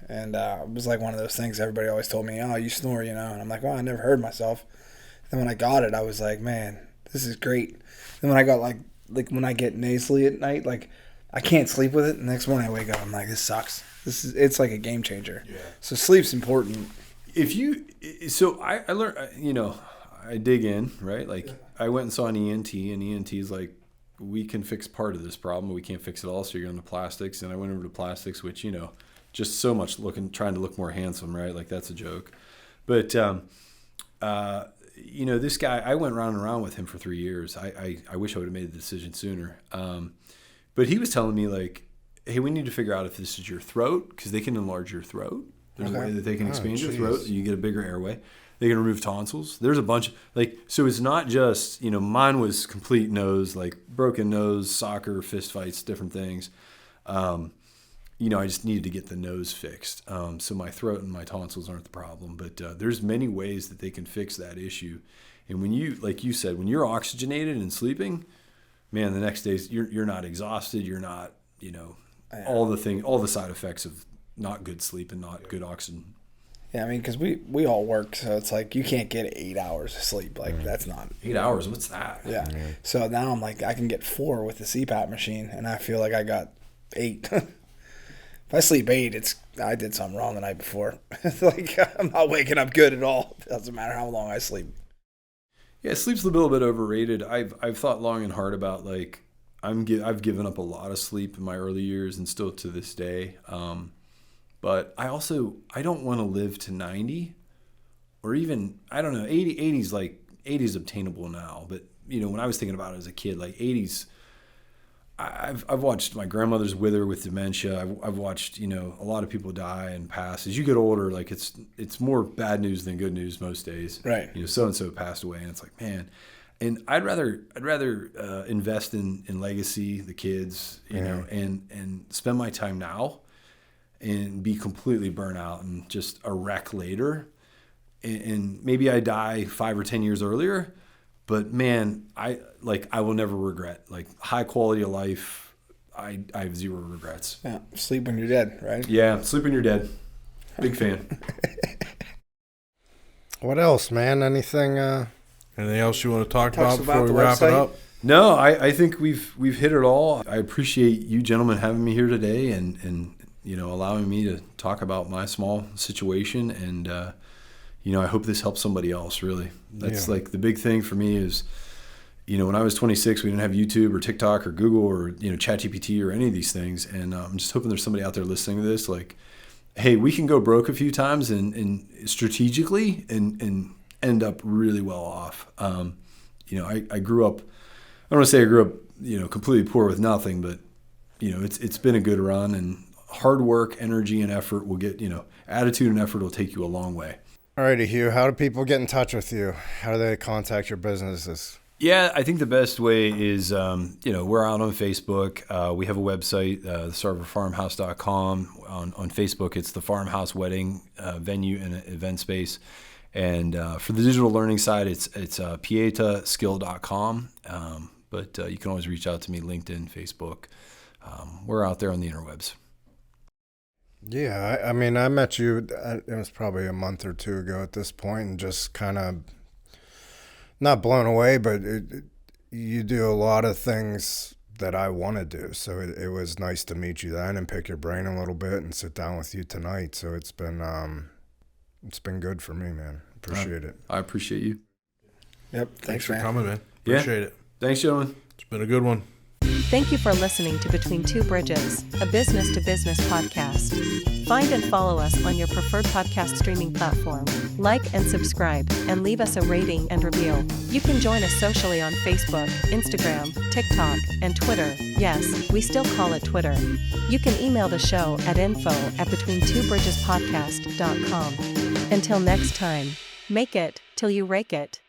and it was like one of those things everybody always told me, oh, you snore, and I'm like, well, I never heard myself. And when I got it, I was like, man, this is great. Then when I got like when I get nasally at night, like, I can't sleep with it. The next morning I wake up, I'm like, this sucks. It's like a game changer. Yeah. So sleep's important. I learned, I dig in, right? Like I went and saw an ENT, and ENT's like, we can fix part of this problem, but we can't fix it all. So you're going to plastics. And I went over to plastics, which, just so much trying to look more handsome, right? Like that's a joke. But, this guy, I went round and round with him for 3 years. I wish I would have made the decision sooner. But he was telling me like, hey, we need to figure out if this is your throat, because they can enlarge your throat. There's a way that they can expand your throat. You get a bigger airway. They can remove tonsils. There's a bunch so it's not just, mine was complete nose, like broken nose, soccer, fist fights, different things. I just needed to get the nose fixed. So my throat and my tonsils aren't the problem, but there's many ways that they can fix that issue. And when you, like you said, when you're oxygenated and sleeping, man, the next day you're not exhausted. You're not, all the side effects of not good sleep and not good oxygen. Yeah, I mean, because we all work, so it's like you can't get 8 hours of sleep. Like, that's not... 8 hours? What's that? Yeah. So now I'm like, I can get 4 with the CPAP machine, and I feel like I got 8. If I sleep 8, I did something wrong the night before. It's like, I'm not waking up good at all. It doesn't matter how long I sleep. Yeah, sleep's a little bit overrated. I've thought long and hard about, like, I've given up a lot of sleep in my early years and still to this day. But I don't want to live to 90 or even, I don't know, 80 is obtainable now. But, when I was thinking about it as a kid, like 80s, I've watched my grandmother's wither with dementia. I've watched, a lot of people die and pass. As you get older, like it's more bad news than good news most days. Right. So-and-so passed away, and it's like, man. And I'd rather invest in legacy, the kids, and spend my time now and be completely burnt out and just a wreck later. And maybe I die 5 or 10 years earlier, but man, I will never regret. Like high quality of life, I have 0 regrets. Yeah, sleep when you're dead, right? Yeah, sleep when you're dead. Big fan. What else, man? Anything else you want to talk about before about we the wrap it website? up? No, I think we've hit it all. I appreciate you gentlemen having me here today and allowing me to talk about my small situation. And, I hope this helps somebody else, really. That's like the big thing for me is, when I was 26, we didn't have YouTube or TikTok or Google or, ChatGPT or any of these things. And I'm just hoping there's somebody out there listening to this, like, hey, we can go broke a few times and strategically and end up really well off. I grew up, I don't want to say I grew up, completely poor with nothing, but, it's been a good run, and hard work, energy, and effort will get, attitude and effort will take you a long way. All righty, Hugh. How do people get in touch with you? How do they contact your businesses? Yeah, I think the best way is, we're out on Facebook. We have a website, thestarverfarmhouse.com. On Facebook, it's the Farmhouse Wedding Venue and Event Space. And for the digital learning side, it's pietaskill.com. But you can always reach out to me, LinkedIn, Facebook. We're out there on the interwebs. Yeah, I mean, I met you, it was probably a month or 2 ago at this point, and just kind of not blown away, but you do a lot of things that I want to do. So it was nice to meet you then and pick your brain a little bit and sit down with you tonight. So it's been good for me, man. Appreciate it. I appreciate you. Yep. Thanks for coming, man. Appreciate it. Thanks, gentlemen. It's been a good one. Thank you for listening to Between Two Bridges, a business-to-business podcast. Find and follow us on your preferred podcast streaming platform. Like and subscribe, and leave us a rating and review. You can join us socially on Facebook, Instagram, TikTok, and Twitter. Yes, we still call it Twitter. You can email the show at info@betweentwobridgespodcast.com. Until next time, make it till you rake it.